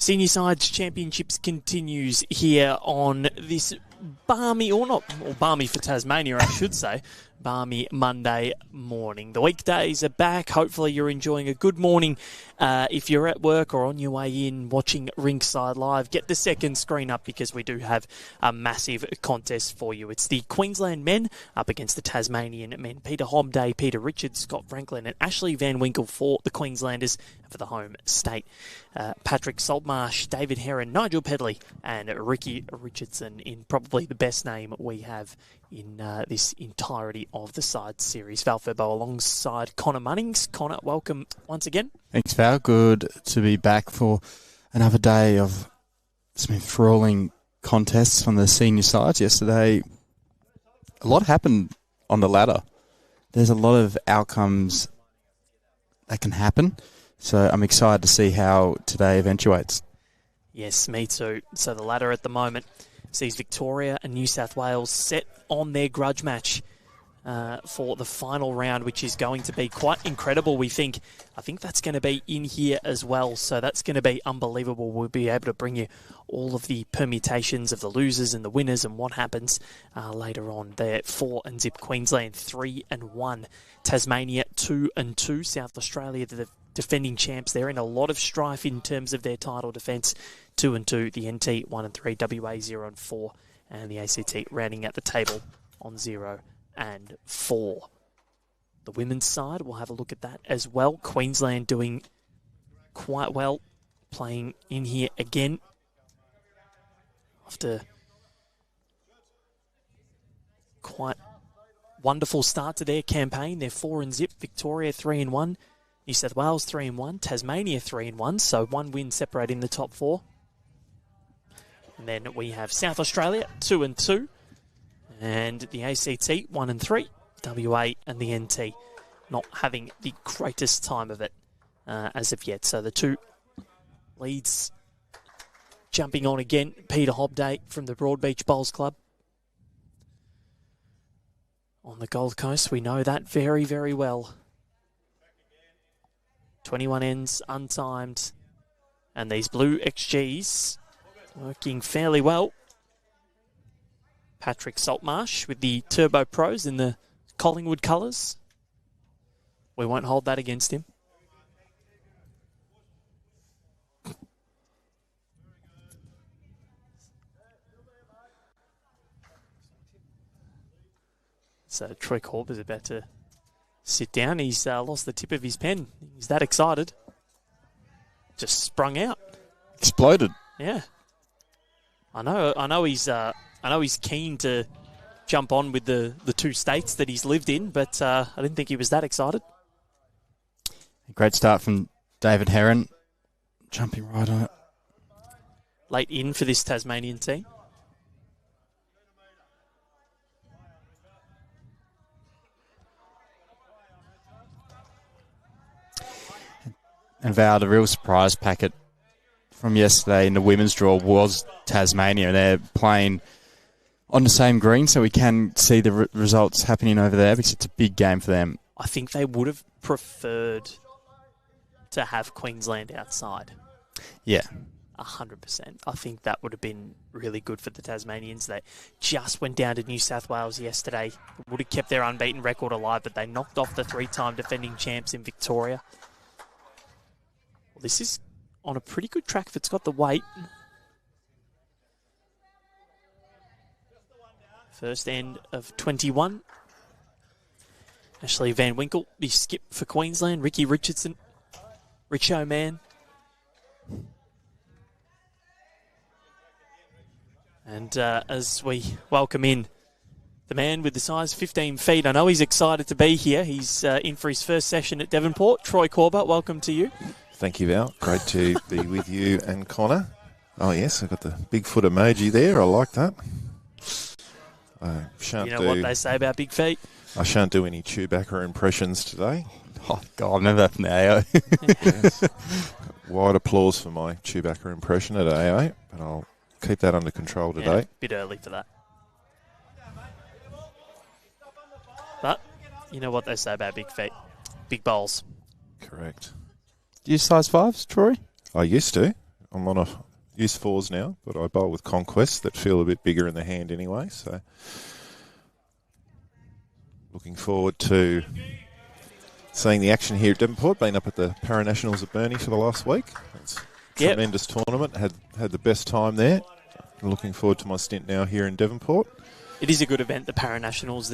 Senior Sides Championships continues here on this balmy, or balmy for Tasmania, I should say, balmy Monday morning. The weekdays are back. Hopefully you're enjoying a good morning. If you're at work or on your way in watching RINKSIDE Live, get the second screen up because we do have a massive contest for you. It's the Queensland men up against the Tasmanian men. Peter Hobday, Peter Richards, Scott Franklin and Ashley Van Winkel for the Queenslanders for the home state. Patrick Saltmarsh, David Heron, Nigel Pedley and Ricki Richardson in probably the best name we have in this entirety of the side series. Val Furbo alongside Connor Munnings. Connor, welcome once again. Thanks, Val. Good to be back for another day of some enthralling contests on the senior sides. Yesterday, a lot happened on the ladder. There's a lot of outcomes that can happen, so I'm excited to see how today eventuates. Yes, me too. So the ladder at the moment sees Victoria and New South Wales set on their grudge match for the final round, which is going to be quite incredible, we think. I think that's going to be in here as well, so that's going to be unbelievable. We'll be able to bring you all of the permutations of the losers and the winners and what happens later on. They're 4-zip Queensland, 3-1. Tasmania, 2-2. South Australia, the defending champs. They're in a lot of strife in terms of their title defence. 2-2. The NT, 1-3. WA, 0-4. And the ACT rounding out the table on 0-4. The women's side, we'll have a look at that as well. Queensland doing quite well, playing in here again after quite wonderful start to their campaign. They're 4-zip. Victoria 3-1. New South Wales 3-1. Tasmania 3-1. So one win separating the top four. And then we have South Australia 2-2. And the ACT 1-3. WA and the NT not having the greatest time of it as of yet. So the two leads jumping on again. Peter Hobday from the Broadbeach Bowls Club on the Gold Coast. We know that very, very well. 21 ends untimed. And these blue XGs working fairly well. Patrick Saltmarsh with the Turbo Pros in the Collingwood colours. We won't hold that against him. So Troy Corbett is about to sit down. He's lost the tip of his pen. He's that excited. Just sprung out. Exploded. Yeah. I know he's keen to jump on with the two states that he's lived in, but I didn't think he was that excited. A great start from David Heron, jumping right on it. Late in for this Tasmanian team. And Val, the real surprise packet from yesterday in the women's draw was Tasmania. They're playing on the same green, so we can see the results happening over there because it's a big game for them. I think they would have preferred to have Queensland outside. Yeah. 100%. I think that would have been really good for the Tasmanians. They just went down to New South Wales yesterday. Would have kept their unbeaten record alive, but they knocked off the three-time defending champs in Victoria. Well, this is on a pretty good track if it's got the weight. First end of 21. Ashley Van Winkel, the skip for Queensland. Ricki Richardson, Richo man. And as we welcome in the man with the size 15 feet, I know he's excited to be here. He's in for his first session at Devonport. Troy Corbett, welcome to you. Thank you, Val. Great to be with you and Connor. Oh, yes, I've got the Bigfoot emoji there. I like that. I shan't you know what they say about big feet? I shan't do any Chewbacca impressions today. Oh, God, I've never that from the AO. Yes. Wide applause for my Chewbacca impression at AA, but I'll keep that under control today. Yeah, bit early for that. But you know what they say about big feet. Big bowls. Correct. Do you size 5s, Troy? I used to. I'm on a use 4s now, but I bowl with Conquest that feel a bit bigger in the hand anyway. So looking forward to seeing the action here at Devonport. Been up at the Paranationals at Burnie for the last week. It's a tremendous tournament. Had the best time there. Looking forward to my stint now here in Devonport. It is a good event, the Paranationals.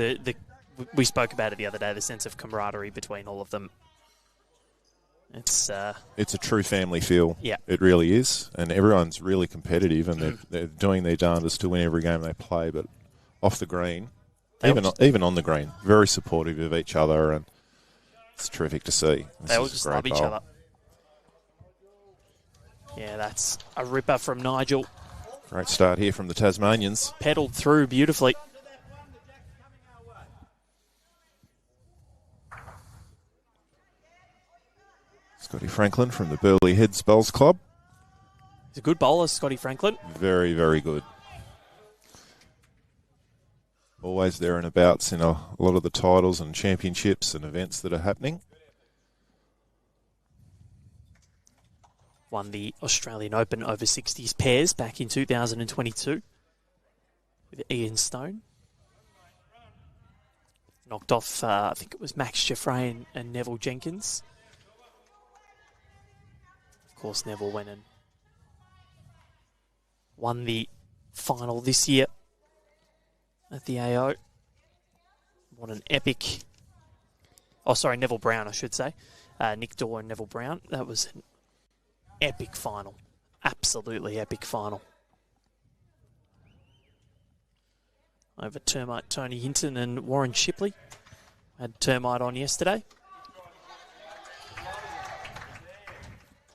We spoke about it the other day, the sense of camaraderie between all of them. It's a true family feel. Yeah. It really is. And everyone's really competitive, and they're doing their darndest to win every game they play. But off the green, even on the green, very supportive of each other, and it's terrific to see. They all just love each other. Yeah, that's a ripper from Nigel. Great start here from the Tasmanians. Pedalled through beautifully. Scotty Franklin from the Burleigh Heads Bowls Club. He's a good bowler, Scotty Franklin. Very, very good. Always there and abouts in a lot of the titles and championships and events that are happening. Won the Australian Open over 60s pairs back in 2022 with Ian Stone. Knocked off, I think it was Max Jeffrey and Neville Jenkins. Of course, Neville went and won the final this year at the AO. What an epic... Oh, sorry, Neville Brown, I should say. Nick Dorr and Neville Brown. That was an epic final. Absolutely epic final. Over Termite Tony Hinton and Warren Shipley. Had Termite on yesterday.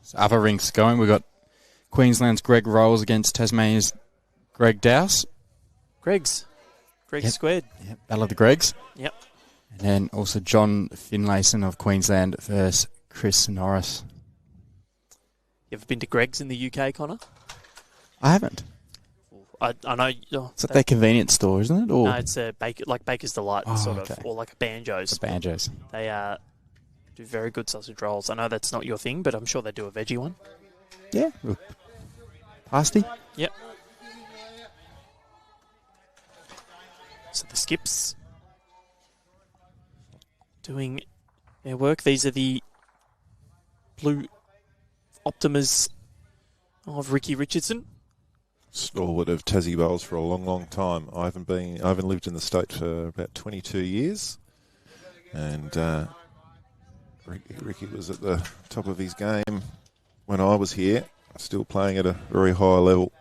So other rinks going. We've got Queensland's Greg Rolls against Tasmania's Greg Dowse. Greg's squared. Yep, Battle of the Gregs. Yep. And then also John Finlayson of Queensland versus Chris Norris. You ever been to Greg's in the UK, Connor? I haven't. I know. It's at their convenience store, isn't it? Or? No, it's a like Baker's Delight, sort of, or like a Banjo's. The Banjo's. They do very good sausage rolls. I know that's not your thing, but I'm sure they do a veggie one. Yeah. Pasty. Yep. So the skips doing their work. These are the blue Optimas of Ricki Richardson. Stalwart of Tassie Bowls for a long, long time. I haven't lived in the state for about 22 years, and Ricki was at the top of his game when I was here, still playing at a very high level.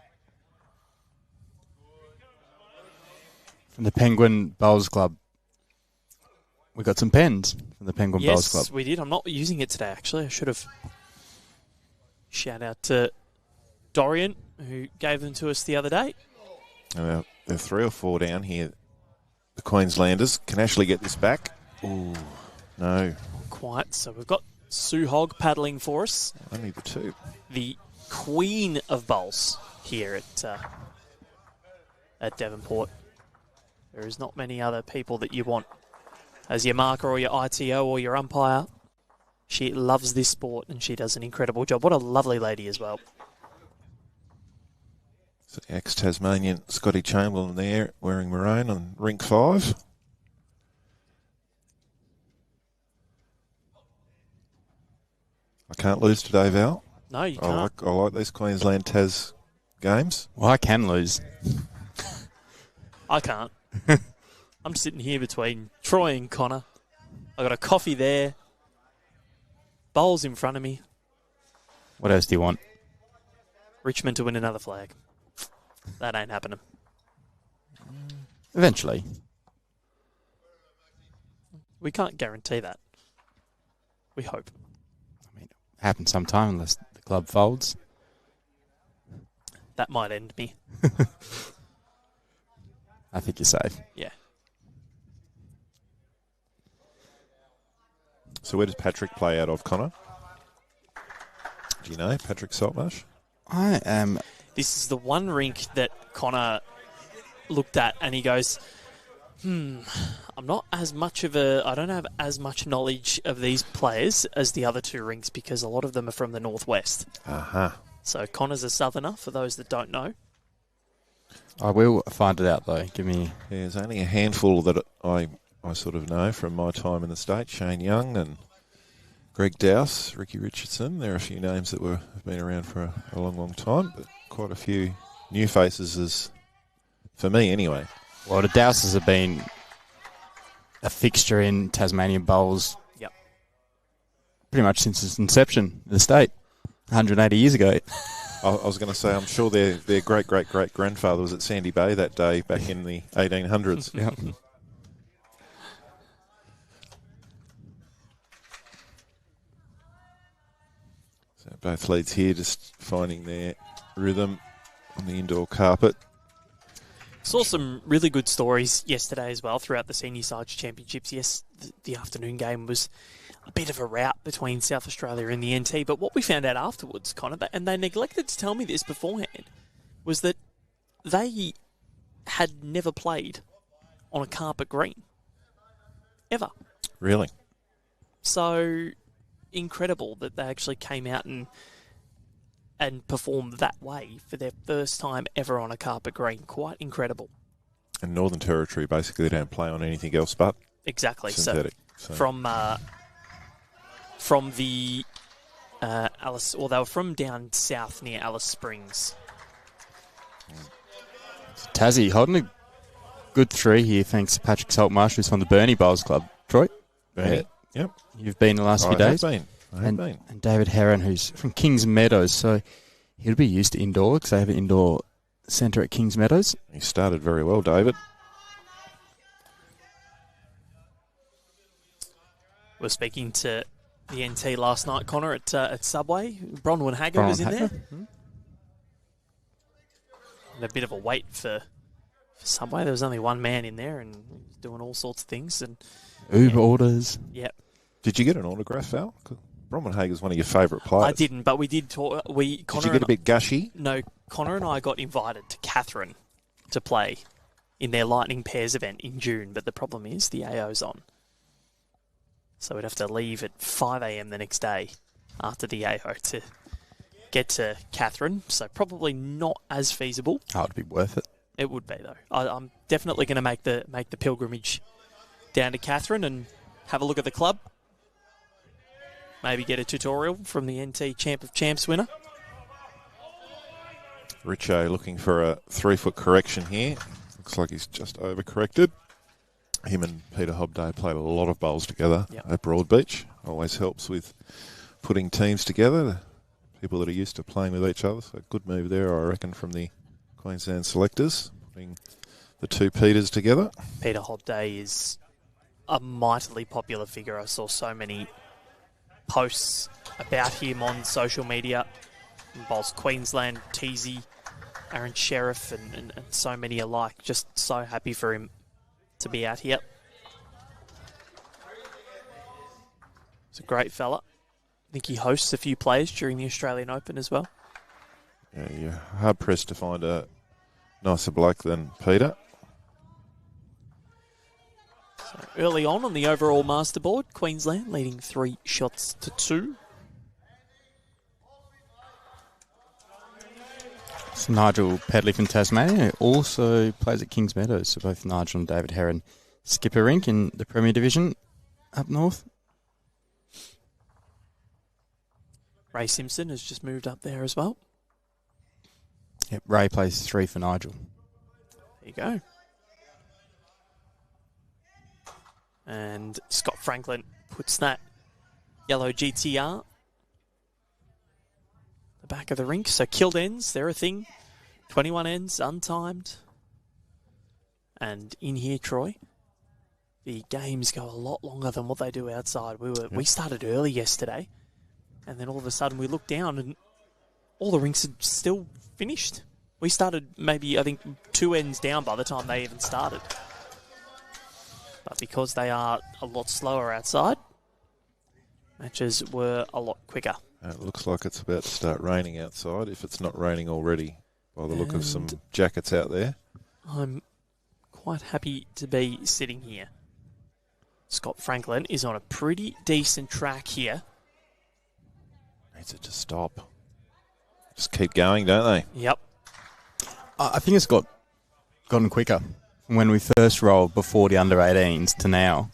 From the Penguin Bowls Club, we got some pens from the Penguin Bowls Club. Yes, we did. I'm not using it today, actually. I should have. Shout out to Dorian, who gave them to us the other day. There are 3 or 4 down here. The Queenslanders can actually get this back. Ooh, no. Quite. So we've got Sue Hogg paddling for us. Only the 2. The queen of bowls here at Devonport. There is not many other people that you want as your marker or your ITO or your umpire. She loves this sport and she does an incredible job. What a lovely lady as well. So the ex-Tasmanian Scotty Chamberlain there wearing maroon on rink 5. I can't lose today, Val. No, you can't. I like these Queensland Tas games. Well, I can lose. I can't. I'm sitting here between Troy and Connor. I got a coffee there. Bowls in front of me. What else do you want? Richmond to win another flag. That ain't happening. Eventually. We can't guarantee that. We hope. I mean, it happens sometime unless the club folds. That might end me. I think you're safe. Yeah. So where does Patrick play out of, Connor? Do you know Patrick Saltmarsh? I am... This is the one rink that Connor looked at and he goes, I'm not as much of I don't have as much knowledge of these players as the other 2 rinks because a lot of them are from the northwest. Uh-huh. So Connor's a southerner, for those that don't know. I will find it out, though. Give me... There's only a handful that I sort of know from my time in the state. Shane Young and Greg Dowse, Ricki Richardson. There are a few names that have been around for a long, long time, but quite a few new faces, for me anyway. Well, the Dowses have been a fixture in Tasmanian bowls pretty much since its inception in the state, 180 years ago. I was going to say, I'm sure their great-great-great-grandfather was at Sandy Bay that day back in the 1800s. Yep. So both leads here just finding their rhythm on the indoor carpet. Saw some really good stories yesterday as well throughout the Senior Sides Championships. Yes, the afternoon game was a bit of a rout between South Australia and the NT, but what we found out afterwards, Connor, and they neglected to tell me this beforehand, was that they had never played on a carpet green. Ever. Really? So incredible that they actually came out and performed that way for their first time ever on a carpet green. Quite incredible. And Northern Territory basically don't play on anything else but exactly synthetic. So from the Alice, or they were from down south near Alice Springs. Tassie holding a good 3 here, thanks to Patrick Saltmarsh, who's from the Burnie Bowls Club. Troy? Yeah. Yep. You've been the last few days. I have been. And David Heron, who's from Kings Meadows, so he'll be used to indoor because they have an indoor centre at Kings Meadows. He started very well, David. We're speaking to the NT last night, Connor, at Subway. Bronwyn Hager was in there. Mm-hmm. And a bit of a wait for Subway. There was only one man in there and doing all sorts of things. And Uber orders. Yeah. Did you get an autograph, Val? Bronwyn Hager's one of your favourite players. I didn't, but we did talk. Connor did you get a bit gushy? No, Connor and I got invited to Catherine to play in their Lightning Pairs event in June, but the problem is the AO's on. So we'd have to leave at 5 a.m. the next day after the AO to get to Catherine, so probably not as feasible. Oh, it'd be worth it. It would be, though. I'm definitely going to make the pilgrimage down to Catherine and have a look at the club. Maybe get a tutorial from the NT Champ of Champs winner. Richo looking for a 3-foot correction here. Looks like he's just overcorrected. Him and Peter Hobday played a lot of bowls together at Broadbeach. Always helps with putting teams together. People that are used to playing with each other. So good move there, I reckon, from the Queensland selectors, putting the two Peters together. Peter Hobday is a mightily popular figure. I saw so many posts about him on social media. Bowls Queensland, Teasy, Aaron Sheriff, and so many alike. Just so happy for him to be out here. He's a great fella. I think he hosts a few players during the Australian Open as well. Yeah, you're hard pressed to find a nicer bloke than Peter. So early on the overall masterboard, Queensland leading 3-2. It's Nigel Pedley from Tasmania, who also plays at Kings Meadows. So both Nigel and David Heron skip a rink in the Premier Division up north. Ray Simpson has just moved up there as well. Yep, Ray plays 3 for Nigel. There you go. And Scott Franklin puts that yellow GTR the back of the rink. So killed ends, they're a thing. 21 ends, untimed. And in here, Troy, the games go a lot longer than what they do outside. We started early yesterday, and then all of a sudden we looked down and all the rinks had still finished. We started maybe, I think, 2 ends down by the time they even started. But because they are a lot slower outside, matches were a lot quicker. It looks like it's about to start raining outside, if it's not raining already, by the look of some jackets out there. I'm quite happy to be sitting here. Scott Franklin is on a pretty decent track here. Needs it to stop. just keep going, don't they? Yep. I think it's gotten quicker from when we first rolled before the under-18s to now.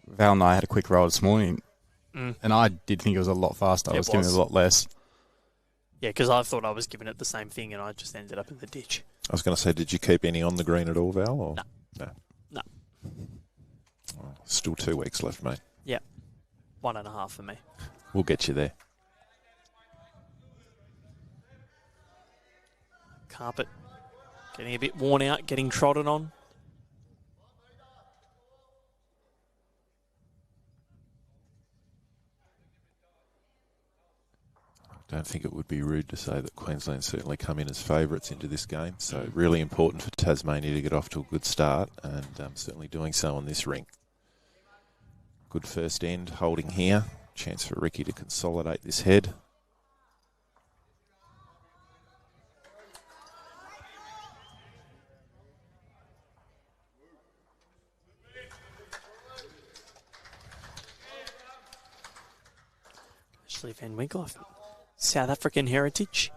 Val and I had a quick roll this morning, and I did think it was a lot faster. I was giving it a lot less. Yeah, because I thought I was giving it the same thing, and I just ended up in the ditch. I was going to say, did you keep any on the green at all, Val? Or? No. Oh, still 2 weeks left, mate. Yeah. 1.5 for me. We'll get you there. Carpet getting a bit worn out, getting trodden on. I don't think it would be rude to say that Queensland certainly come in as favourites into this game. So really important for Tasmania to get off to a good start, and certainly doing so on this rink. Good first end holding here. Chance for Ricki to consolidate this head. Ashley Van Winkel, South African heritage.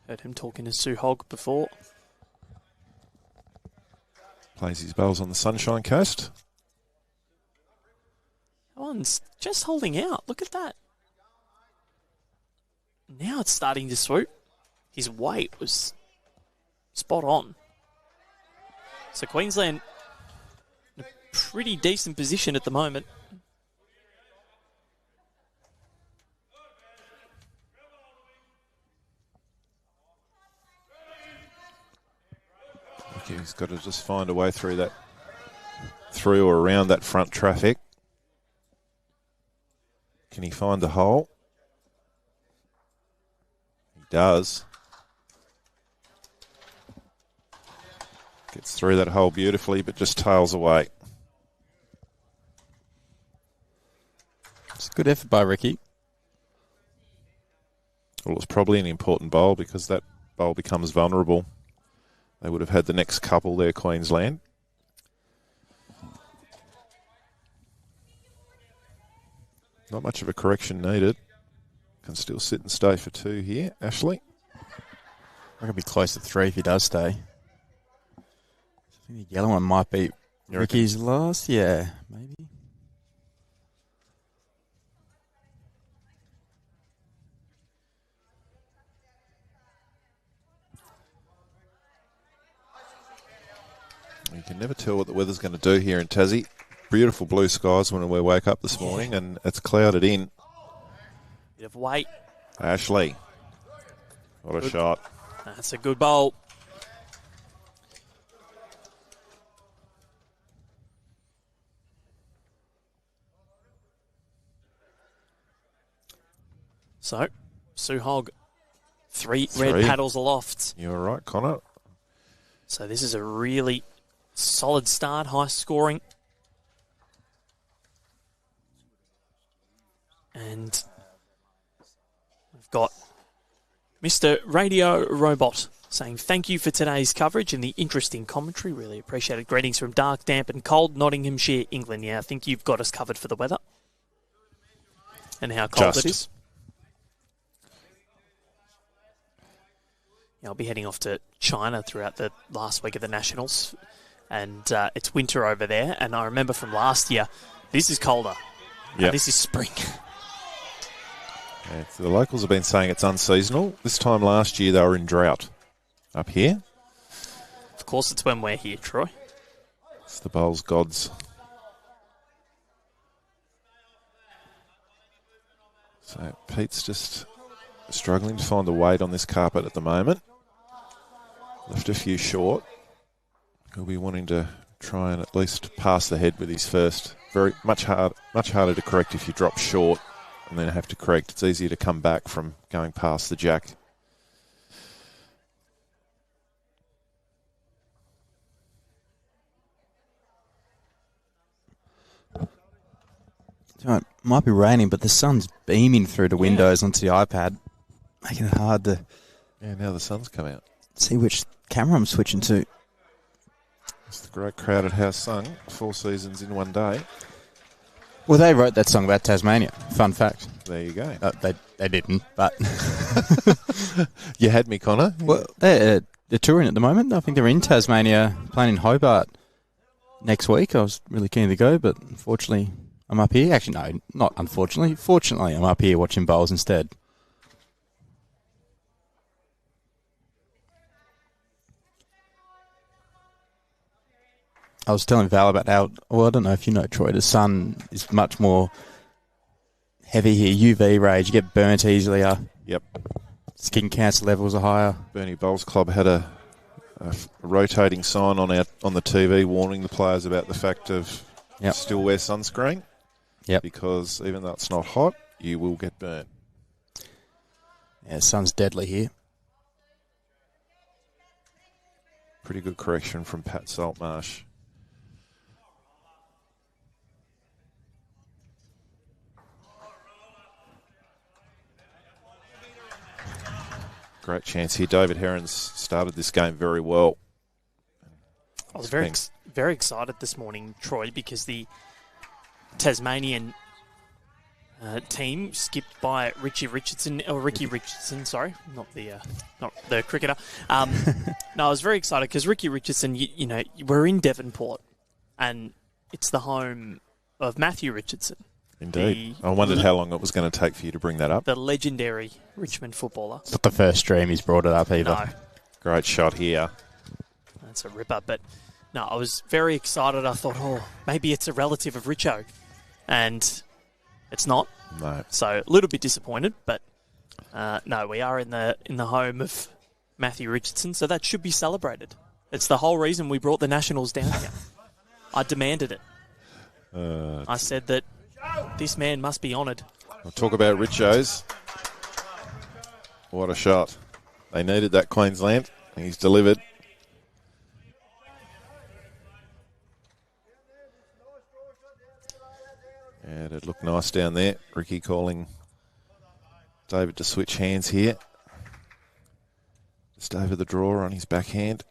Heard him talking to Sue Hogg before. Plays his bowls on the Sunshine Coast. That one's just holding out. Look at that. Now it's starting to swoop. His weight was spot on. So Queensland in a pretty decent position at the moment. He's got to just find a way through or around that front traffic. Can he find the hole? He does. Gets through that hole beautifully, but just tails away. It's a good effort by Ricki. Well, it's probably an important bowl because that bowl becomes vulnerable. They would have had the next couple there, Queensland. Not much of a correction needed. Can still sit and stay for 2 here. Ashley? I could be close to 3 if he does stay. I think the yellow one might be Ricki's last. Yeah, maybe. You can never tell what the weather's going to do here in Tassie. Beautiful blue skies when we wake up this morning, and it's clouded in. Bit of weight. Ashley. What a shot. That's a good bowl. So, Sue Hogg, 3 red paddles aloft. You were right, Connor. So this is a really solid start, high scoring. And we've got Mr. Radio Robot saying thank you for today's coverage and the interesting commentary. Really appreciate it. Greetings from dark, damp and cold Nottinghamshire, England. Yeah, I think you've got us covered for the weather and how cold it is. Yeah, I'll be heading off to China throughout the last week of the Nationals, and it's winter over there. And I remember from last year, this is colder. Yeah, this is spring. Yeah, so the locals have been saying it's unseasonal. This time last year, they were in drought up here. Of course, it's when we're here, Troy. It's the bowls gods. So Pete's just struggling to find the weight on this carpet at the moment. Left a few short. He'll be wanting to try and at least pass the head with his first. Very much harder to correct if you drop short and then have to correct. It's easier to come back from going past the jack. It might be raining, but the sun's beaming through the windows onto the iPad, making it hard to... Yeah, now the sun's come out. See which camera I'm switching to. It's the great Crowded House sung 4 seasons in one day. Well, they wrote that song about Tasmania. Fun fact. There you go. They didn't, but You had me, Connor. well, they're touring at the moment. I think they're in Tasmania, playing in Hobart next week. I was really keen to go, but unfortunately, I'm up here. Actually, no, not unfortunately. Fortunately, I'm up here watching bowls instead. I was telling Val about how, well, I don't know if you know, Troy, the sun is much more heavy here. UV rays, you get burnt easier. Yep. Skin cancer levels are higher. Burnie Bowls Club had a rotating sign on the TV warning the players about the fact of still wear sunscreen. Yep. Because even though it's not hot, you will get burnt. Yeah, the sun's deadly here. Pretty good correction from Pat Saltmarsh. Great chance here. David Heron's started this game very well. I was very excited this morning, Troy, because the Tasmanian team skipped by Ricki Richardson, sorry, not the cricketer. No, I was very excited because Ricki Richardson, you know, we're in Devonport, and it's the home of Matthew Richardson. Indeed. I wondered how long it was going to take for you to bring that up. The legendary Richmond footballer. It's not the first stream he's brought it up either. No. Great shot here. That's a ripper. But no, I was very excited. I thought, maybe it's a relative of Richo. And it's not. No. So a little bit disappointed. But no, we are in the home of Matthew Richardson. So that should be celebrated. It's the whole reason we brought the Nationals down here. I demanded it. I said that this man must be honoured. We'll talk about Richos. What a shot. They needed that, Queensland. He's delivered. And it looked nice down there. Ricki calling David to switch hands here. Just over the draw on his backhand.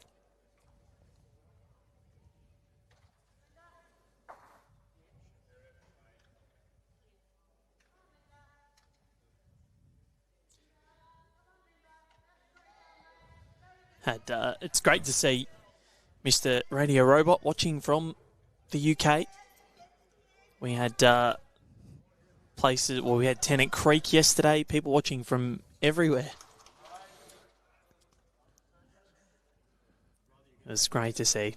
It's great to see Mr. Radio Robot watching from the UK. We had we had Tennant Creek yesterday, people watching from everywhere. It was great to see.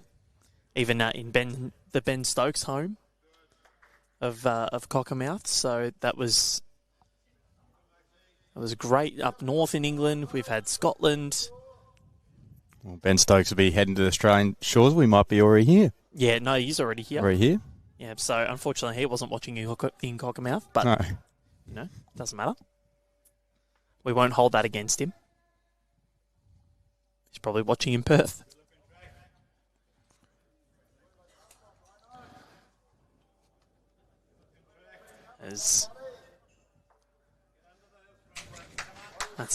Even in the Ben Stokes home of Cockermouth. So that was great. Up north in England, we've had Scotland. Well, Ben Stokes will be heading to the Australian shores. We might be already here. Yeah, no, he's already here. Already here? Yeah, so unfortunately he wasn't watching in Cockermouth, but, No. you know, doesn't matter. We won't hold that against him. He's probably watching in Perth. That's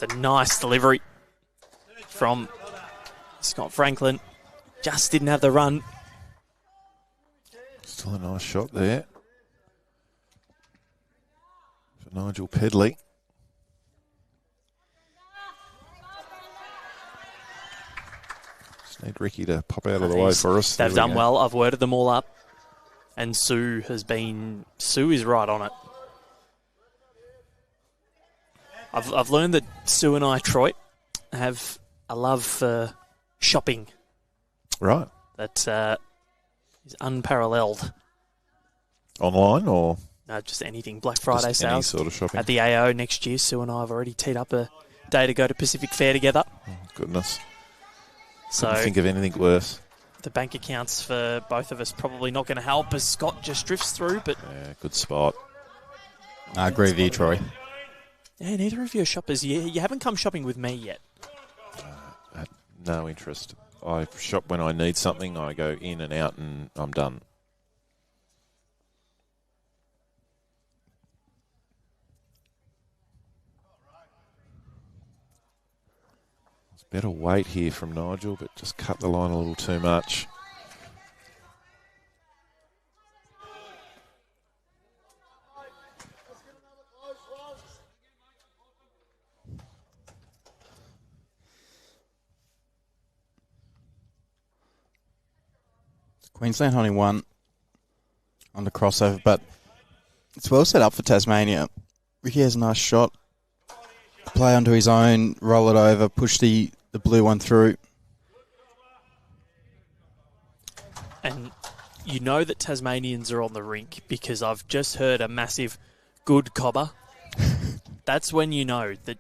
a nice delivery from Scott Franklin. Just didn't have the run. Still a nice shot there for Nigel Pedley. Just need Ricki to pop out of the way for us. They've done well. I've worded them all up. And Sue is right on it. I've learned that Sue and I, Troy, have a love for shopping. Right. That is unparalleled. Online or? No, just anything. Black Friday just sales. any sort of shopping. At the AO next year, Sue and I have already teed up a day to go to Pacific Fair together. Oh, goodness. So couldn't think of anything worse. The bank accounts for both of us probably not going to help as Scott just drifts through, but... Yeah, good spot. I agree with you, Troy. Yeah, neither of you are shoppers. You haven't come shopping with me yet. No interest. I shop when I need something. I go in and out and I'm done. It's better weight here from Nigel, but just cut the line a little too much. Queensland only won on the crossover, but it's well set up for Tasmania. Ricki has a nice shot. Play onto his own, roll it over, push the blue one through. And you know that Tasmanians are on the rink because I've just heard a massive good cobber. That's when you know that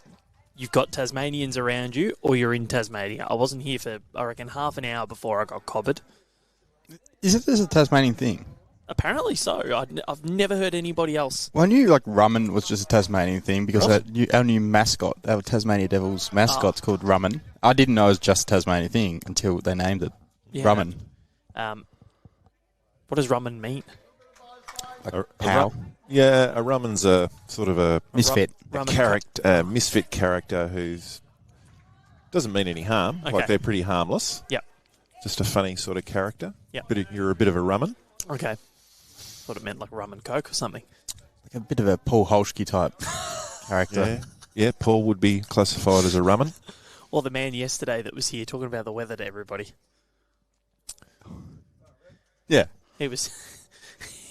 you've got Tasmanians around you or you're in Tasmania. I wasn't here for, I reckon, half an hour before I got cobbered. Is it this a Tasmanian thing? Apparently so. I've never heard anybody else. Well, I knew like Rumman was just a Tasmanian thing because Really? our new mascot, our Tasmania Devils mascot's called Rumman. I didn't know it was just a Tasmanian thing until they named it Rumman. What does Rumman mean? Like how? Yeah, a Rumman's a sort of a Misfit. misfit character who's doesn't mean any harm. Okay. Like they're pretty harmless. Yep. Just a funny sort of character. Yep. But you're a bit of a Rumman. Okay. Thought it meant like rum and coke or something. Like a bit of a Paul Holschke type character. Yeah, Paul would be classified as a Rumman. Or the man yesterday that was here talking about the weather to everybody. Yeah. He was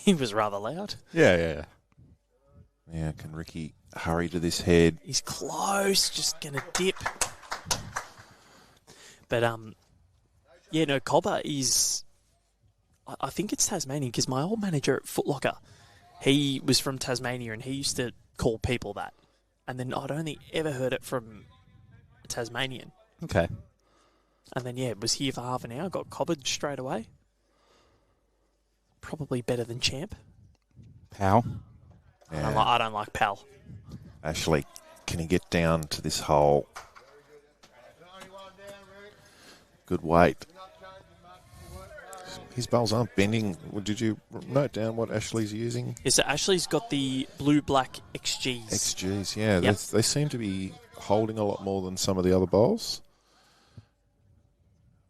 he was rather loud. Yeah. Yeah, can Ricki hurry to this head? He's close, just gonna dip. But Cobber is. I think it's Tasmanian because my old manager at Foot Locker, he was from Tasmania and he used to call people that. And then I'd only ever heard it from a Tasmanian. Okay. And then, was here for half an hour, got cobbered straight away. Probably better than Champ. Pal. Yeah. I don't like Pal. Ashley, can he get down to this hole? Good weight. His bowls aren't bending. Did you note down what Ashley's using? Yeah, so Ashley's got the blue-black XGs. XGs, yeah. Yep. They seem to be holding a lot more than some of the other bowls.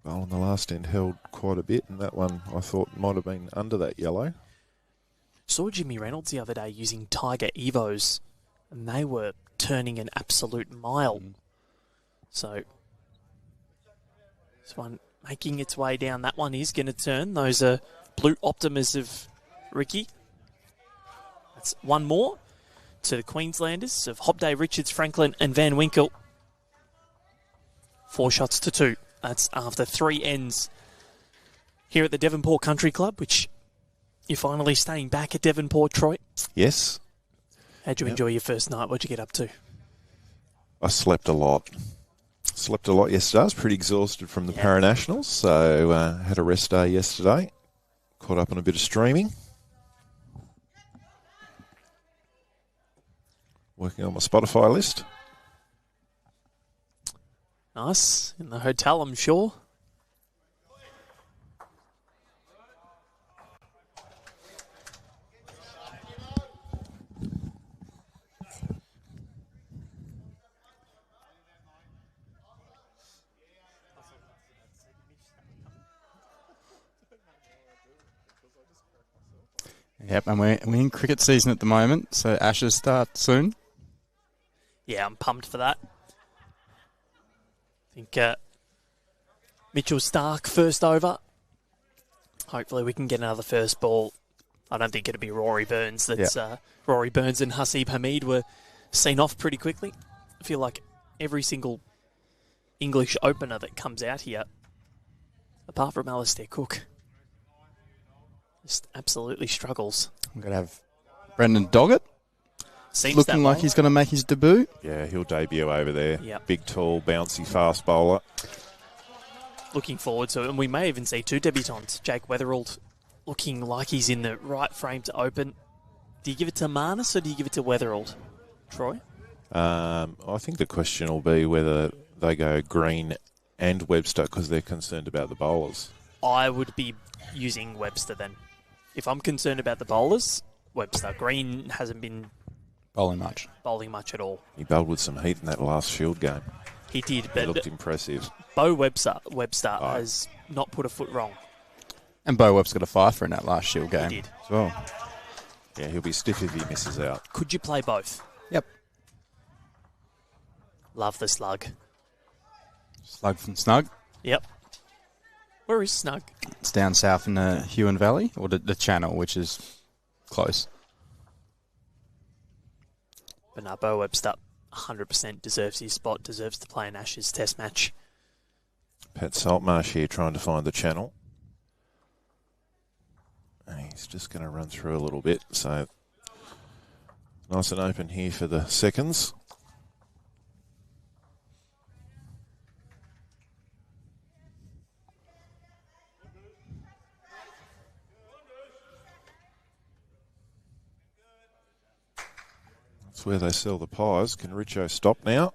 Bowl on the last end held quite a bit, and that one I thought might have been under that yellow. Saw Jimmy Reynolds the other day using Tiger Evos, and they were turning an absolute mile. So, this one making its way down. That one is going to turn. Those are blue Optimas of Ricki. That's one more to the Queenslanders of Hobday, Richards, Franklin and Van Winkel. 4 shots to 2. That's after 3 ends here at the Devonport Country Club, which you're finally staying back at Devonport, Troy. Yes. How'd you enjoy your first night? What'd you get up to? I slept a lot. Slept a lot yesterday. I was pretty exhausted from the Paranationals, so had a rest day yesterday. Caught up on a bit of streaming. Working on my Spotify list. Nice. In the hotel, I'm sure. Yep, and we're in cricket season at the moment, so Ashes start soon. Yeah, I'm pumped for that. I think Mitchell Stark first over. Hopefully we can get another first ball. I don't think it'll be Rory Burns. Rory Burns and Haseeb Hameed were seen off pretty quickly. I feel like every single English opener that comes out here, apart from Alistair Cook, just absolutely struggles. I'm going to have Brendan Doggett. Seems looking like way. he's going to make his debut. Yeah, he'll debut over there. Yep. Big, tall, bouncy, fast bowler. Looking forward to it, and we may even see 2 debutants. Jake Weatherald looking like he's in the right frame to open. Do you give it to Marnus or do you give it to Weatherald, Troy? I think the question will be whether they go Green and Webster because they're concerned about the bowlers. I would be using Webster then. If I'm concerned about the bowlers, Webster. Green hasn't been Bowling much at all. He bowled with some heat in that last Shield game. He did, He but looked impressive. Bo Webster has not put a foot wrong. And Bo Webb's got a fifer in that last Shield game. He did. As well. Yeah, he'll be stiff if he misses out. Could you play both? Yep. Love the slug. Slug from Snug. Yep. Where is Snug? It's down south in the Huon Valley, or the Channel, which is close. But no, Bo Webster 100% deserves his spot, deserves to play an Ashes Test match. Pat Saltmarsh here trying to find the channel. And he's just going to run through a little bit. So nice and open here for the seconds. That's where they sell the pies. Can Richo stop now?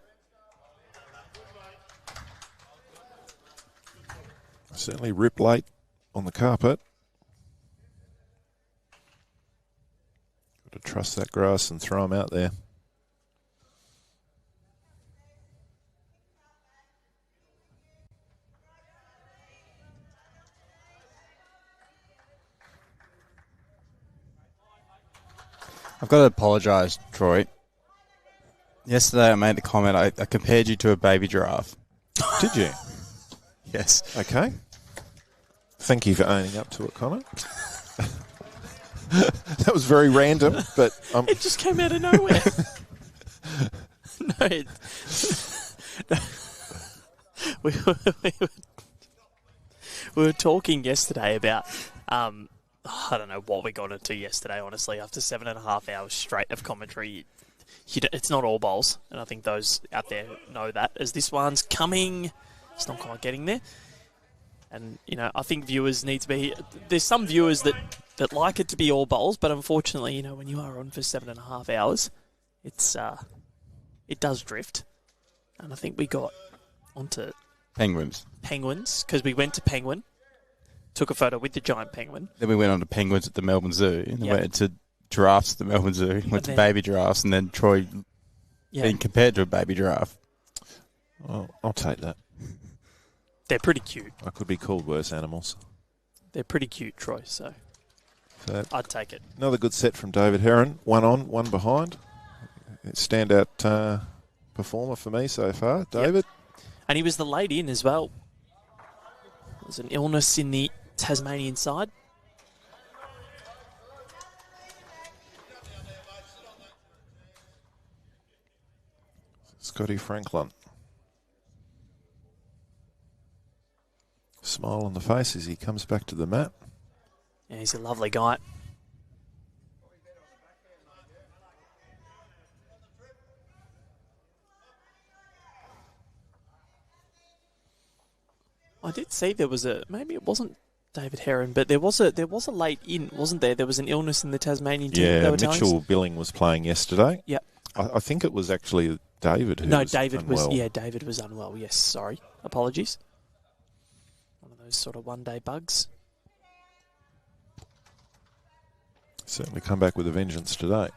Certainly rip late on the carpet. Got to trust that grass and throw them out there. I've got to apologise, Troy. Yesterday I made the comment, I compared you to a baby giraffe. Did you? Yes. Okay. Thank you for owning up to it, Connor. That was very random, but... It just came out of nowhere. We were talking yesterday about... I don't know what we got into yesterday, honestly. After 7.5 hours straight of commentary, it's not all bowls, and I think those out there know that. As this one's coming, it's not quite getting there. And, I think viewers need to be... There's some viewers that like it to be all bowls, but unfortunately, when you are on for 7.5 hours, it does drift. And I think we got onto... Penguins, because we went to Penguin, took a photo with the giant penguin. Then we went on to penguins at the Melbourne Zoo, and then went to giraffes at the Melbourne Zoo, went to baby giraffes, and then Troy being compared to a baby giraffe. Well, I'll take that. They're pretty cute. I could be called worse animals. They're pretty cute, Troy, so I'd take it. Another good set from David Heron. One on, one behind. Standout performer for me so far, David. Yep. And he was the late in as well. There's an illness in the Tasmanian side. Scotty Franklin. Smile on the face as he comes back to the mat. Yeah, he's a lovely guy. I did see there was maybe it wasn't David Heron, but there was a late in, wasn't there? There was an illness in the Tasmanian team. Yeah, Mitchell Billing was playing yesterday. Yep. I think it was actually David who was unwell. David was unwell. Yes, sorry. Apologies. One of those sort of one-day bugs. Certainly come back with a vengeance today.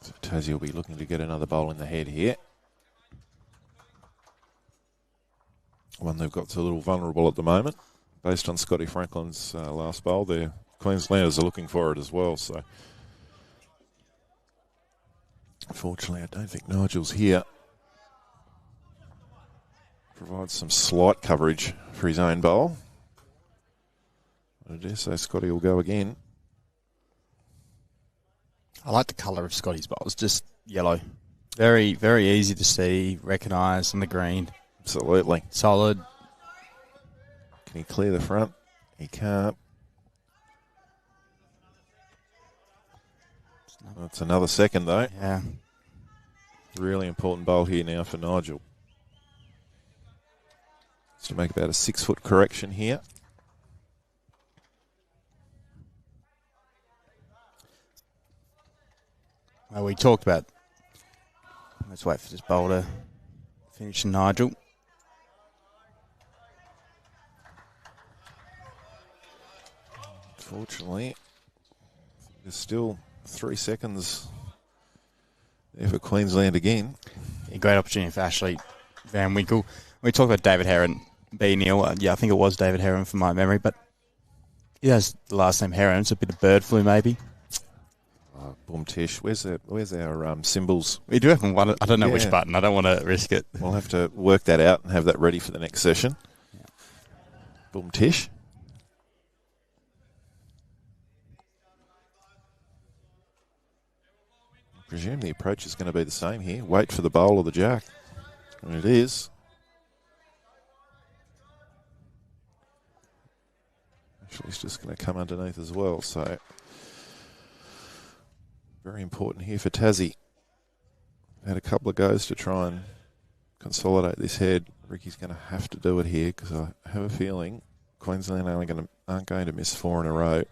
So Tassie will be looking to get another bowl in the head here. One they've got a little vulnerable at the moment. Based on Scotty Franklin's last bowl, the Queenslanders are looking for it as well. So, unfortunately, I don't think Nigel's here. Provides some slight coverage for his own bowl. I dare say Scotty will go again. I like the colour of Scotty's bowls, just yellow. Very, very easy to see, recognise on the green. Absolutely. Solid. Can he clear the front? He can't. That's another second, though. Yeah. Really important bowl here now for Nigel. It's to make about a 6-foot correction here. Well, we talked about... Let's wait for this bowl to finish Nigel. Unfortunately, there's still 3 seconds there for Queensland again. A great opportunity for Ashley Van Winkel. We talked about David Heron B-Neil. Yeah, I think it was David Heron from my memory, but he has the last name Heron. It's a bit of bird flu, maybe. Oh, boom tish. Where's our symbols? We do have one. I don't know which button. I don't want to risk it. We'll have to work that out and have that ready for the next session. Yeah. Boom tish. I presume the approach is going to be the same here. Wait for the bowl or the jack. And it is. Actually, it's just going to come underneath as well. So, very important here for Tassie. Had a couple of goes to try and consolidate this head. Ricky's going to have to do it here because I have a feeling Queensland aren't going to miss 4 in a row.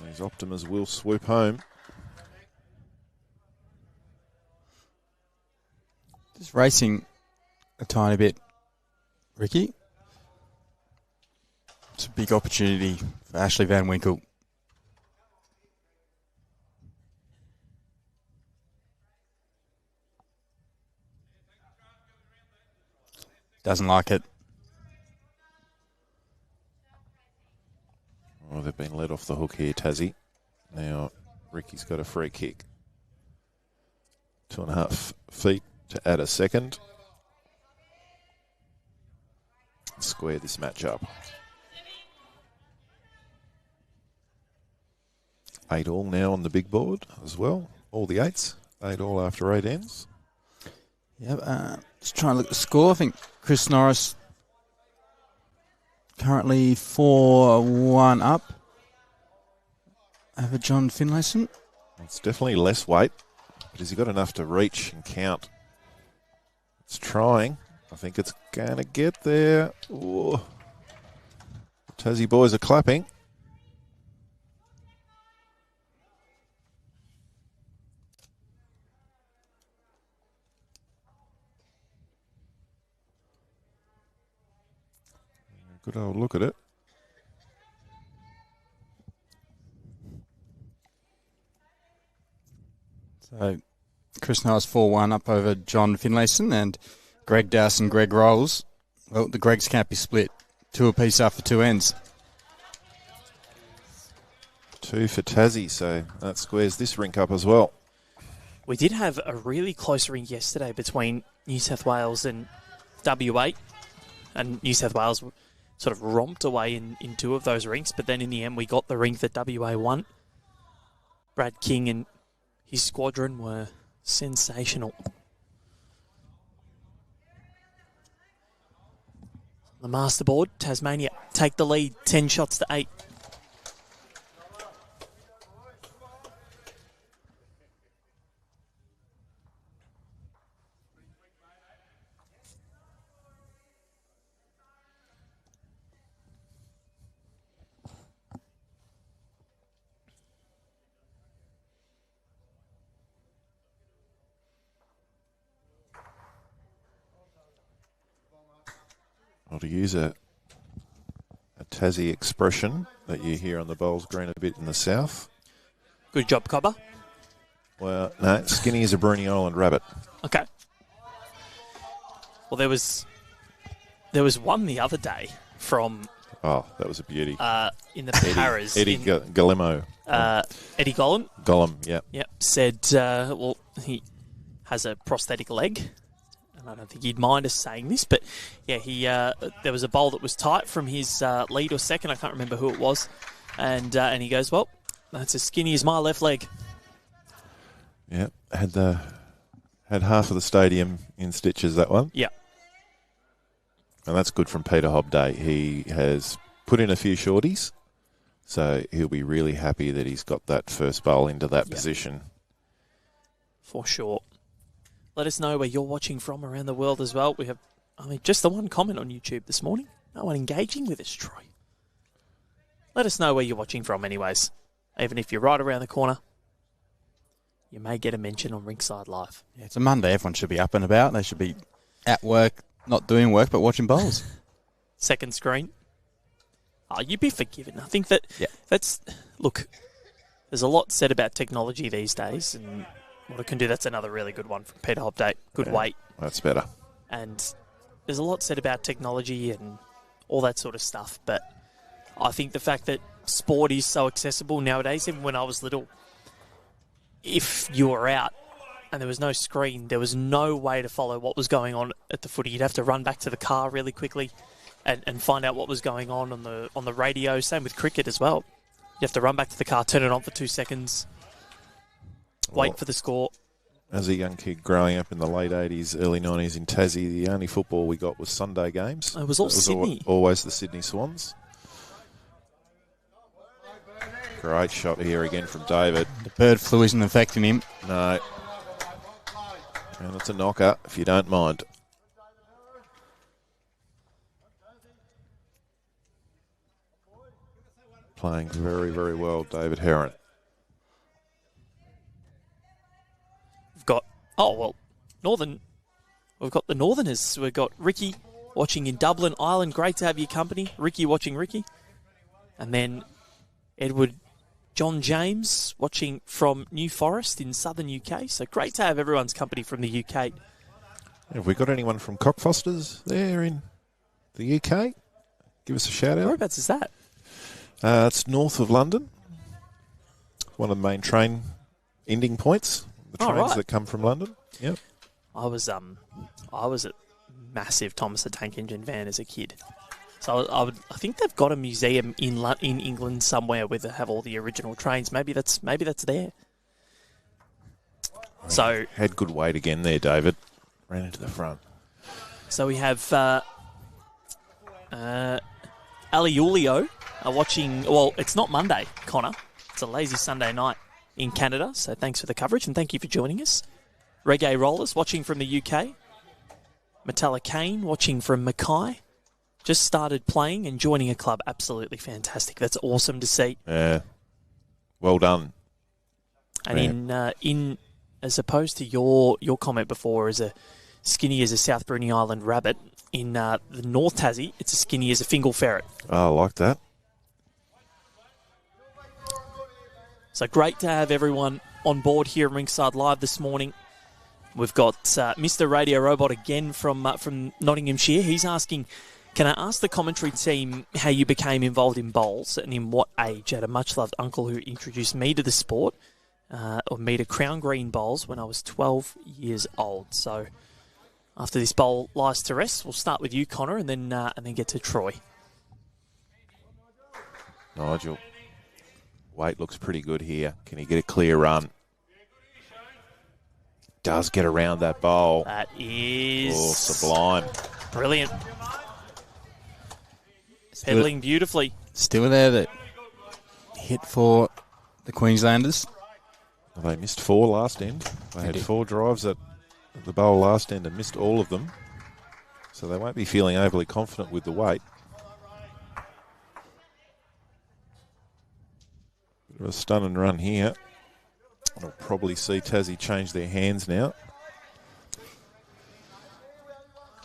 These Optimas will swoop home. Just racing a tiny bit, Ricki. It's a big opportunity for Ashley Van Winkel. Doesn't like it. Oh, they've been let off the hook here, Tassie. Now, Ricky's got a free kick. 2.5 feet to add a second. Square this match up. 8 all now on the big board as well. All the 8s. 8 all after 8 ends. Yeah, just trying to look at the score. I think Chris Norris currently 4-1 up over John Finlayson. It's definitely less weight, but has he got enough to reach and count? It's trying. I think it's going to get there. Ooh. The Tassie boys are clapping. Good old look at it. So Chris Norris 4-1 up over John Finlayson and Greg Dowse and Greg Rolls. Well, the Gregs can't be split. 2 apiece after 2 ends. 2 for Tassie, so that squares this rink up as well. We did have a really close rink yesterday between New South Wales and WA, and New South Wales sort of romped away in 2 of those rinks, but then in the end we got the rink that WA won. Brad King and his squadron were sensational. The masterboard, Tasmania take the lead, 10 shots to 8. Well, to use a Tassie expression that you hear on the bowls green a bit in the south. Good job, Cobber. Well, no, skinny as a Bruny Island rabbit. Okay. Well, there was one the other day from... Oh, that was a beauty. In the Paras. Eddie Galimo. Eddie Gollum. Gollum, yeah. Yep. Said, well, he has a prosthetic leg. I don't think he'd mind us saying this, but yeah, there was a bowl that was tight from his lead or second. I can't remember who it was, and he goes, "Well, that's as skinny as my left leg." Yeah, had half of the stadium in stitches, that one. Yeah, and that's good from Peter Hobday. He has put in a few shorties, so he'll be really happy that he's got that first bowl into that position. For sure. Let us know where you're watching from around the world as well. We have, just the one comment on YouTube this morning. No one engaging with us, Troy. Let us know where you're watching from anyways. Even if you're right around the corner, you may get a mention on Rinkside Live. Yeah, it's a Monday. Everyone should be up and about. They should be at work, not doing work, but watching bowls. Second screen. Oh, you'd be forgiven. I think that's... Look, there's a lot said about technology these days, and what it can do. That's another really good one from Peter Hobdate. Good weight. That's better. And there's a lot said about technology and all that sort of stuff, but I think the fact that sport is so accessible nowadays, even when I was little, if you were out and there was no screen, there was no way to follow what was going on at the footy. You'd have to run back to the car really quickly and find out what was going on the radio. Same with cricket as well. You have to run back to the car, turn it on for 2 seconds, wait for the score. As a young kid growing up in the late 80s, early 90s in Tassie, the only football we got was Sunday games. It was all Sydney. Always the Sydney Swans. Great shot here again from David. The bird flu isn't affecting him. No. And it's a knocker, if you don't mind. Playing very, very well, David Heron. We've got, we've got the Northerners. We've got Ricki watching in Dublin, Ireland. Great to have your company. Ricki watching Ricki. And then Edward John James watching from New Forest in southern UK. So great to have everyone's company from the UK. Have we got anyone from Cockfosters there in the UK? Give us a shout out. Whereabouts is that? It's north of London. One of the main train ending points. The trains that come from London. Yep. I was a massive Thomas the Tank Engine fan as a kid. So I think they've got a museum in England somewhere where they have all the original trains. Maybe that's there. So had good weight again there, David. Ran into the front. So we have Aliulio watching. Well, it's not Monday, Connor. It's a lazy Sunday night in Canada. So thanks for the coverage and thank you for joining us. Reggae Rollers watching from the UK. Metalla Kane watching from Mackay. Just started playing and joining a club. Absolutely fantastic. That's awesome to see. Yeah. Well done. And in as opposed to your comment before, as a skinny as a South Bruny Island rabbit, in the North Tassie, it's as skinny as a Fingal ferret. Oh, I like that. So great to have everyone on board here at Rinkside Live this morning. We've got Mr. Radio Robot again from Nottinghamshire. He's asking, can I ask the commentary team how you became involved in bowls and in what age? I had a much-loved uncle who introduced me to the sport, or me to Crown Green bowls when I was 12 years old. So after this bowl lies to rest, we'll start with you, Connor, and then get to Troy. Nigel, weight looks pretty good here. Can he get a clear run? Does get around that bowl. That is sublime. Brilliant. Peddling beautifully. Still there, that hit for the Queenslanders. Well, they missed 4 last end. They had 4 drives at the bowl last end and missed all of them. So they won't be feeling overly confident with the weight. Bit of a stun and run here. I'll probably see Tassie change their hands now.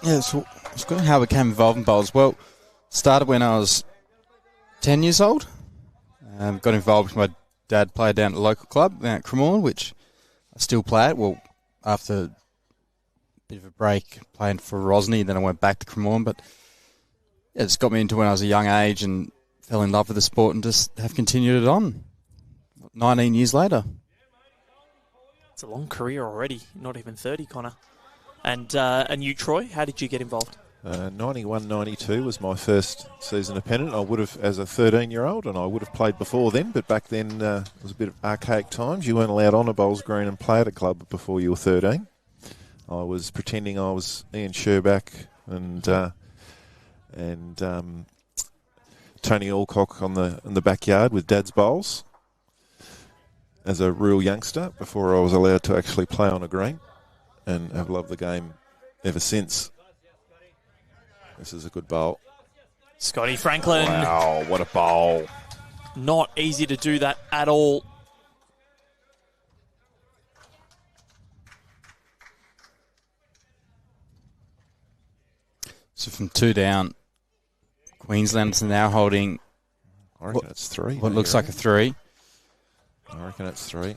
Yeah, so it's good how I became involved in bowls. Well, started when I was 10 years old. Got involved with my dad played down at the local club down at Cremorne, which I still play at. Well, after a bit of a break playing for Rosny, then I went back to Cremorne. But yeah, it's got me into when I was a young age and fell in love with the sport and just have continued it on 19 years later. It's a long career already, not even 30, Connor. And you, Troy, how did you get involved? 91-92 was my first season of pennant. I would have, as a 13-year-old, and I would have played before then, but back then it was a bit of archaic times. You weren't allowed honour bowls green and play at a club before you were 13. I was pretending I was Ian Sherback and Tony Alcock in the backyard with Dad's bowls as a real youngster before I was allowed to actually play on a green, and have loved the game ever since. This is a good bowl. Scotty Franklin. Wow, what a bowl. Not easy to do that at all. So from 2 down, Queensland's now holding I reckon it's 3. what looks like a 3. I reckon it's 3.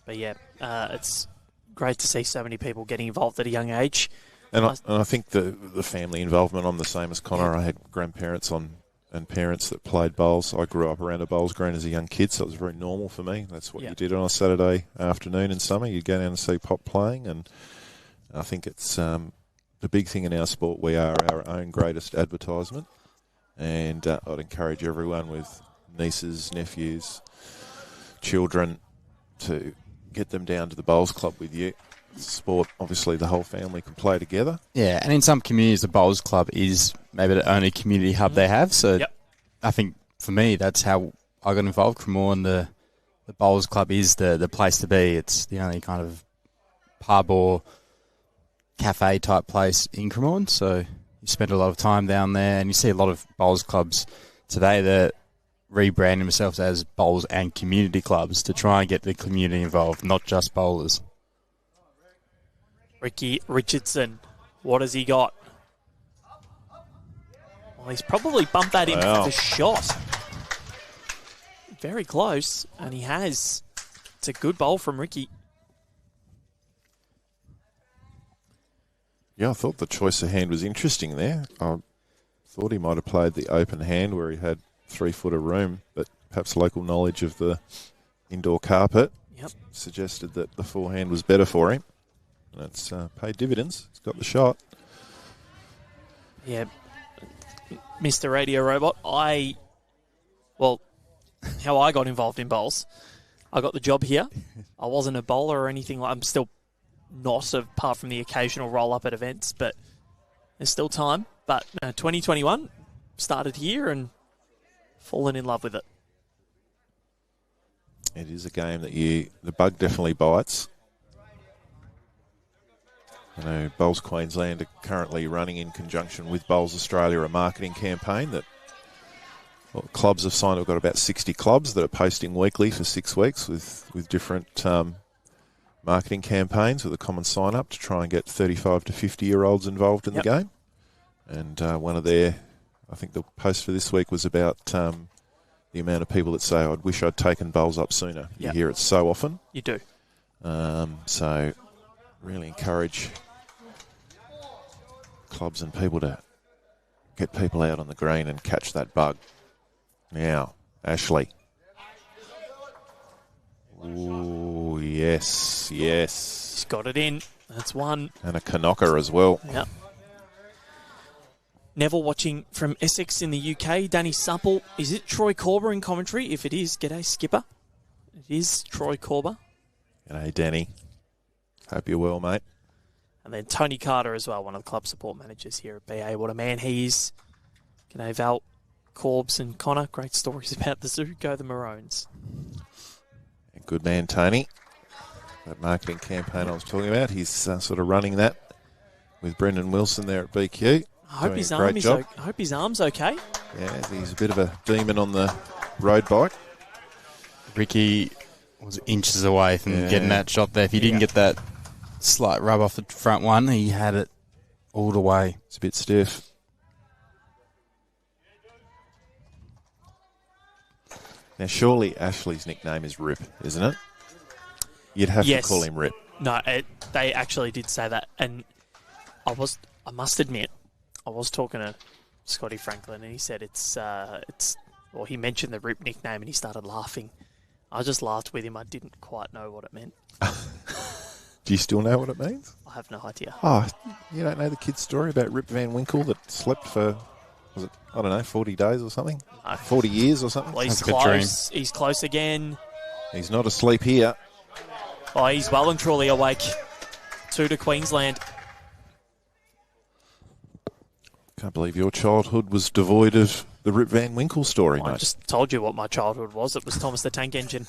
But yeah, it's great to see so many people getting involved at a young age. And I think the family involvement, I'm the same as Connor. I had grandparents and parents that played bowls. I grew up around a bowls green as a young kid, so it was very normal for me. That's what you did on a Saturday afternoon in summer. You'd go down and see Pop playing, and I think it's the big thing in our sport. We are our own greatest advertisement, and I'd encourage everyone with nieces, nephews, children to get them down to the bowls club with you. Sport, obviously, the whole family can play together. Yeah, and in some communities, the bowls club is maybe the only community hub they have. So I think for me, that's how I got involved. Cremorne, the bowls club is the place to be. It's the only kind of pub or cafe type place in Cremorne. So you spend a lot of time down there, and you see a lot of bowls clubs today that rebrand themselves as bowls and community clubs to try and get the community involved, not just bowlers. Ricki Richardson, what has he got? Well, he's probably bumped that in for the shot. Very close, and he has. It's a good bowl from Ricki. Yeah, I thought the choice of hand was interesting there. I thought he might have played the open hand where he had 3 foot of room, but perhaps local knowledge of the indoor carpet suggested that the forehand was better for him. And it's paid dividends. He's got the shot. Yeah. Mr. Radio Robot, how I got involved in bowls, I got the job here. I wasn't a bowler or anything. I'm still not, apart from the occasional roll-up at events, but there's still time. But 2021, started here and fallen in love with it. It is a game that the bug definitely bites. I know Bowls Queensland are currently running in conjunction with Bowls Australia a marketing campaign that clubs have signed. We've got about 60 clubs that are posting weekly for 6 weeks with different marketing campaigns with a common sign-up to try and get 35 to 50-year-olds involved in the game. And one of their, I think the post for this week was about the amount of people that say, I wish I'd taken bowls up sooner. You hear it so often. You do. So really encourage clubs and people to get people out on the green and catch that bug. Now, Ashley. Ooh, yes. He's got it in. That's one. And a Knocker as well. Yep. Neville watching from Essex in the UK. Danny Supple. Is it Troy Corbett in commentary? If it is, g'day, Skipper. It is Troy Corbett. G'day, Danny. Hope you're well, mate. And then Tony Carter as well, one of the club support managers here at BA. What a man he is. G'day, Val, Corbs and Connor. Great stories about the zoo. Go the Maroons. Good man, Tony. That marketing campaign I was talking about, he's sort of running that with Brendan Wilson there at BQ. I hope his arm's okay. Yeah, he's a bit of a demon on the road bike. Ricki was inches away from getting that shot there. If he didn't get that slight rub off the front one, he had it all the way. It's a bit stiff. Now, surely Ashley's nickname is Rip, isn't it? You'd have to call him Rip. No, they actually did say that. And I must admit, I was talking to Scotty Franklin and he said he mentioned the Rip nickname and he started laughing. I just laughed with him. I didn't quite know what it meant. Do you still know what it means? I have no idea. Oh, you don't know the kid's story about Rip Van Winkle that slept for, 40 days or something? No. 40 years or something? Well, he's close. He's close again. He's not asleep here. Oh, he's well and truly awake. 2 to Queensland. Can't believe your childhood was devoid of the Rip Van Winkle story, mate. I just told you what my childhood was. It was Thomas the Tank Engine.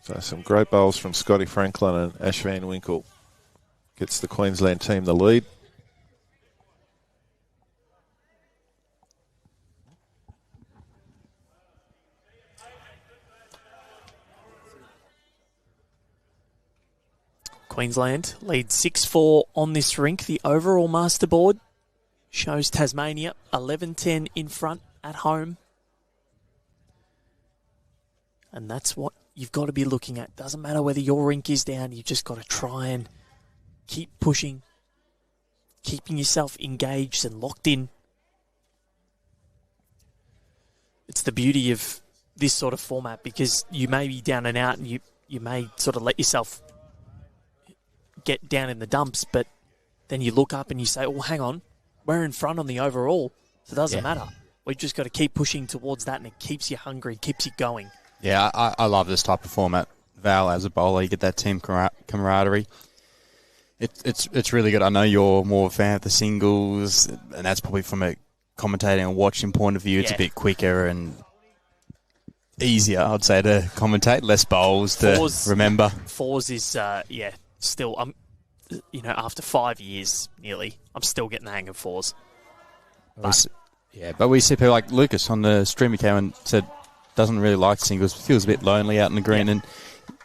So some great bowls from Scotty Franklin and Ash Van Winkle. Gets the Queensland team the lead. Queensland leads 6-4 on this rink. The overall masterboard shows Tasmania 11-10 in front at home. And that's what you've got to be looking at. Doesn't matter whether your rink is down, you've just got to try and keep pushing, keeping yourself engaged and locked in. It's the beauty of this sort of format, because you may be down and out and you may sort of let yourself get down in the dumps, but then you look up and you say, oh, hang on, we're in front on the overall, so it doesn't matter. We've just got to keep pushing towards that, and it keeps you hungry, keeps you going. Yeah, I love this type of format. Val, as a bowler, you get that team camaraderie. It's really good. I know you're more a fan of the singles, and that's probably from a commentating and watching point of view. It's a bit quicker and easier, I'd say, to commentate. Less bowls to remember. Fours is, still, after 5 years nearly, I'm still getting the hang of fours. But we see people like Lucas on the stream. He came and said doesn't really like singles, feels a bit lonely out in the green, and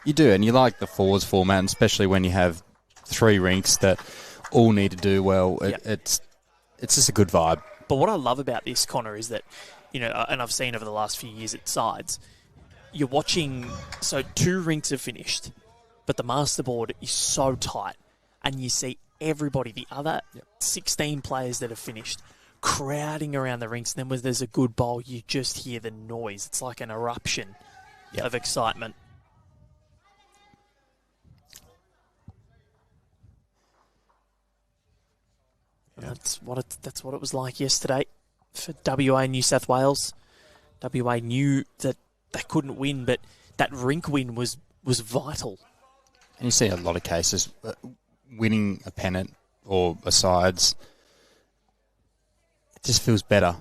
you do, and you like the fours format, and especially when you have 3 rinks that all need to do well. It's just a good vibe. But what I love about this, Connor, is that, and I've seen over the last few years at sides, you're watching, so 2 rinks have finished, but the masterboard is so tight, and you see everybody, the other 16 players that have finished, crowding around the rinks, and then when there's a good bowl, you just hear the noise. It's like an eruption of excitement. That's what it was like yesterday for WA New South Wales. WA knew that they couldn't win, but that rink win was vital. And you see a lot of cases, winning a pennant or a sides, it just feels better.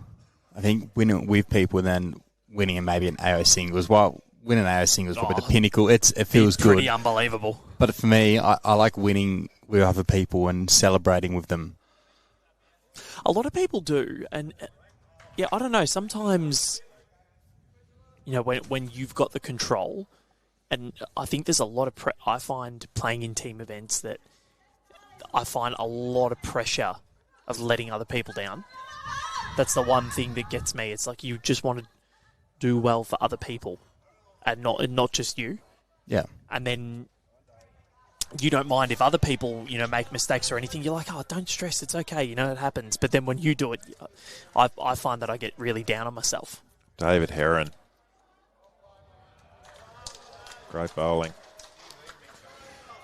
I think winning with people than winning maybe an AO singles. While winning an AO singles is probably the pinnacle, it feels good. Pretty unbelievable. But for me, I like winning with other people and celebrating with them. A lot of people do, and I don't know, sometimes, when you've got the control, and I think there's a lot of I find playing in team events that I find a lot of pressure of letting other people down. That's the one thing that gets me. It's like you just want to do well for other people and not just you. Yeah. And then you don't mind if other people, make mistakes or anything. You're like, oh, don't stress. It's okay. It happens. But then when you do it, I find that I get really down on myself. David Heron. Great bowling.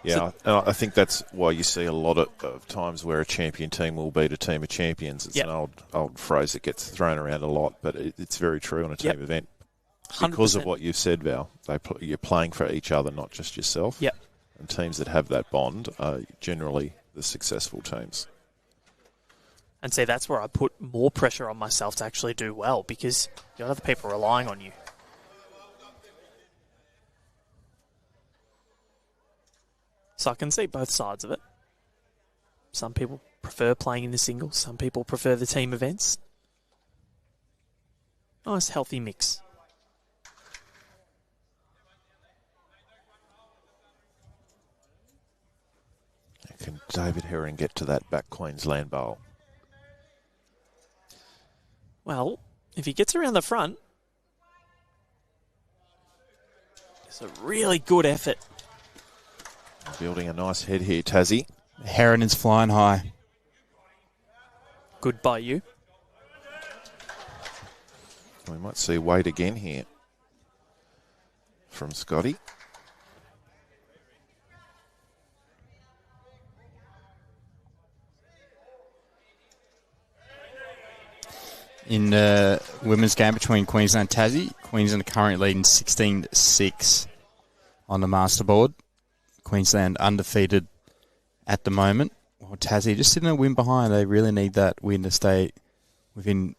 Yeah, I think that's why you see a lot of times where a champion team will beat a team of champions. It's an old phrase that gets thrown around a lot, but it's very true on a team event. 100%. Because of what you've said, Val. You're playing for each other, not just yourself. Yep. And teams that have that bond are generally the successful teams. And see, that's where I put more pressure on myself to actually do well, because you got other people relying on you. So I can see both sides of it. Some people prefer playing in the singles. Some people prefer the team events. Nice, healthy mix. Can David Heron get to that back Queensland bowl? Well, if he gets around the front, it's a really good effort. Building a nice head here, Tassie. Heron is flying high. Good by you. We might see Wade again here from Scotty. In the women's game between Queensland and Tassie, Queensland are currently leading 16-6 on the masterboard. Queensland undefeated at the moment. Well, Tassie just sitting a win behind. They really need that win to stay within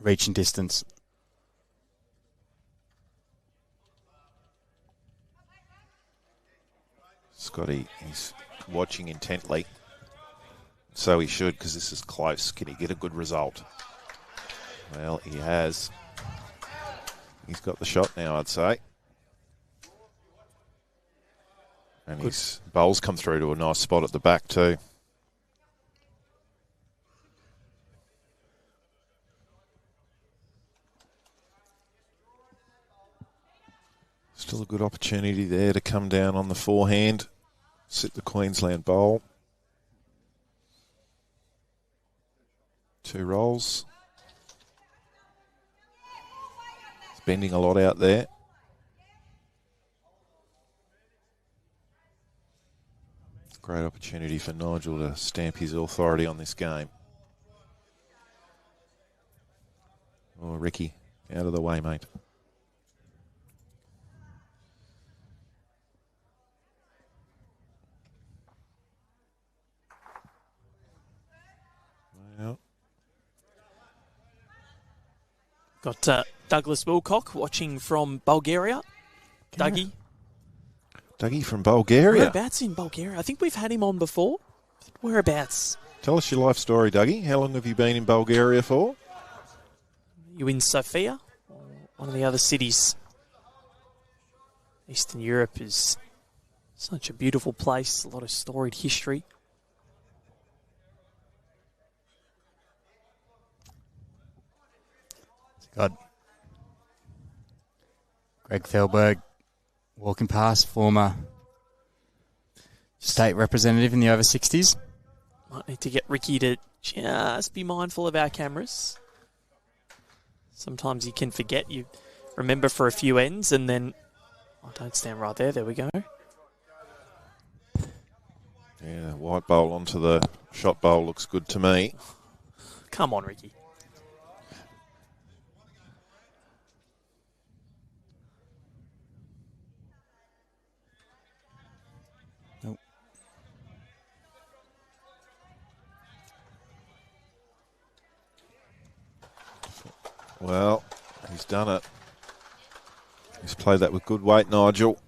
reaching distance. Scotty, he's watching intently. So he should, because this is close. Can he get a good result? Well, he has. He's got the shot now, I'd say. And his bowls come through to a nice spot at the back too. Still a good opportunity there to come down on the forehand, sit the Queensland bowl. 2 rolls. It's bending a lot out there. Great opportunity for Nigel to stamp his authority on this game. Oh, Ricki, out of the way, mate. Well. Got Douglas Wilcock watching from Bulgaria. Dougie. Dougie from Bulgaria. Whereabouts in Bulgaria? I think we've had him on before. Whereabouts? Tell us your life story, Dougie. How long have you been in Bulgaria for? You in Sofia? Or one of the other cities? Eastern Europe is such a beautiful place. A lot of storied history. Got Greg Thelberg walking past, former state representative in the over 60s. Might need to get Ricki to just be mindful of our cameras. Sometimes you can forget. You remember for a few ends and then... Oh, don't stand right there. There we go. Yeah, white bowl onto the shot bowl looks good to me. Come on, Ricki. Well, he's done it. He's played that with good weight, Nigel.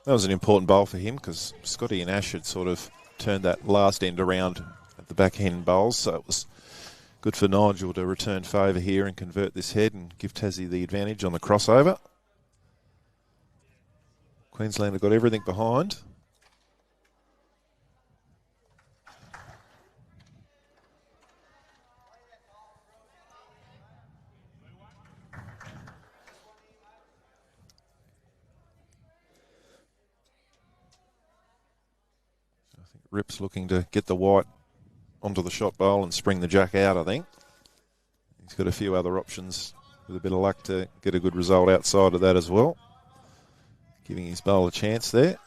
That was an important bowl for him because Scotty and Ash had sort of turned that last end around at the backhand bowls, so it was good for Nigel to return favour here and convert this head and give Tassie the advantage on the crossover. Queensland have got everything behind. Rip's looking to get the white onto the shot bowl and spring the jack out, I think. He's got a few other options with a bit of luck to get a good result outside of that as well. Giving his bowl a chance there.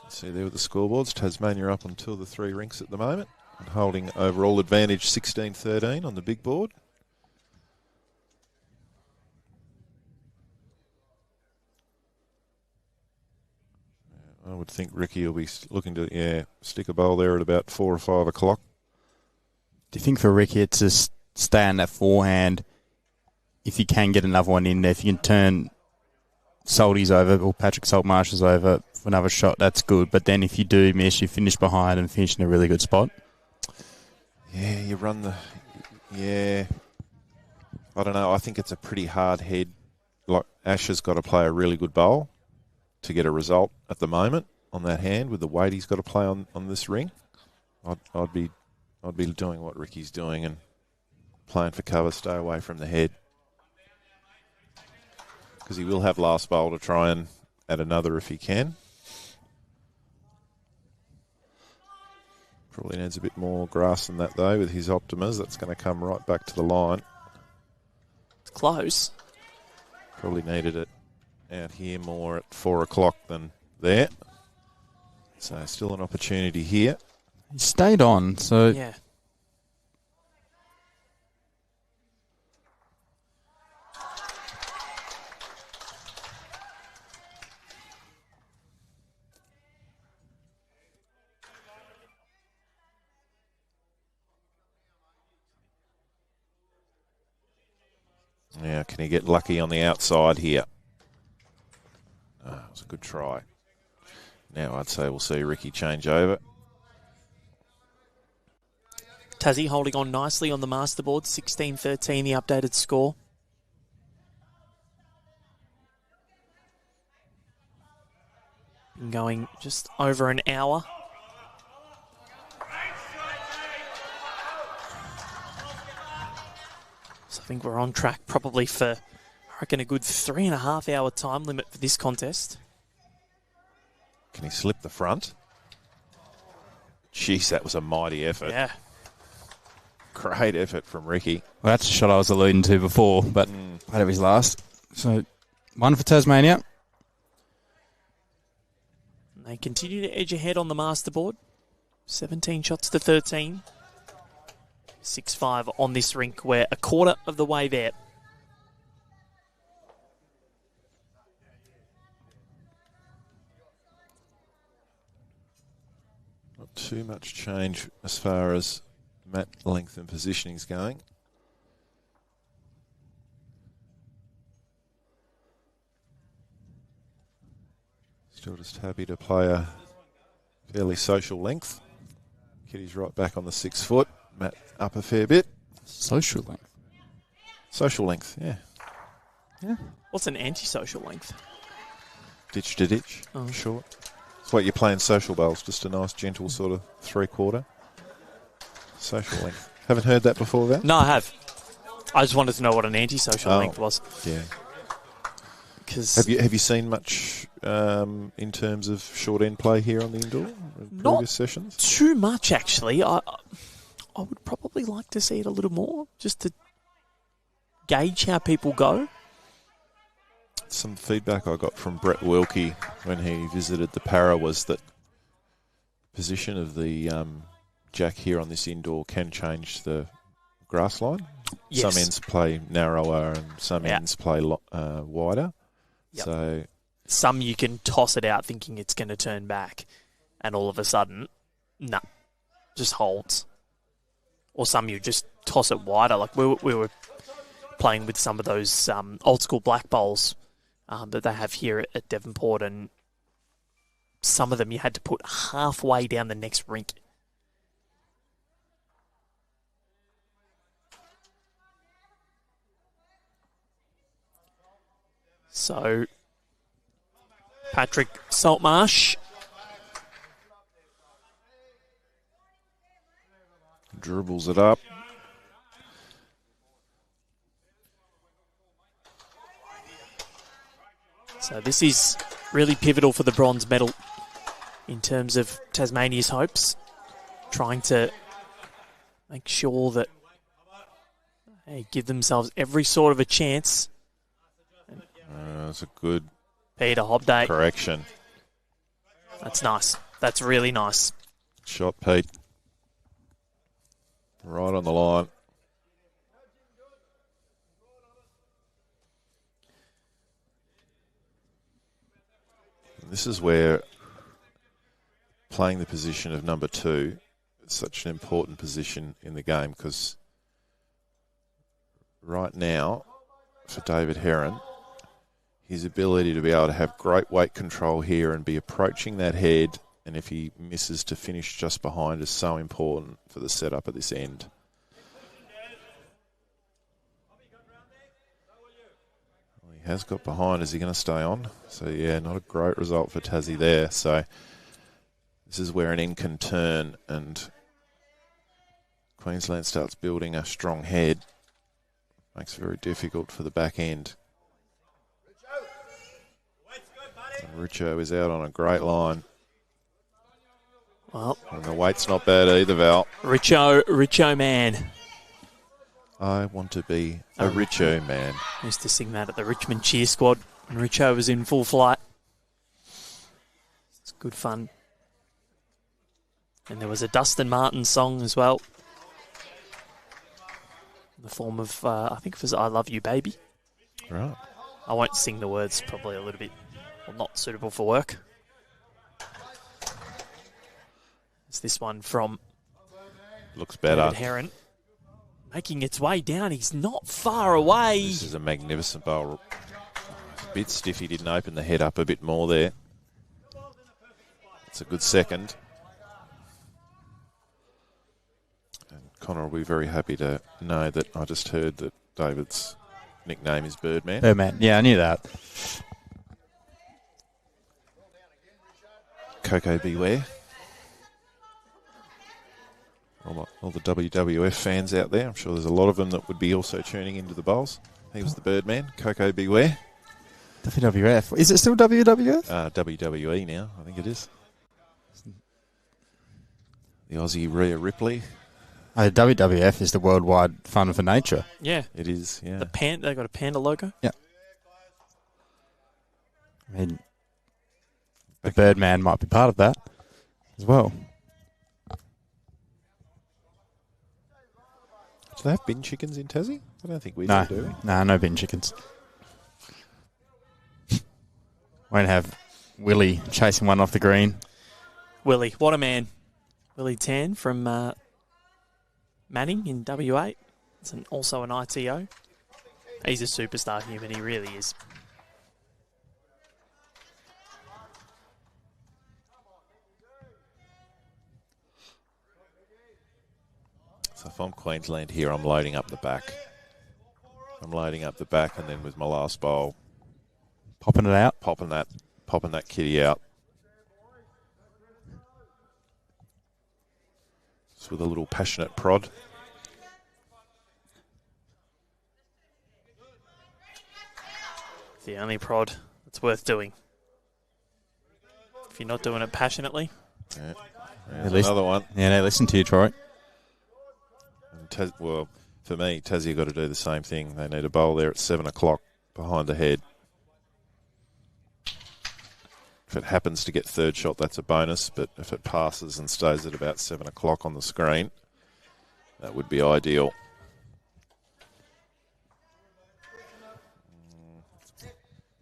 See there with the scoreboards, Tasmania up on 2 of the 3 rinks at the moment and holding overall advantage 16-13 on the big board. I would think Ricki will be looking to, stick a bowl there at about 4 or 5 o'clock. Do you think for Ricki it's just stay on that forehand, if you can get another one in there, if you can turn Salty's over or Patrick Saltmarsh's over for another shot, that's good. But then if you do miss, you finish behind and finish in a really good spot. Yeah, you run the... Yeah. I don't know. I think it's a pretty hard head. Like Ash has got to play a really good bowl to get a result at the moment on that hand with the weight he's got to play on this ring. I'd be doing what Ricki's doing and playing for cover, stay away from the head. Because he will have last bowl to try and add another if he can. Probably needs a bit more grass than that though with his Optimas. That's going to come right back to the line. It's close. Probably needed it out here more at 4 o'clock than there. So still an opportunity here. He stayed on, so... Yeah. Now, can he get lucky on the outside here? Oh, it was a good try. Now I'd say we'll see Ricki change over. Tassie holding on nicely on the masterboard, 16-13 the updated score. Been going just over an hour. So I think we're on track probably for, I reckon, a good 3.5 hour time limit for this contest. Can he slip the front? Jeez, that was a mighty effort. Yeah. Great effort from Ricki. Well, that's a shot I was alluding to before, but played of his last. So, one for Tasmania. They continue to edge ahead on the masterboard. 17 shots to 13. 6-5 on this rink. We're a quarter of the way there. Not too much change as far as mat length and positioning is going. Still just happy to play a fairly social length. Kitty's right back on the 6 foot. Matt up a fair bit. Social length. Social length, yeah. Yeah. What's an antisocial length? Ditch to ditch, short. It's like you're playing social bowls, just a nice gentle sort of 3/4. Social length. Haven't heard that before, Val? No, I have. I just wanted to know what an antisocial length was. Yeah. Because Have you seen much in terms of short end play here on the indoor in previous sessions? Too much, actually. I would probably like to see it a little more, just to gauge how people go. Some feedback I got from Brett Wilkie when he visited the Para was that position of the jack here on this indoor can change the grass line. Yes. Some ends play narrower and some ends play wider. Yep. So some you can toss it out thinking it's going to turn back, and all of a sudden, just holds. Or some you just toss it wider. Like we were playing with some of those old school black bowls that they have here at Devonport, and some of them you had to put halfway down the next rink. So, Patrick Saltmarsh. dribbles it up. So this is really pivotal for the bronze medal in terms of Tasmania's hopes. Trying to make sure that they give themselves every sort of a chance. That's a good Peter Hobday. correction. That's nice. That's really nice. Shot, Pete. Right on the line. This is where playing the position of number 2 is such an important position in the game, because right now, for David Heron, his ability to be able to have great weight control here and be approaching that head, and if he misses to finish just behind, is so important for the setup at this end. Well, he has got behind. Is he going to stay on? So, yeah, not a great result for Tassie there. So this is where an end can turn, and Queensland starts building a strong head. Makes it very difficult for the back end. Richo is out on a great line. Well, and the weight's not bad either, Val. Richo man. I want to be a Richo man. I used to sing that at the Richmond cheer squad when Richo was in full flight. It's good fun. And there was a Dustin Martin song as well. In the form of, I think it was I Love You, Baby. Right. I won't sing the words, probably a little bit not suitable for work. It's this one from looks better. David Heron. making its way down. He's not far away. This is a magnificent bowl. It's a bit stiff. He didn't open the head up a bit more there. It's a good second. And Connor will be very happy to know that I just heard that David's nickname is Birdman. Birdman. Yeah, I knew that. Coco beware. All the WWF fans out there, I'm sure there's a lot of them that would be also tuning into the bowls. He was the Birdman. Coco beware. WWF. Is it still WWF? WWE now, I think it is. The Aussie Rhea Ripley. WWF is the Worldwide Fund for Nature. Yeah. It is, yeah. They got a panda logo. Yeah. I mean, the Birdman might be part of that as well. Do they have bin chickens in Tassie? I don't think we do, do we? No bin chickens. Won't have Willie chasing one off the green. Willie, what a man. Willie Tan from Manning in WA. It's also an ITO. He's a superstar human, he really is. So if I'm Queensland here, I'm loading up the back. I'm loading up the back, and then with my last bowl, popping it out, popping that kitty out. Just with a little passionate prod. It's the only prod that's worth doing. If you're not doing it passionately. Yeah. There's another one. Yeah, they listen to you, Troy. Well, for me, Tassie have got to do the same thing. They need a bowl there at 7 o'clock behind the head. If it happens to get third shot, that's a bonus. But if it passes and stays at about 7 o'clock on the screen, that would be ideal.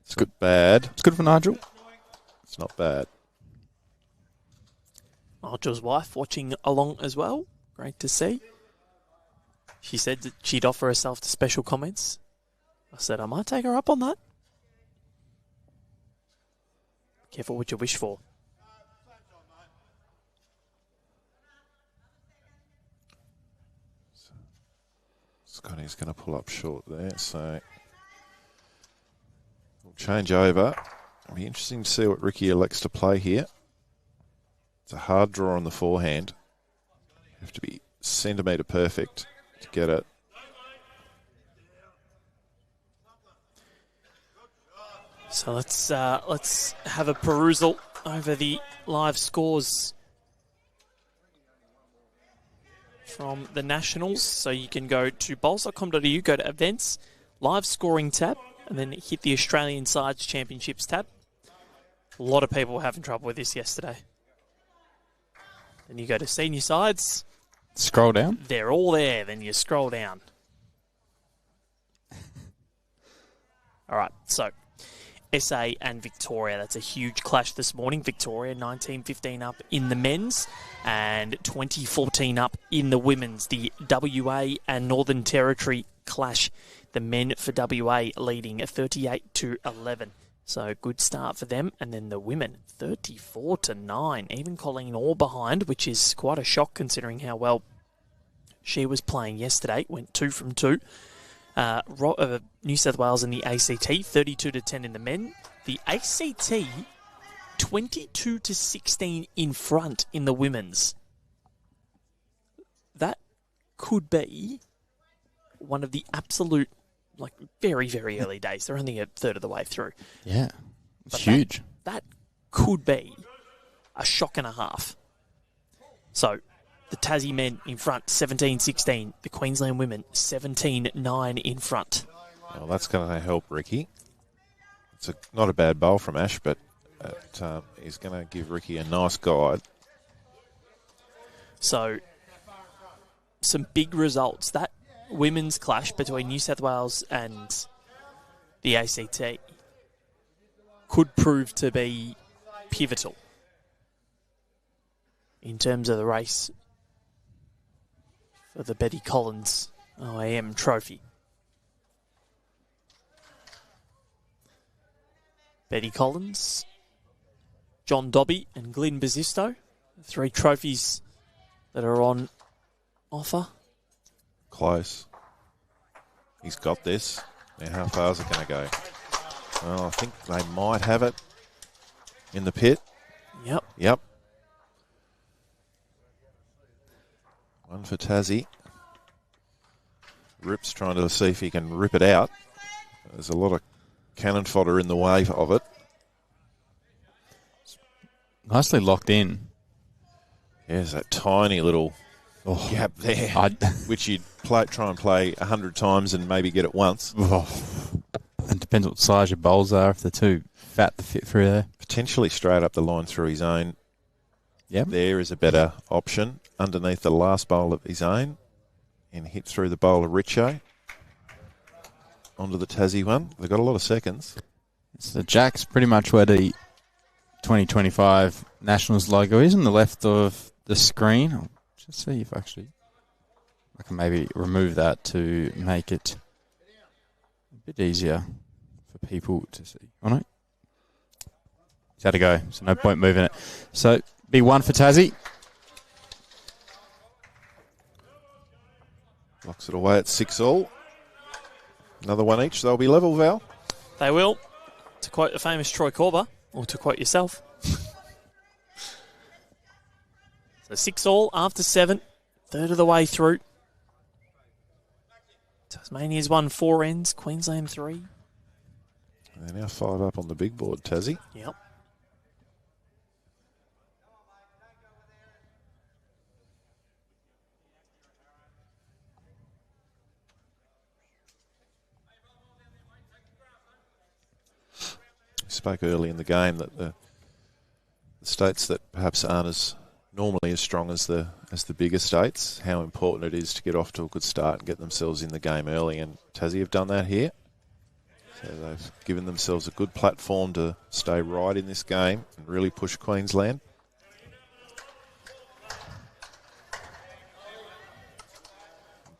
It's good. Bad. It's good for Nigel. It's not bad. Nigel's wife watching along as well. Great to see. She said that she'd offer herself to special comments. I said, I might take her up on that. Careful what you wish for. Scotty's going to pull up short there, so we'll change over. It'll be interesting to see what Ricki elects to play here. It's a hard draw on the forehand. You have to be centimetre perfect to get it. So let's have a perusal over the live scores from the Nationals. So you can go to bowls.com.au, go to events, live scoring tab, and then hit the Australian Sides Championships tab. A lot of people were having trouble with this yesterday. Then you go to senior sides. Scroll down. They're all there. Then you scroll down. All right, so SA and Victoria. That's a huge clash this morning. Victoria 19-15 up in the men's and 20-14 up in the women's. The WA and Northern Territory clash. The men for WA leading 38-11. So good start for them. And then the women 34-9. Even Colleen Orr behind, which is quite a shock considering how well she was playing yesterday. Went 2 from 2. New South Wales in the ACT, 32-10 in the men. The ACT, 22-16 in front in the women's. That could be one of the absolute, very, very early days. They're only a third of the way through. Yeah, it's huge. That could be a shock and a half. So the Tassie men in front, 17-16. The Queensland women, 17-9 in front. Well, that's going to help Ricki. It's not a bad bowl from Ash, but he's going to give Ricki a nice guide. So, some big results. That women's clash between New South Wales and the ACT could prove to be pivotal in terms of the race for the Betty Collins OAM trophy. Betty Collins, John Dobby and Glyn Bazisto. 3 trophies that are on offer. Close. He's got this. Now, how far is it going to go? Well, I think they might have it in the pit. Yep. One for Tassie. Rip's trying to see if he can rip it out. There's a lot of cannon fodder in the way of it. Nicely locked in. There's that tiny little gap there, which you'd try and play 100 times and maybe get it once. It depends what size your bowls are, if they're too fat to fit through there. Potentially straight up the line through his own. Yep. There is a better option. Underneath the last bowl of his own and hit through the bowl of Richo. Onto the Tassie one. They've got a lot of seconds. So Jack's pretty much where the 2025 Nationals logo is on the left of the screen. I'll just see if I can maybe remove that to make it a bit easier for people to see. Oh no. It's had to go, so no point moving it. So be 1 for Tassie. Locks it away at 6-all. Another one each. They'll be level, Val. They will. To quote the famous Troy Corber, or to quote yourself. So 6-all after 7. Third of the way through. Tasmania's won 4 ends. Queensland 3. They're now 5 up on the big board, Tassie. Yep. Spoke early in the game that the states that perhaps aren't as normally as strong as the bigger states, how important it is to get off to a good start and get themselves in the game early, and Tassie have done that here. So they've given themselves a good platform to stay right in this game and really push Queensland.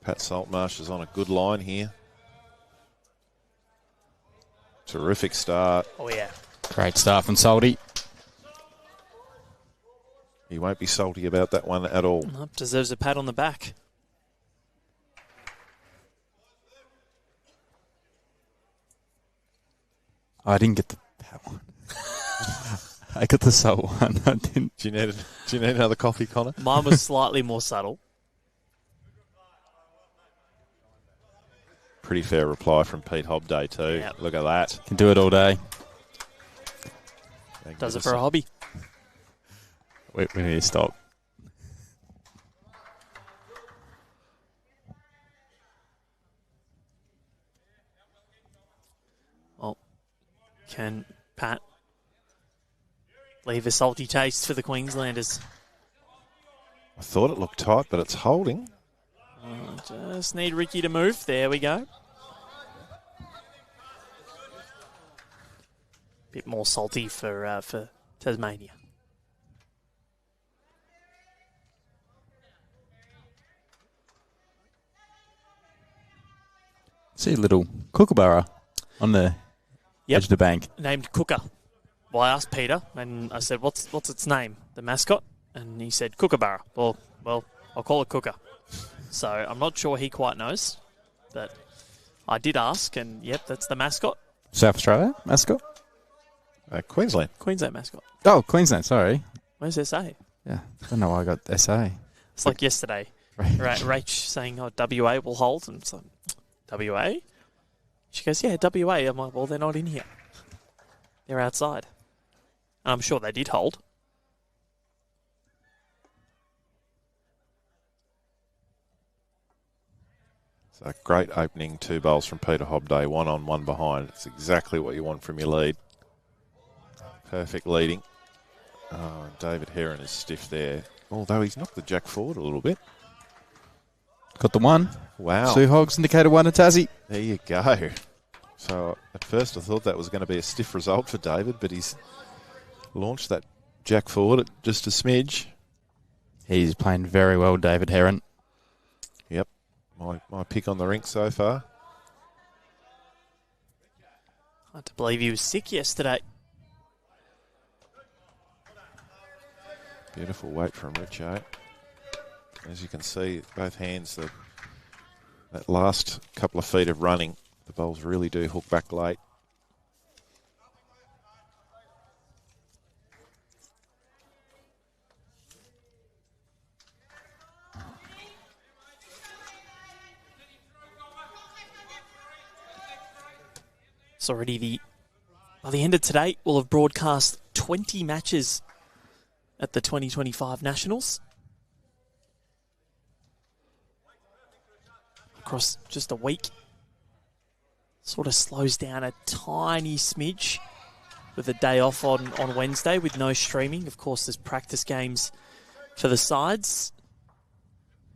Pat Saltmarsh is on a good line here. Terrific start. Oh, yeah. Great start from Salty. He won't be salty about that one at all. Nope, deserves a pat on the back. I didn't get the pat one. I got the salt one. I didn't. Do you need another coffee, Connor? Mine was slightly more subtle. Pretty fair reply from Pete Hobday too. Yep. Look at that. Can do it all day. Does it for a hobby. We need to stop. Well, can Pat leave a salty taste for the Queenslanders? I thought it looked tight, but it's holding. Just need Ricki to move. There we go. Bit more salty for Tasmania. See a little kookaburra on the edge of the bank. Named Cooker. Well, I asked Peter, and I said, "What's its name? The mascot?" And he said, "Kookaburra." Well, I'll call it Cooker. So I'm not sure he quite knows, but I did ask, and yep, that's the mascot. South Australia mascot? Queensland. Queensland mascot. Oh, Queensland, sorry. Where's SA? Yeah, I don't know why I got SA. It's like yesterday. Rach saying, WA will hold. And it's like, WA? She goes, yeah, WA. I'm like, well, they're not in here. They're outside. And I'm sure they did hold. So great opening 2 bowls from Peter Hobday, 1 on 1 behind. It's exactly what you want from your lead. Perfect leading. Oh, David Heron is stiff there. Although he's knocked the jack forward a little bit. Got the 1. Wow. Sue Hogs indicated 1 to Tassie. There you go. So at first I thought that was going to be a stiff result for David, but he's launched that jack forward at just a smidge. He's playing very well, David Heron. Yep. my pick on the rink so far. Hard to believe he was sick yesterday. Beautiful weight from Richo. As you can see, both hands, that last couple of feet of running, the bowls really do hook back late. It's already by the end of today, we'll have broadcast 20 matches at the 2025 Nationals. Across just a week. Sort of slows down a tiny smidge with a day off on Wednesday with no streaming. Of course, there's practice games for the sides.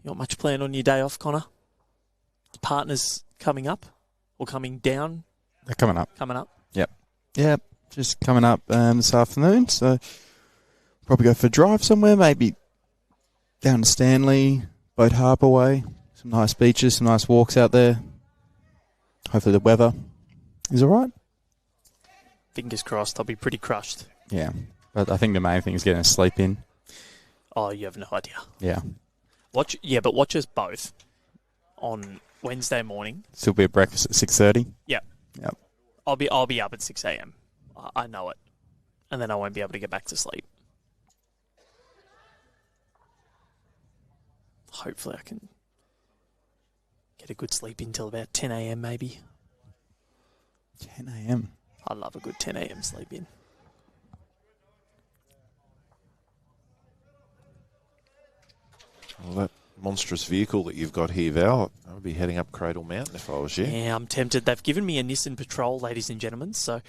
You got much planned on your day off, Connor? Partners coming up or coming down? They're coming up. Coming up? Yep. Just coming up this afternoon. So probably go for a drive somewhere, maybe down to Stanley, Boat Harbour way. Some nice beaches, some nice walks out there. Hopefully the weather is all right. Fingers crossed. I'll be pretty crushed. Yeah. But I think the main thing is getting a sleep in. Oh, you have no idea. Yeah. But watch us both on Wednesday morning. Still be at breakfast at 6:30. Yep. I'll be up at 6 a.m. I know it. And then I won't be able to get back to sleep. Hopefully I can get a good sleep until about 10 a.m. maybe. 10 a.m. I love a good 10 a.m. sleep in. Well, that monstrous vehicle that you've got here, Val, I would be heading up Cradle Mountain if I was you. Yeah, I'm tempted. They've given me a Nissan Patrol, ladies and gentlemen, so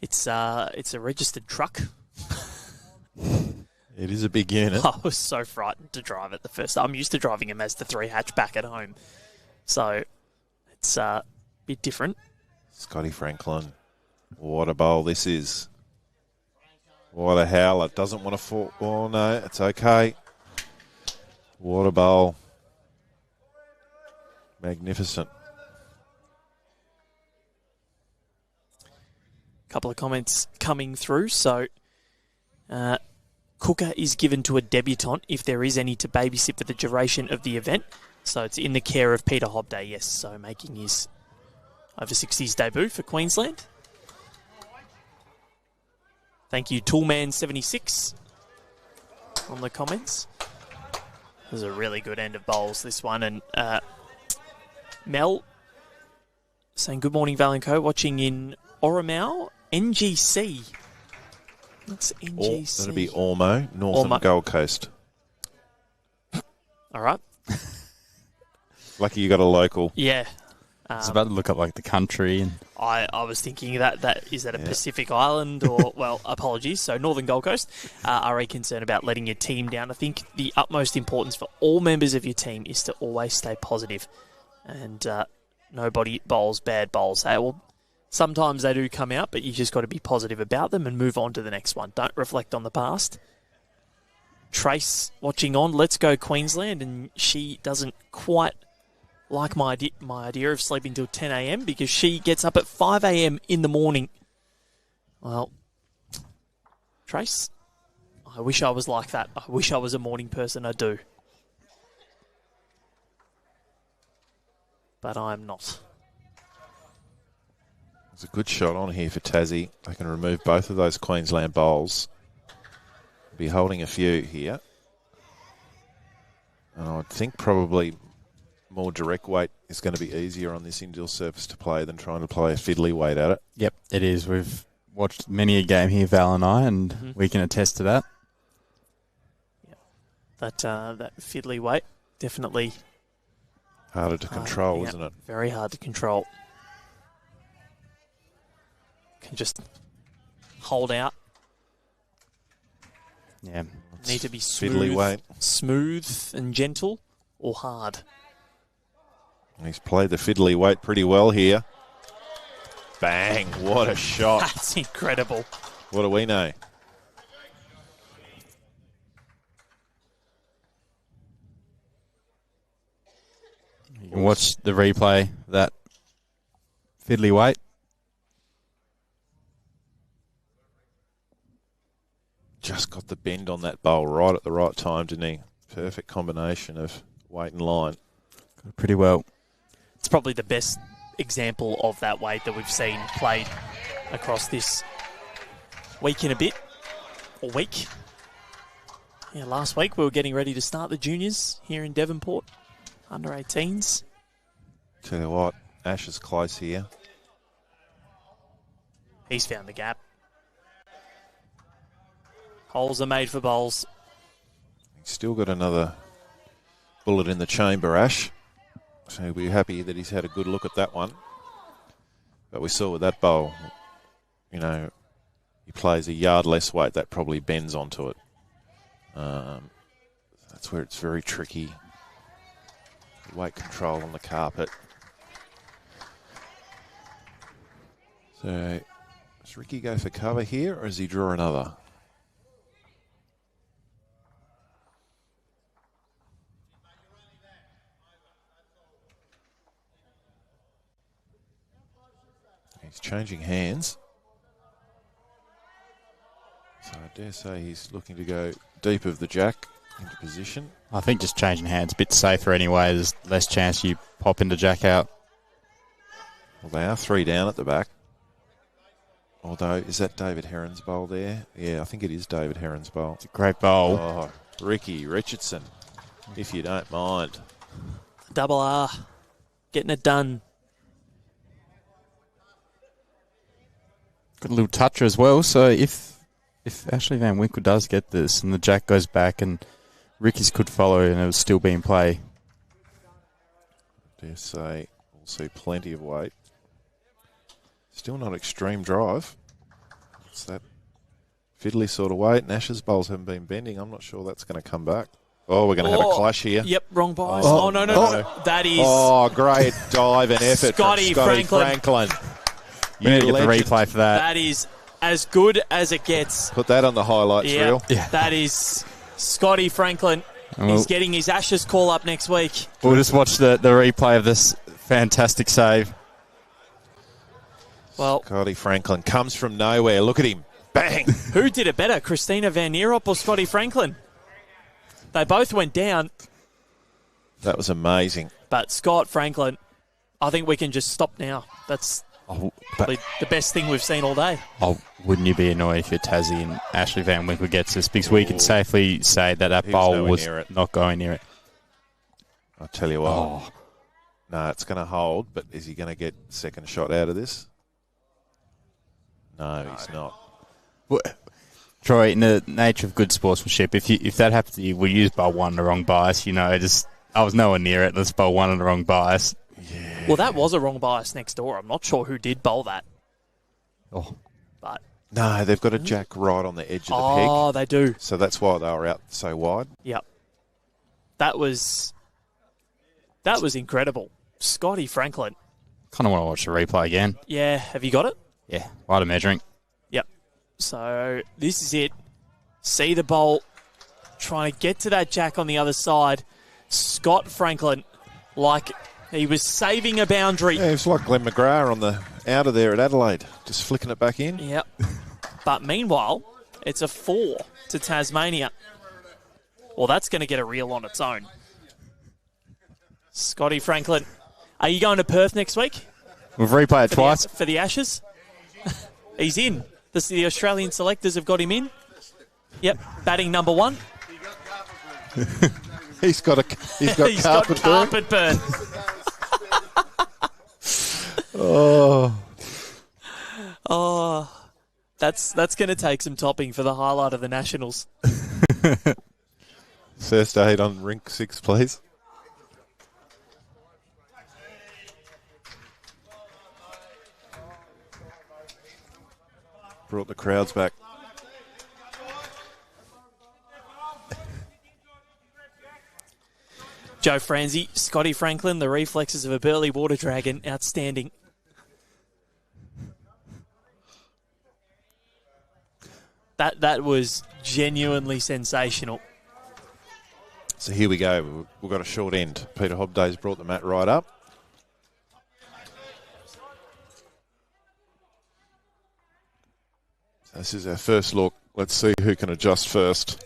it's a registered truck. It is a big unit. I was so frightened to drive it the first time. I'm used to driving a Mazda 3 hatchback at home, so it's a bit different. Scotty Franklin, what a bowl this is. What a howler. Doesn't want to fall. Oh, no, it's okay. What a bowl. Magnificent. Couple of comments coming through. So, Cooker is given to a debutant if there is any to babysit for the duration of the event. So it's in the care of Peter Hobday, yes. So making his over 60s debut for Queensland. Thank you, Toolman76 on the comments. This is a really good end of bowls, this one. And Mel saying, good morning, Val and Co. Watching in Oromau, NGC. That's NGC. That'll be Ormo, Northern Gold Coast. All right. Lucky you got a local. Yeah. It's about to look up like the country. And I was thinking that is that a Pacific island or, well, apologies. So Northern Gold Coast. Are you concerned about letting your team down? I think the utmost importance for all members of your team is to always stay positive. And nobody bowls bad bowls. Hey, well, sometimes they do come out, but you just got to be positive about them and move on to the next one. Don't reflect on the past. Trace watching on. Let's go Queensland. And she doesn't quite like my idea of sleeping till 10 a.m. because she gets up at 5 a.m. in the morning. Well, Trace, I wish I was like that. I wish I was a morning person. I do. But I'm not. There's a good shot on here for Tassie. They can remove both of those Queensland bowls. Be holding a few here. And I think probably more direct weight is going to be easier on this indoor surface to play than trying to play a fiddly weight at it. Yep, it is. We've watched many a game here, Val and I, and we can attest to that. Yep. That fiddly weight, definitely harder to control, isn't it? Very hard to control. Can just hold out. Yeah. Need to be fiddly weight. Smooth and gentle or hard. He's played the fiddly weight pretty well here. Bang, what a shot. That's incredible. What do we know? You can watch the replay of that fiddly weight. Just got the bend on that bowl right at the right time, didn't he? Perfect combination of weight and line. Got it pretty well. It's probably the best example of that weight that we've seen played across this week and a bit, or week. Yeah, last week we were getting ready to start the juniors here in Devonport, under 18s. Tell you what, Ash is close here. He's found the gap. Holes are made for bowls. He's still got another bullet in the chamber, Ash. So he'll be happy that he's had a good look at that one. But we saw with that bowl, you know, he plays a yard less weight, that probably bends onto it. That's where it's very tricky. Weight control on the carpet. So, does Ricki go for cover here, or does he draw another? He's changing hands. So I dare say he's looking to go deep of the jack into position. I think just changing hands a bit safer anyway. There's less chance you pop into jack out. Well, they are 3 down at the back. Although, is that David Heron's bowl there? Yeah, I think it is David Heron's bowl. It's a great bowl. Oh, Ricki, Richardson, if you don't mind. Double R, getting it done. Got a little toucher as well, so if Ashley Van Winkle does get this and the jack goes back and Ricki's could follow and it'll still be in play. Dare say, we'll see plenty of weight. Still not extreme drive. It's that fiddly sort of weight. Nash's bowls haven't been bending. I'm not sure that's going to come back. Oh, we're going to have a clash here. Yep, wrong bias. Oh, no. That is... Oh, great dive and effort Scotty from Franklin. You need to get the replay for that. That is as good as it gets. Put that on the highlights reel. Yeah. That is Scotty Franklin. He's getting his Ashes call up next week. We'll just watch the replay of this fantastic save. Well, Scotty Franklin comes from nowhere. Look at him. Bang. Who did it better, Christina Van Nierop or Scotty Franklin? They both went down. That was amazing. But Scott Franklin, I think we can just stop now. That's probably the best thing we've seen all day. Oh, wouldn't you be annoyed if you're Tassie and Ashley Van Winkle gets this? Because we can safely say that bowl was not going near it. I'll tell you what. No, it's going to hold, but is he going to get second shot out of this? No, he's not. Well, Troy, in the nature of good sportsmanship, if that happens to you, we use bowl one the wrong bias, I was nowhere near it. Let's bowl one on the wrong bias. Yeah. Well, that was a wrong bias next door. I'm not sure who did bowl that. Oh. But no, they've got a jack right on the edge of the peg. Oh, they do. So that's why they were out so wide. Yep. That was incredible. Scotty Franklin. Kind of want to watch the replay again. Yeah, have you got it? Yeah, right of measuring. Yep. So this is it. See the bowl trying to get to that jack on the other side. Scott Franklin, like he was saving a boundary. Yeah, it's like Glenn McGrath on the outer there at Adelaide, just flicking it back in. Yep. But meanwhile, it's a 4 to Tasmania. Well, that's going to get a reel on its own. Scotty Franklin, are you going to Perth next week? We've replayed it twice. For the Ashes? He's in. The Australian selectors have got him in. Yep, batting number 1. He's got carpet burn. Oh, that's going to take some topping for the highlight of the Nationals. First aid on rink 6, please. Brought the crowds back. Joe Franzi, Scotty Franklin, the reflexes of a burly water dragon, outstanding. That was genuinely sensational. So here we go. We've got a short end. Peter Hobday's brought the mat right up. This is our first look. Let's see who can adjust first.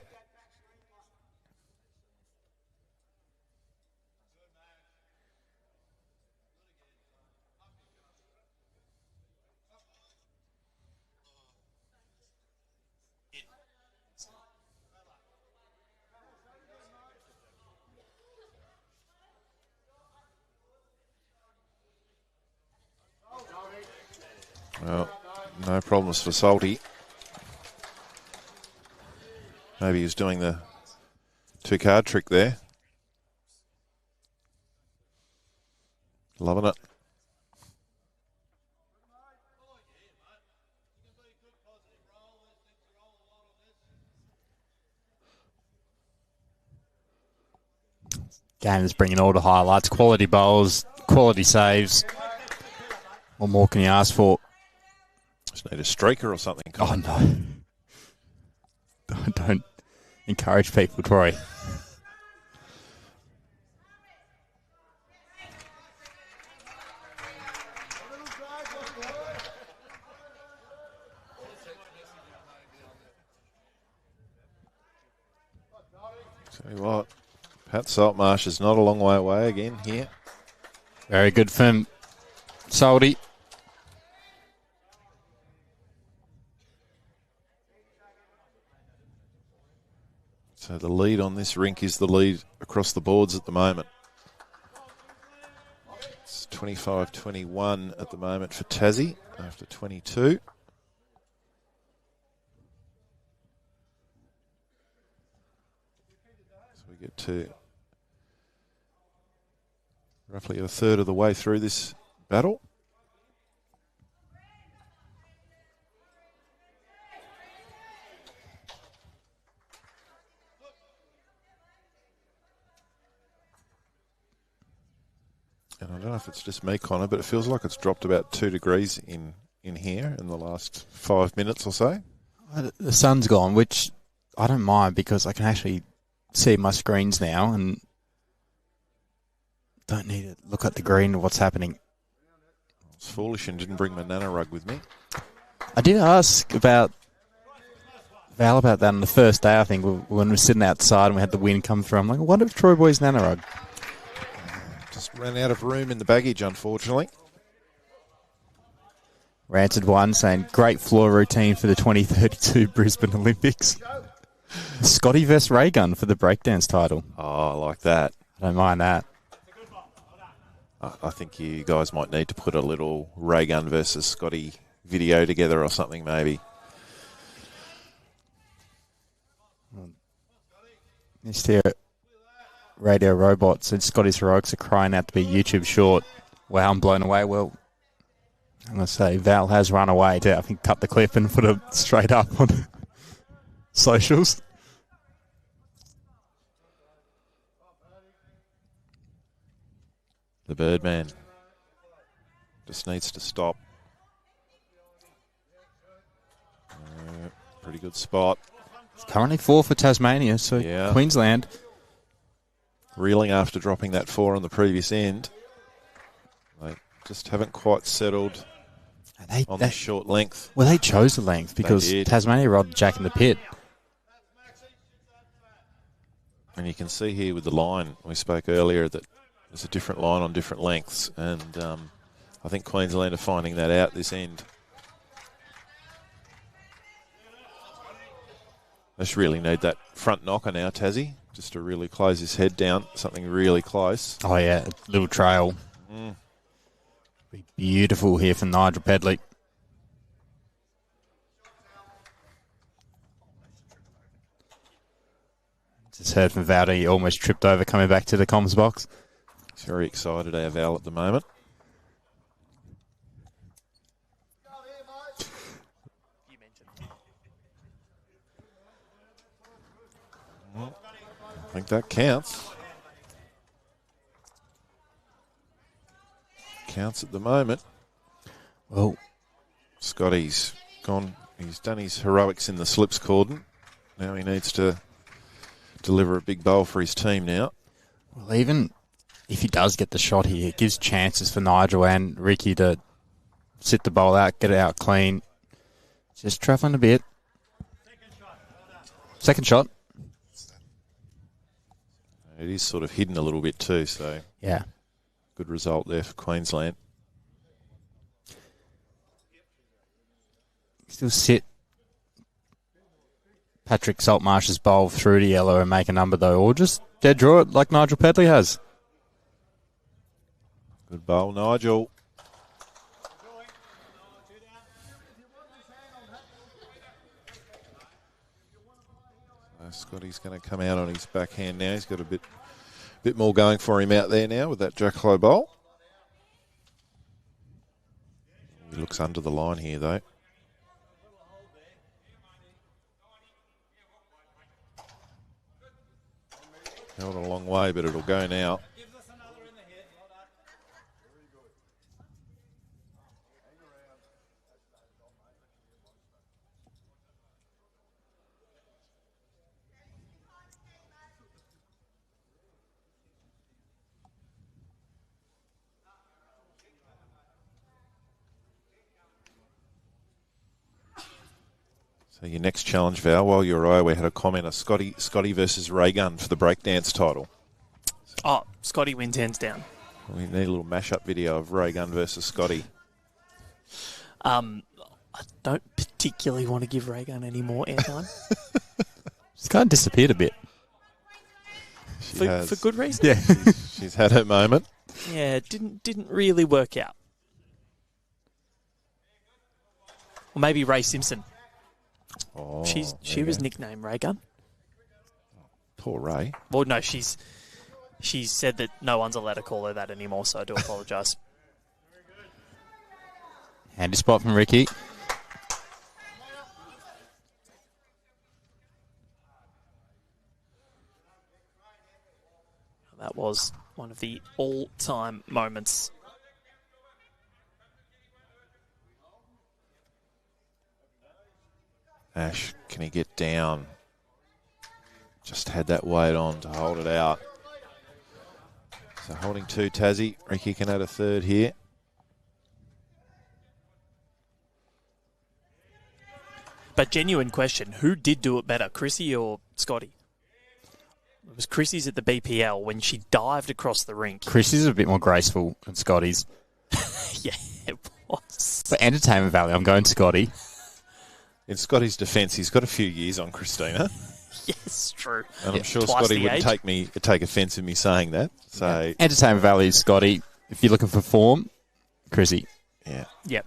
Well, no problems for Salty. Maybe he's doing the 2-card trick there. Loving it. Game is bringing all the highlights. Quality bowls, quality saves. What more can you ask for? Just need a streaker or something. Oh, no. Don't encourage people, Troy. Tell you what, Pat Saltmarsh is not a long way away again here. Very good from Salty. So the lead on this rink is the lead across the boards at the moment. It's 25-21 at the moment for Tassie after 22. So we get to roughly a third of the way through this battle. And I don't know if it's just me, Connor, but it feels like it's dropped about 2 degrees in here in the last 5 minutes or so. The sun's gone, which I don't mind because I can actually see my screens now and don't need to look at the green of what's happening. I was foolish and didn't bring my nano rug with me. I did ask about Val about that on the first day, I think, when we were sitting outside and we had the wind come through. I'm like, what if Troy Boy's nano rug? Just ran out of room in the baggage, unfortunately. Rancid one saying, great floor routine for the 2032 Brisbane Olympics. Scotty vs. Raygun for the breakdance title. Oh, I like that. I don't mind that. I think you guys might need to put a little Raygun versus Scotty video together or something, maybe. Missed here. Radio Robot said Scotty's heroics are crying out to be YouTube short. Wow, I'm blown away. Well, I'm going to say Val has run away to, I think, cut the clip and put it straight up on socials. The Birdman just needs to stop. Pretty good spot. It's currently 4 for Tasmania, so yeah. Queensland. Reeling after dropping that 4 on the previous end. They just haven't quite settled on the short length. Well, they chose the length because Tasmania rolled Jack in the pit. And you can see here with the line, we spoke earlier that there's a different line on different lengths. And I think Queensland are finding that out this end. They just really need that front knocker now, Tassie, just to really close his head down. Something really close. Oh, yeah, a little trail. Be beautiful here for Nigel Pedley. Just heard from Val, he almost tripped over coming back to the comms box. He's very excited, our Val, at the moment. I think that counts. Counts at the moment. Well, Scotty's gone. He's done his heroics in the slips cordon. Now he needs to deliver a big bowl for his team now. Well, even if he does get the shot here, it gives chances for Nigel and Ricki to sit the bowl out, get it out clean. Just travelling a bit. Second shot. It is sort of hidden a little bit too, so yeah, good result there for Queensland. Still sit Patrick Saltmarsh's bowl through to yellow and make a number, though, or just dead draw it like Nigel Pedley has. Good bowl, Nigel. Scotty's going to come out on his backhand now. He's got a bit more going for him out there now with that Jackalow bowl. He looks under the line here, though. Held a long way, but it'll go now. So your next challenge, Val, while you were away, we had a comment of Scotty versus Raygun for the breakdance title. Oh, Scotty wins hands down. We need a little mashup video of Raygun versus Scotty. I don't particularly want to give Raygun any more airtime. She's kind of disappeared a bit. For good reason? Yeah. She's had her moment. Yeah, it didn't really work out. Or maybe Ray Simpson. Oh, she was nicknamed Raygun. Poor Ray. Well, no, she said that no one's allowed to call her that anymore, so I do apologise. Handy spot from Ricki. That was one of the all-time moments. Ash, can he get down? Just had that weight on to hold it out. So holding two, Tassie. Ricki can add a third here. But genuine question, who did do it better, Chrissy or Scotty? It was Chrissy's at the BPL when she dived across the rink. Chrissy's a bit more graceful than Scotty's. Yeah, it was. For entertainment value, I'm going Scotty. In Scotty's defence, he's got a few years on Christina. Yes, true. And I'm sure Scotty wouldn't take offence in me saying that. So entertainment value, Scotty. If you're looking for form, Chrissy. Yeah. Yep.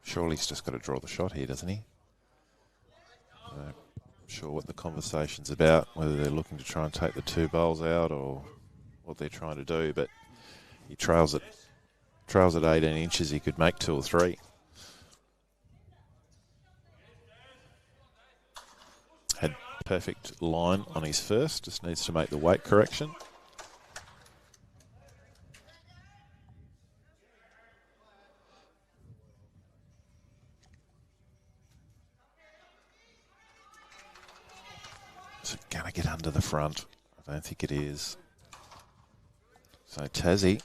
Surely he's just got to draw the shot here, doesn't he? I'm not sure what the conversation's about, whether they're looking to try and take the two bowls out or what they're trying to do, but he trails at 18 inches. He could make 2 or 3. Had perfect line on his first, just needs to make the weight correction. Is it going to get under the front? I don't think it is. So Tassie,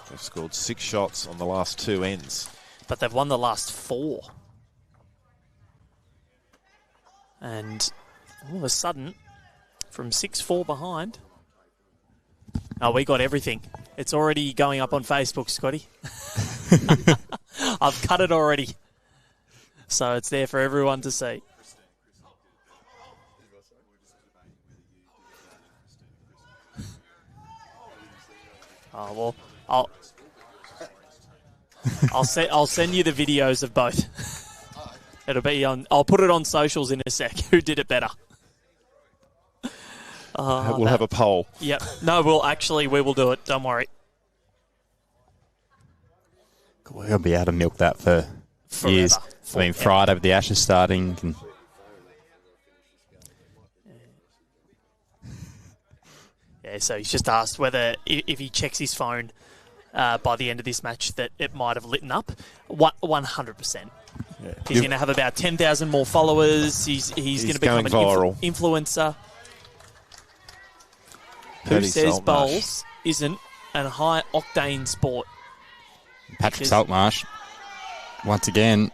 they've scored 6 shots on the last 2 ends. But they've won the last 4. And all of a sudden, from 6-4 behind, oh, we got everything. It's already going up on Facebook, Scotty. I've cut it already. So it's there for everyone to see. Oh, well, I'll send you the videos of both. It'll be on. I'll put it on socials in a sec. Who did it better? We'll have a poll. Yep. No, we will do it. Don't worry. We're going to be able to milk that for years. I mean, Friday with the Ashes starting. Yeah, so he's just asked whether if he checks his phone by the end of this match that it might have lit up. 100%. Yeah. He's going to have about 10,000 more followers. He's going to become an influencer. Who says bowls isn't a high-octane sport? Patrick Saltmarsh, once again,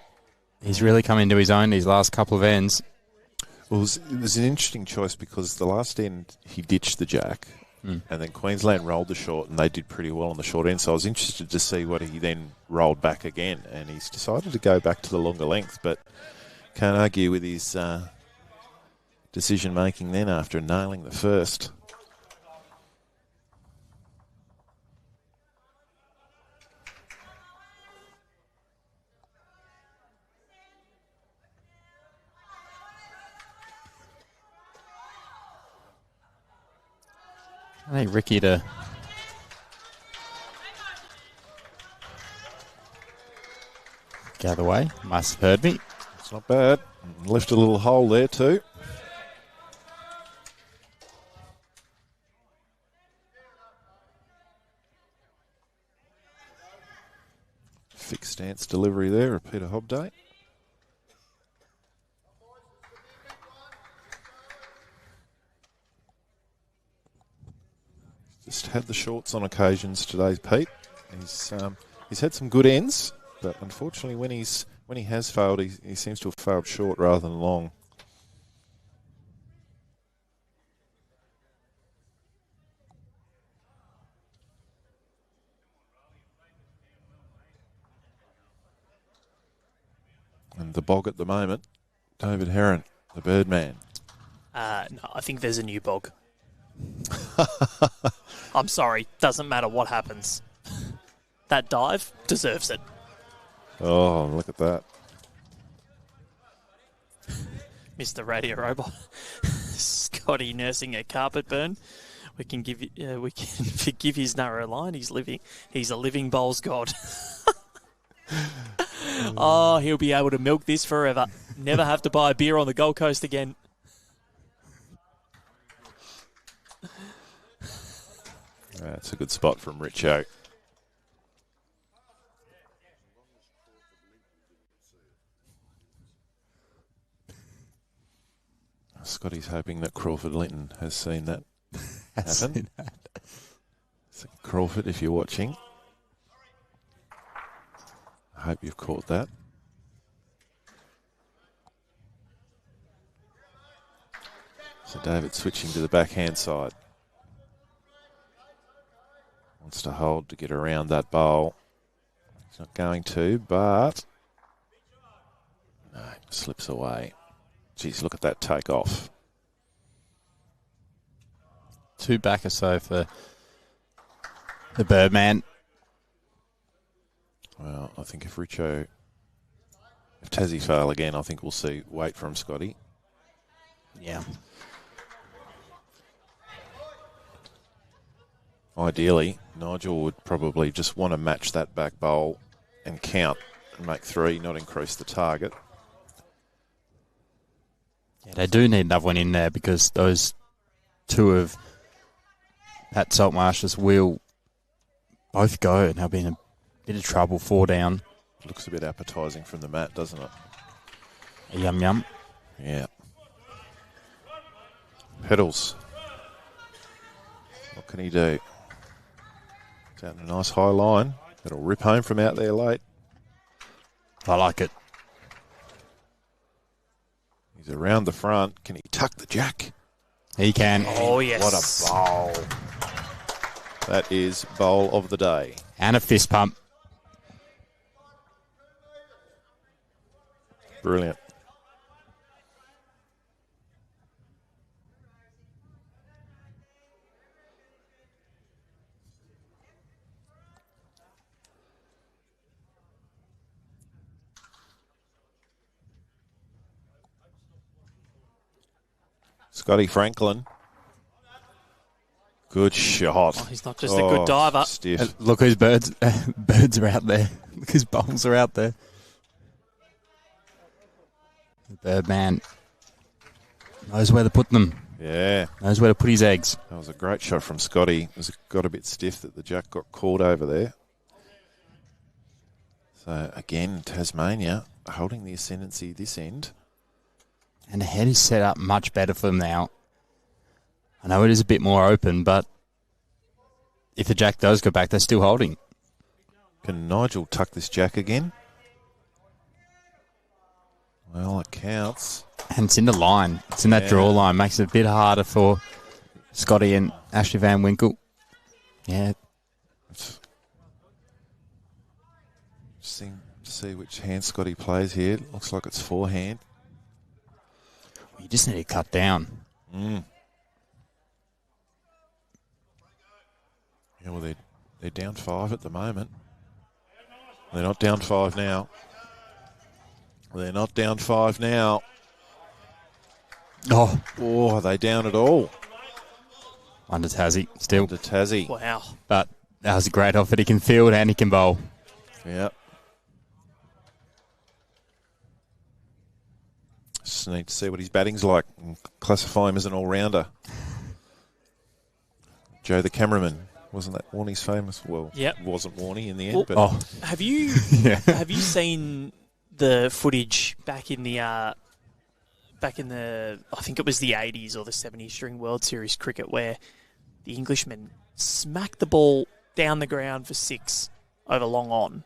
he's really come into his own these last couple of ends. Well, it was an interesting choice because the last end he ditched the jack, and then Queensland rolled the short, and they did pretty well on the short end. So I was interested to see what he then rolled back again, and he's decided to go back to the longer length, but can't argue with his decision-making then after nailing the first. I think Ricki to get out of the way. Must have heard me. It's not bad. Left a little hole there too. Fixed stance delivery there, a Peter Hobday. Just had the shorts on occasions today, Pete. He's had some good ends, but unfortunately when he has failed, he seems to have failed short rather than long. And the bog at the moment, David Heron, the Birdman. No, I think there's a new bog. I'm sorry, doesn't matter what happens. That dive deserves it. Oh, look at that. Mr. Radio Robot. Scotty nursing a carpet burn. We can forgive his narrow line. He's a living bowls god. Oh, he'll be able to milk this forever. Never have to buy a beer on the Gold Coast again. That's a good spot from Richo. Scotty's hoping that Crawford Linton has seen that happen. So Crawford, if you're watching, I hope you've caught that. So David switching to the backhand side. Wants to hold to get around that bowl. He's not going to, but no, slips away. Geez, look at that take off. 2 back or so for the Birdman. Well, I think if Tassie fail again, I think we'll see weight from Scotty. Yeah. Ideally, Nigel would probably just want to match that back bowl and count and make 3, not increase the target. Yeah, they do need another one in there because those 2 of Pat Saltmarsh's will both go and they'll be in a bit of trouble 4 down. Looks a bit appetising from the mat, doesn't it? Yum, yum. Yeah. Pedals. What can he do? It's out in a nice high line. It'll rip home from out there late. I like it. He's around the front. Can he tuck the jack? He can. Oh, yes. What a bowl. That is bowl of the day. And a fist pump. Brilliant. Scotty Franklin. Good shot. Oh, he's not just a good diver. Stiff. Look whose birds are out there. Look whose bowls are out there. The Birdman knows where to put them. Yeah. Knows where to put his eggs. That was a great shot from Scotty. It got a bit stiff that the jack got caught over there. So, again, Tasmania holding the ascendancy this end. And the head is set up much better for them now. I know it is a bit more open, but if the jack does go back, they're still holding. Can Nigel tuck this jack again? Well, it counts. And it's in the line. It's in that draw line. Makes it a bit harder for Scotty and Ashley Van Winkel. Yeah. See which hand Scotty plays here. Looks like it's forehand. You just need to cut down. Yeah, well, they're down 5 at the moment. They're not down 5 now. They're not down 5 now. Oh, are they down at all? Under Tassie, still. Under Tassie. Wow. But that was a great offer. He can field and he can bowl. Yep. Just need to see what his batting's like and classify him as an all-rounder. Joe the cameraman. Wasn't that Warnie's famous? Well, wasn't Warnie in the end. Well, but have you have you seen the footage back in the I think it was the 80s or the 70s during World Series cricket where the Englishman smacked the ball down the ground for 6 over long on,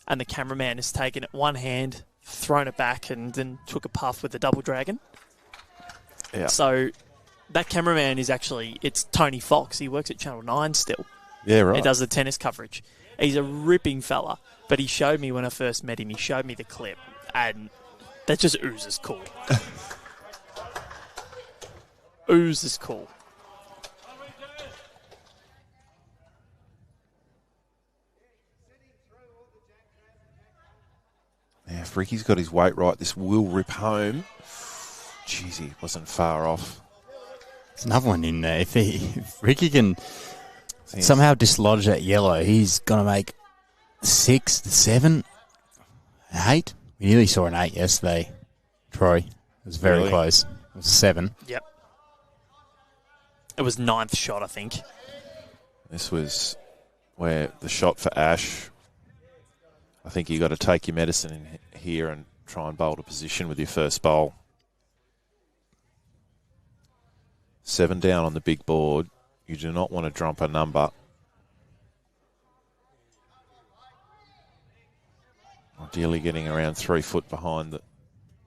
and the cameraman has taken it one hand, thrown it back, and then took a puff with the double dragon. Yeah. So that cameraman is it's Tony Fox. He works at Channel 9 still. Yeah, right. He does the tennis coverage. He's a ripping fella, but he showed me when I first met him, he showed me the clip, and that just oozes cool. Oozes cool. Yeah, if Ricky's got his weight right, this will rip home. Jeez, he wasn't far off. There's another one in there. If Ricki can somehow dislodge that yellow, he's going to make 6, 7, 8. We nearly saw an 8 yesterday, Troy. It was very close. It was a 7. Yep. It was 9th shot, I think. This was where the shot for Ash, I think you got to take your medicine in here and try and bowl to position with your first bowl. 7 down on the big board. You do not want to drop a number. Ideally getting around 3 foot behind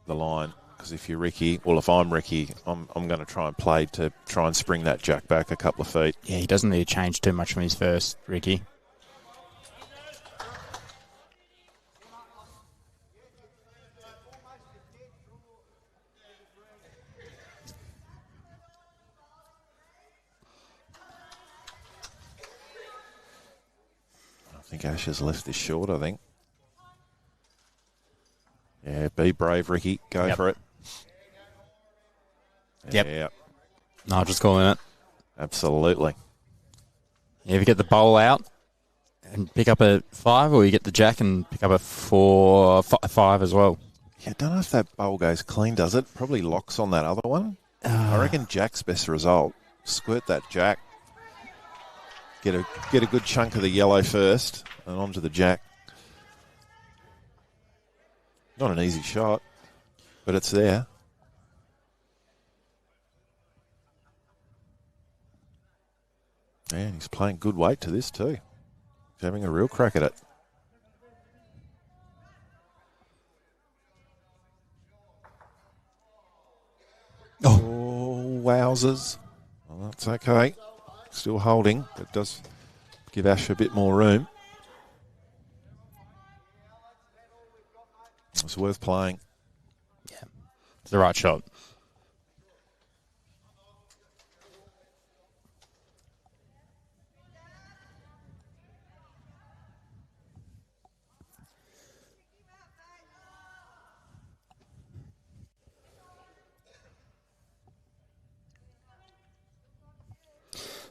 the line. Because if you're Ricki, if I'm Ricki, I'm going to try and play to try and spring that jack back a couple of feet. Yeah, he doesn't need to change too much from his first, Ricki. I think Ash has left this short, I think. Yeah, be brave, Ricki. Go for it. Yep. Yeah. No, just calling it. Absolutely. Yeah, if you get the bowl out and pick up a 5, or you get the jack and pick up a 5 as well. Yeah, I don't know if that bowl goes clean, does it? Probably locks on that other one. I reckon jack's best result. Squirt that jack. Get a good chunk of the yellow first and onto the jack. Not an easy shot, but it's there. And he's playing good weight to this too. He's having a real crack at it. Oh, wowzers. Well, that's okay. Still holding. It does give Ash a bit more room. It's worth playing. Yeah, it's the right shot.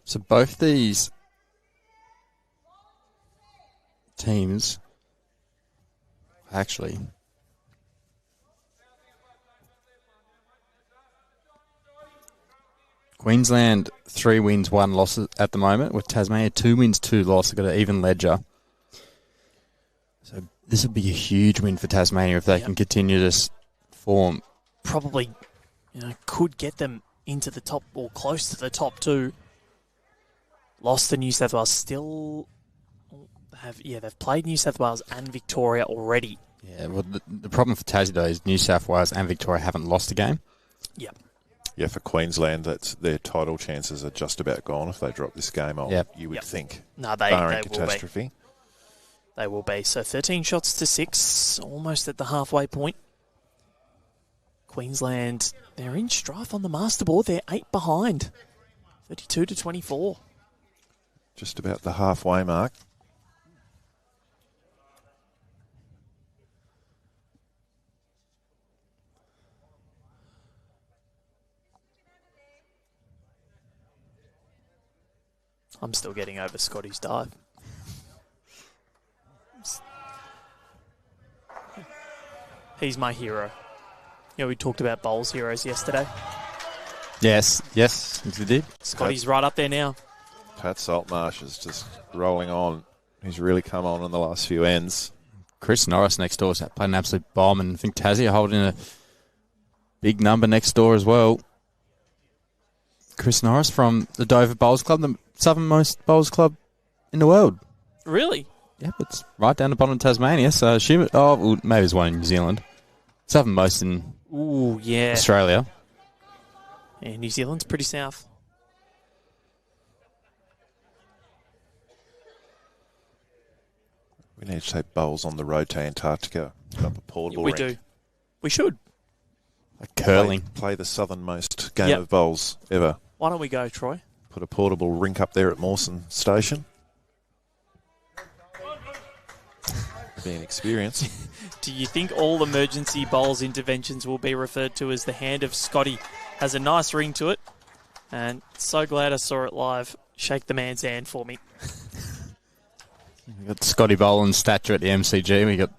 So both these teams actually Queensland 3 wins, 1 loss at the moment, with Tasmania 2 wins, 2 losses. Got an even ledger. So This would be a huge win for Tasmania if they can continue this form. Probably, could get them into the top or close to the top two. Lost to New South Wales. Still they've played New South Wales and Victoria already. Yeah, well, the problem for Tassie, though, is New South Wales and Victoria haven't lost a game. Yep. Yeah, for Queensland, their title chances are just about gone if they drop this game on. Yep. You would think. No, they catastrophe. will be. They will be. So 13 shots to 6, almost at the halfway point. Queensland, they're in strife on the masterboard. They're 8 behind. 32 to 24. Just about the halfway mark. I'm still getting over Scotty's dive. He's my hero. We talked about bowls heroes yesterday. Yes, we did. Scotty's right up there now. Pat Saltmarsh is just rolling on. He's really come on in the last few ends. Chris Norris next door played an absolute bomb, and I think Tassie are holding a big number next door as well. Chris Norris from the Dover Bowls Club, the southernmost bowls club in the world. Really? Yep, it's right down the bottom of Tasmania, so I assume maybe there's one in New Zealand. Southernmost in Australia. Yeah, New Zealand's pretty south. We need to take bowls on the road to Antarctica. Put up a portable rink. do. We should. Like curling. Play the southernmost game of bowls ever. Why don't we go, Troy? Put a portable rink up there at Mawson Station. Be an experience. Do you think all emergency bowls interventions will be referred to as the hand of Scotty? Has a nice ring to it. And so glad I saw it live. Shake the man's hand for me. We got Scotty Boland's statue at the MCG. We got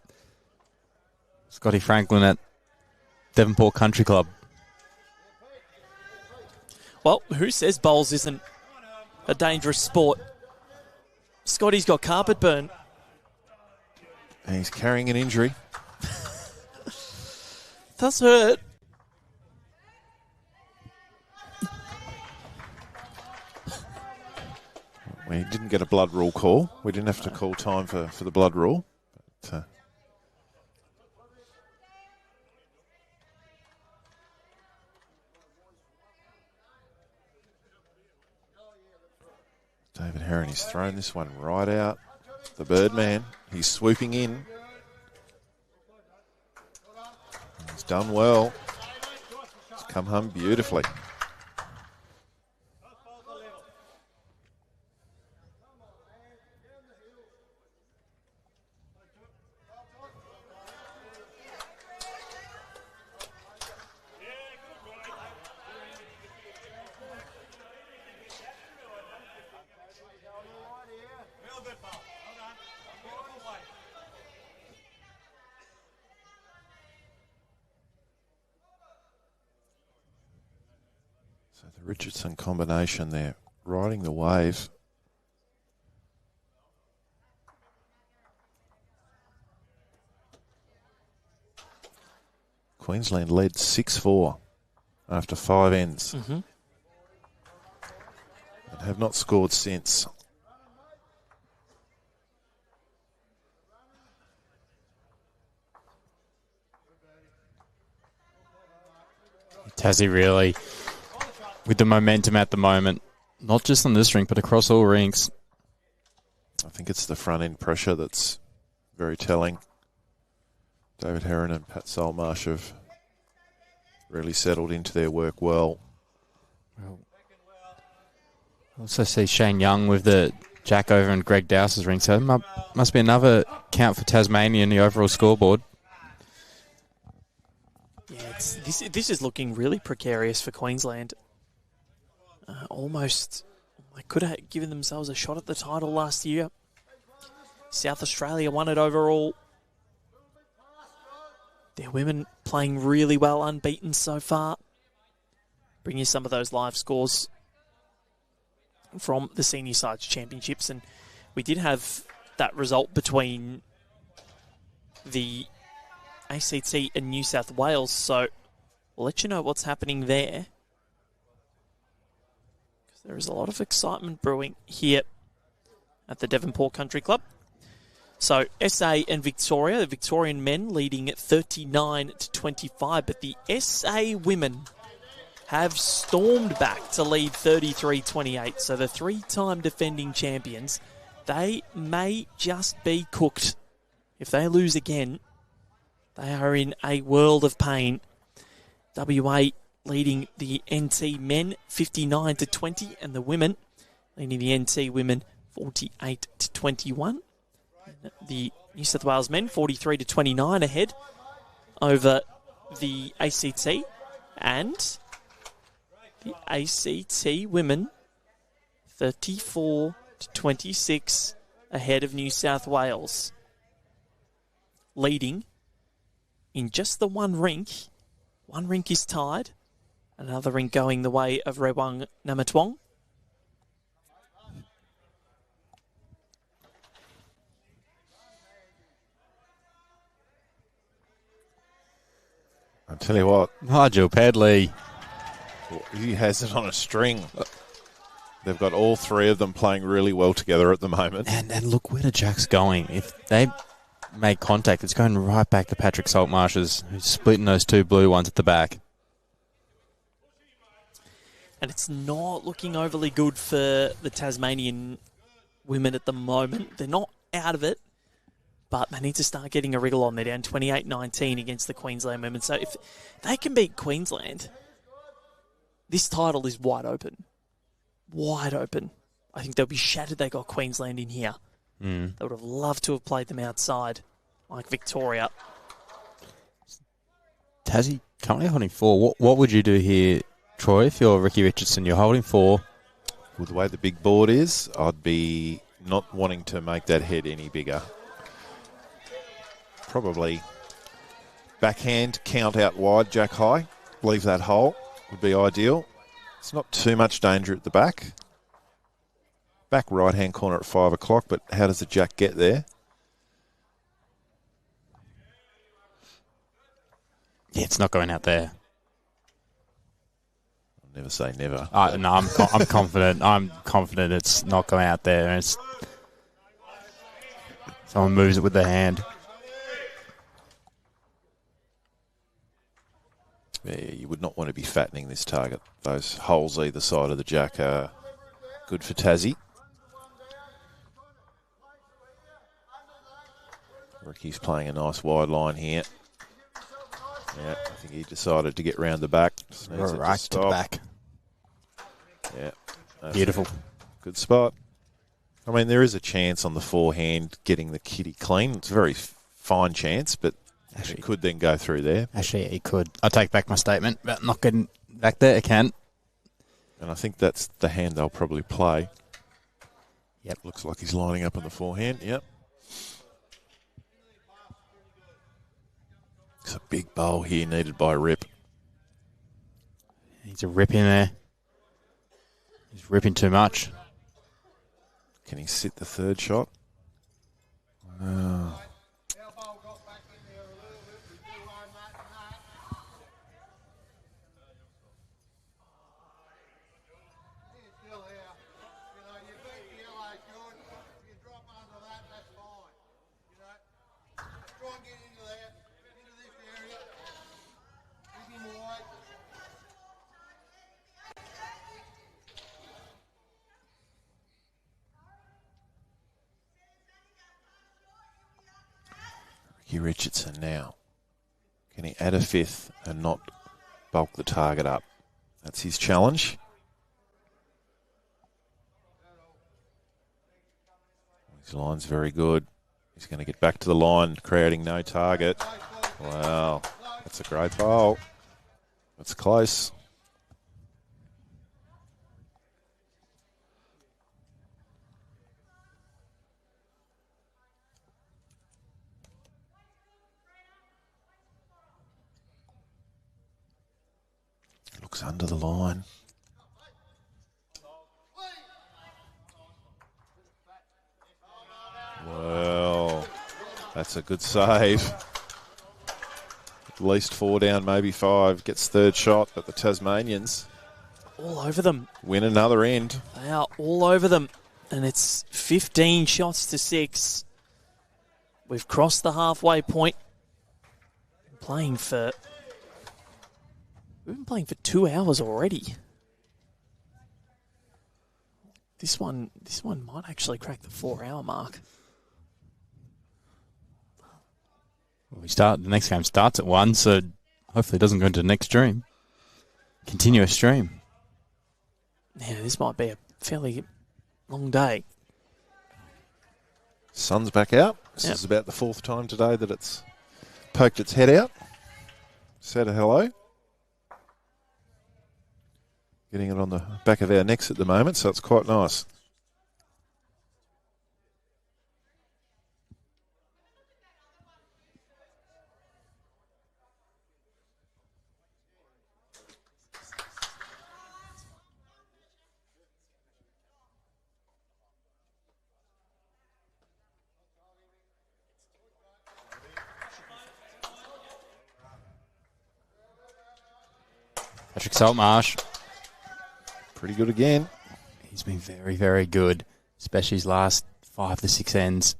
Scotty Franklin at Devonport Country Club. Well, who says bowls isn't a dangerous sport? Scotty's got carpet burn. And he's carrying an injury. Does hurt. We didn't get a blood rule call. We didn't have to call time for the blood rule. But, David Heron, he's thrown this one right out. The Birdman, he's swooping in. He's done well. He's come home beautifully. So the Richardson combination there, riding the wave. Queensland led 6-4 after 5 ends. Mm-hmm. And have not scored since. Tassie really, with the momentum at the moment, not just on this rink, but across all rinks. I think it's the front end pressure that's very telling. David Heron and Pat Saltmarsh have really settled into their work well. I also see Shane Young with the jack over and Greg Dowse's ring, so it must be another count for Tasmania in the overall scoreboard. Yeah, this is looking really precarious for Queensland. Almost, they could have given themselves a shot at the title last year. South Australia won it overall. Their women playing really well, unbeaten so far. Bring you some of those live scores from the Senior Sides Championships, and we did have that result between the ACT and New South Wales. So we'll let you know what's happening there. There is a lot of excitement brewing here at the Devonport Country Club. So SA and Victoria, the Victorian men leading at 39-25, but the SA women have stormed back to lead 33-28. So the three-time defending champions, they may just be cooked. If they lose again, they are in a world of pain. WA leading the NT men 59-20, and the women leading the NT women 48-21. The New South Wales men 43-29 ahead over the ACT, and the ACT women 34-26 ahead of New South Wales, leading in just the one rink. One rink is tied. Another rink going the way of Rewang Namatwong. I'll tell you what. Nigel Pedley. He has it on a string. They've got all three of them playing really well together at the moment. And look where the Jack's going. If they make contact, it's going right back to Patrick Saltmarshes, who's splitting those two blue ones at the back. And it's not looking overly good for the Tasmanian women at the moment. They're not out of it, but they need to start getting a wriggle on. They're down 28-19 against the Queensland women. So if they can beat Queensland, this title is wide open. Wide open. I think they'll be shattered they got Queensland in here. They would have loved to have played them outside, like Victoria. Tassie currently holding 4. What would you do here, Troy, if you're Ricki Richardson? You're holding 4. With the way the big board is, I'd be not wanting to make that head any bigger. Probably backhand, count out wide, jack high, leave that hole would be ideal. It's not too much danger at the back. Back right-hand corner at 5 o'clock, but how does the jack get there? Yeah, it's not going out there. I'll never say never. No, I'm confident. I'm confident it's not going out there. And it's someone moves it with their hand. Yeah, you would not want to be fattening this target. Those holes either side of the jack are good for Tassie. Ricky's playing a nice wide line here. Yeah, I think he decided to get round the back. Just needs it Right to the back. Yeah. Beautiful. Good spot. I mean, there is a chance on the forehand getting the kitty clean. It's a very fine chance, but it could then go through there. Actually, he could. I take back my statement about not getting back there. It can. And I think that's the hand they'll probably play. Yep. Looks like he's lining up on the forehand. Yep. It's a big bowl here needed by Rip. He's a rip in there. He's ripping too much. Can he sit the third shot? No. Richardson now. Can he add a fifth and not bulk the target up? That's his challenge. His line's very good. He's going to get back to the line, creating no target. Wow, that's a great bowl. That's close. Looks under the line. Well, that's a good save. At least 4 down, maybe 5. Gets third shot, but the Tasmanians All over them. win another end. They are all over them. And it's 15 shots to 6. We've crossed the halfway point. We've been playing for 2 hours already. This one might actually crack the 4-hour mark. The next game starts at 1, so hopefully it doesn't go into the next stream. Continuous stream. Yeah, this might be a fairly long day. Sun's back out. This is about the 4th time today that it's poked its head out. Said a hello. Getting it on the back of our necks at the moment, so it's quite nice. Patrick Saltmarsh. Pretty good again. He's been very, very good, especially his last 5 to 6 ends.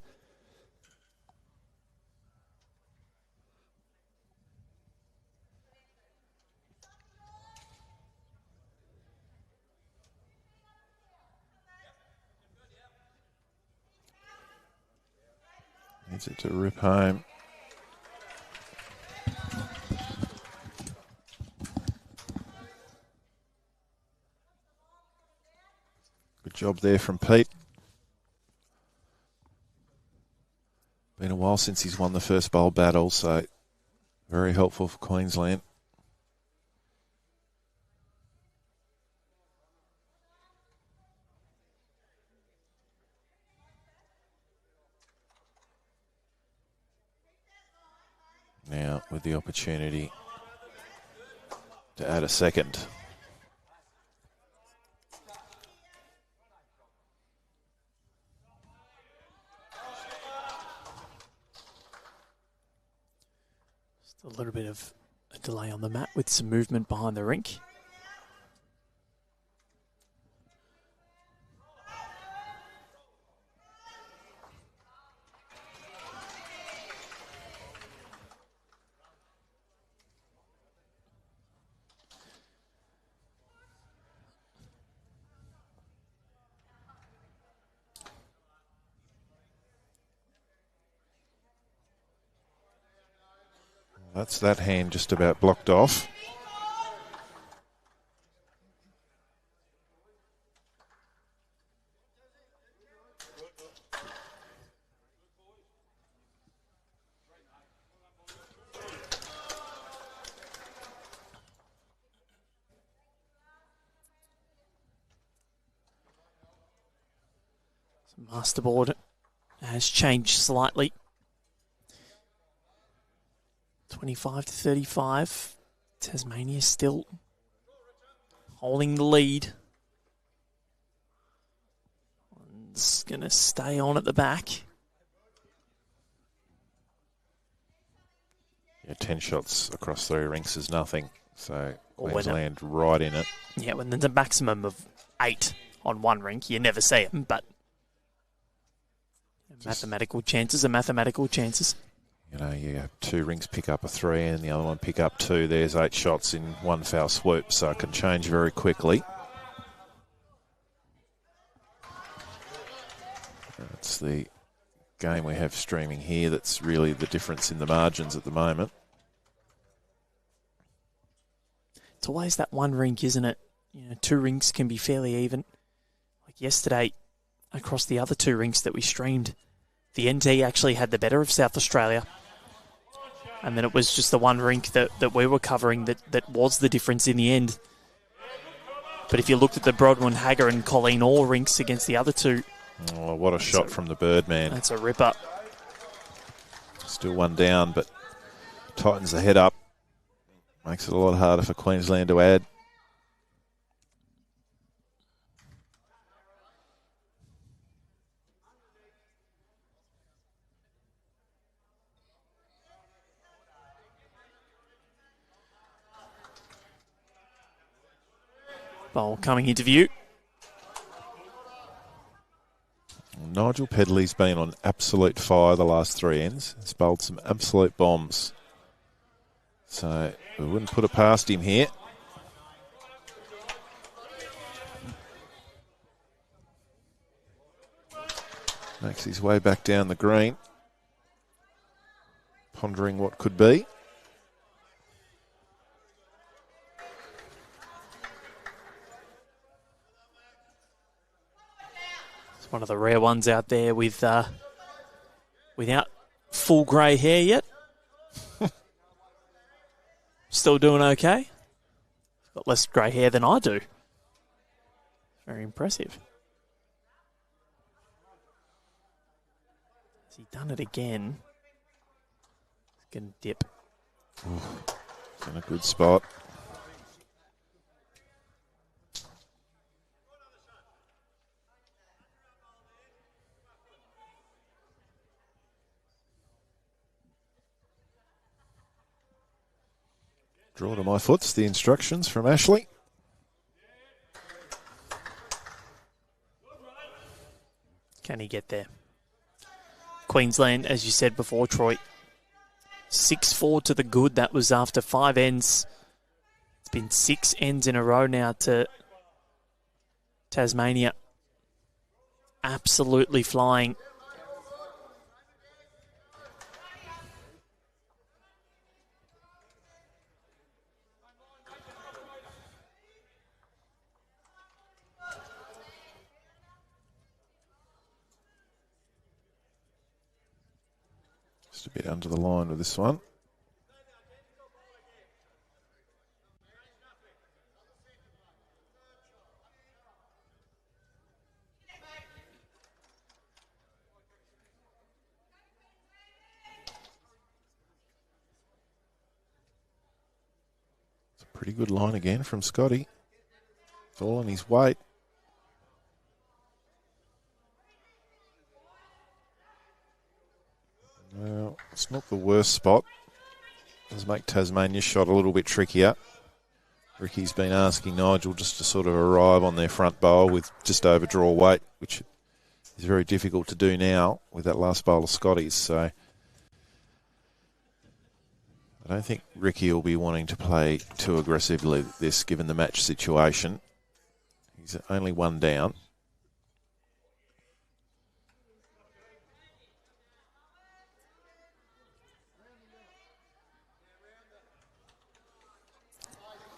Needs it to rip home. Good job there from Pete. Been a while since he's won the first bowl battle, so very helpful for Queensland. Now with the opportunity to add a second. Just a little bit of a delay on the mat with some movement behind the rink. That's that hand just about blocked off. Masterboard has changed slightly. 25 to 35. Tasmania still holding the lead. It's going to stay on at the back. Yeah, 10 shots across 3 rinks is nothing. So Or Queensland right in it. Yeah, when there's a maximum of 8 on one rink, you never see them, but mathematical chances are mathematical chances. You know, you have 2 rinks pick up a 3 and the other one pick up 2. There's 8 shots in one foul swoop, so it can change very quickly. That's the game we have streaming here. That's really the difference in the margins at the moment. It's always that one rink, isn't it? You know, 2 rinks can be fairly even. Like yesterday, across the other 2 rinks that we streamed, the NT actually had the better of South Australia. And then it was just the one rink that we were covering that was the difference in the end. But if you looked at the Brodwin, Hagger and Colleen Orr rinks against the other 2. Oh, what a shot from the Birdman. That's a ripper. Still 1 down, but tightens the head up. Makes it a lot harder for Queensland to add. Bowl coming into view. Nigel Pedley's been on absolute fire the last 3 ends. He's bowled some absolute bombs. So we wouldn't put it past him here. Makes his way back down the green. Pondering what could be. It's one of the rare ones out there with without full grey hair yet. Still doing okay. Got less grey hair than I do. Very impressive. Has he done it again? He's going to dip. Ooh, it's in a good spot. Draw to my foots, the instructions from Ashley. Can he get there? Queensland, as you said before, Troy, 6-4 to the good. That was after 5 ends. It's been 6 ends in a row now to Tasmania. Absolutely flying. Just a bit under the line with this one. It's a pretty good line again from Scotty. It's all on his weight. Well, it's not the worst spot. Does make Tasmania's shot a little bit trickier. Ricky's been asking Nigel just to sort of arrive on their front bowl with just over draw weight, which is very difficult to do now with that last bowl of Scotty's. So I don't think Ricki will be wanting to play too aggressively with this, given the match situation. He's only 1 down.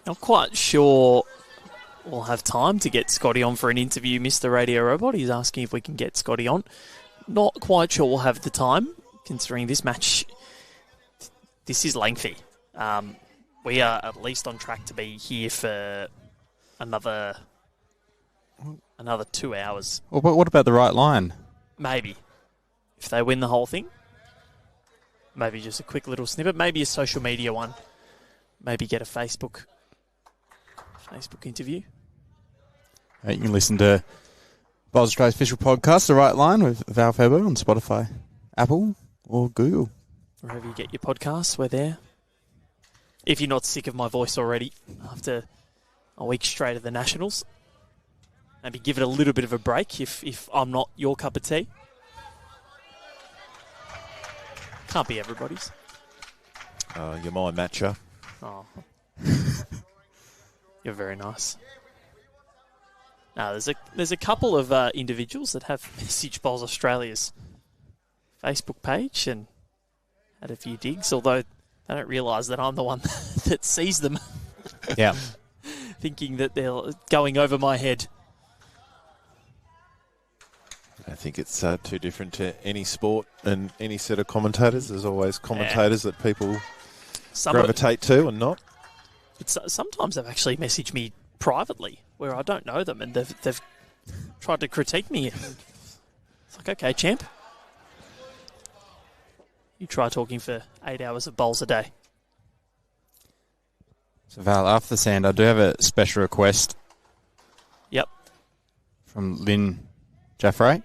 Not quite sure we'll have time to get Scotty on for an interview, Mr. Radio Robot. He's asking if we can get Scotty on. Not quite sure we'll have the time, considering this match, this is lengthy. We are at least on track to be here for another 2 hours. Well, but what about the right line? Maybe. If they win the whole thing. Maybe just a quick little snippet. Maybe a social media one. Maybe get a Facebook interview. You can listen to Bowls Australia's official podcast, The Right Line, with Val Faber on Spotify, Apple, or Google. Wherever you get your podcasts, we're there. If you're not sick of my voice already after a week straight of the Nationals, maybe give it a little bit of a break if I'm not your cup of tea. Can't be everybody's. You're my matcher. Oh. You're very nice. Now, there's a couple of individuals that have messaged Bowls Australia's Facebook page and had a few digs, although they don't realise that I'm the one that sees them. Yeah. Thinking that they're going over my head. I think it's too different to any sport and any set of commentators. There's always commentators that people gravitate to and not. But sometimes they've actually messaged me privately where I don't know them and they've tried to critique me. It's like, okay, champ. You try talking for 8 hours of bowls a day. So, Val, after the sand, I do have a special request. Yep. From Lynn Jaffray.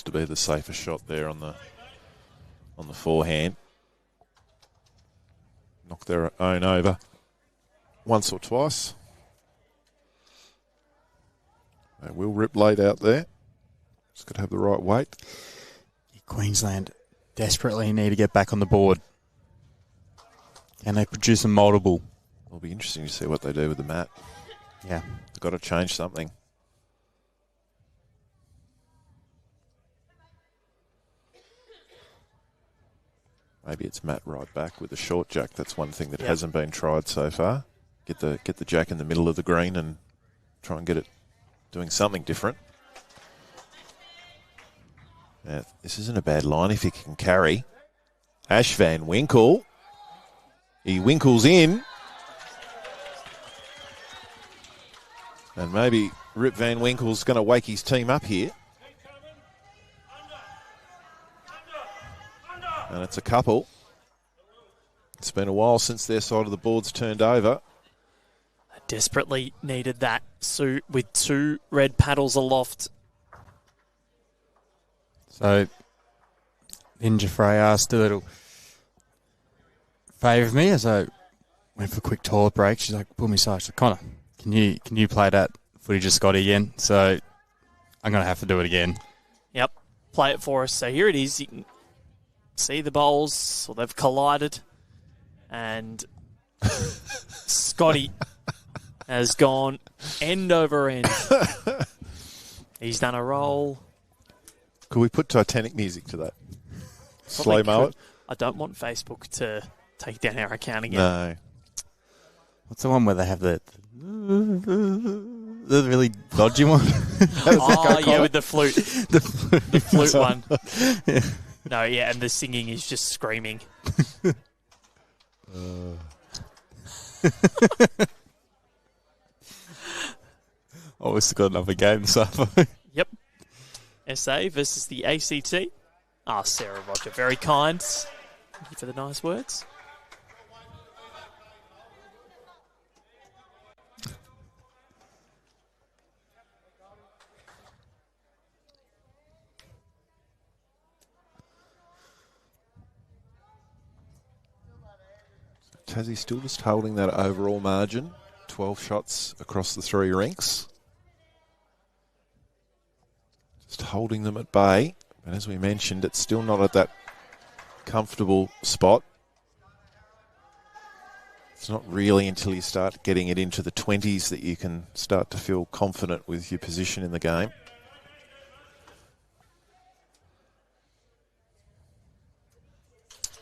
looks to be the safer shot there on the forehand. Knock their own over once or twice. They will rip late out there. Just got to have the right weight. Queensland desperately need to get back on the board. Can they produce a multiple? It'll be interesting to see what they do with the mat. Yeah. They've got to change something. Maybe it's mat right back with a short jack. That's one thing that hasn't been tried so far. Get the jack in the middle of the green and try and get it doing something different. Now, this isn't a bad line if he can carry. Ash Van Winkel. He winkles in. And maybe Rip Van Winkel's going to wake his team up here. And it's a couple. It's been a while since their side of the board's turned over. I desperately needed that suit with 2 red paddles aloft. So, Ninja Frey asked a little favour of me as I went for a quick toilet break. She's like, pull me aside. She's like, Connor, can you play that footage of Scotty again? So, I'm going to have to do it again. Yep, play it for us. So here it is. You can see the bowls, or they've collided, and Scotty has gone end over end. He's done a roll. Could we put Titanic music to that? Slow-mo it? I don't want Facebook to take down our account again. No. What's the one where they have the really dodgy one? With the flute. The flute one. Yeah. No, yeah, and the singing is just screaming. Oh, we've still got another game, so. Yep. SA versus the ACT. Sarah Roger, very kind. Thank you for the nice words. Tassie still just holding that overall margin. 12 shots across the 3 rinks. Just holding them at bay. But as we mentioned, it's still not at that comfortable spot. It's not really until you start getting it into the 20s that you can start to feel confident with your position in the game.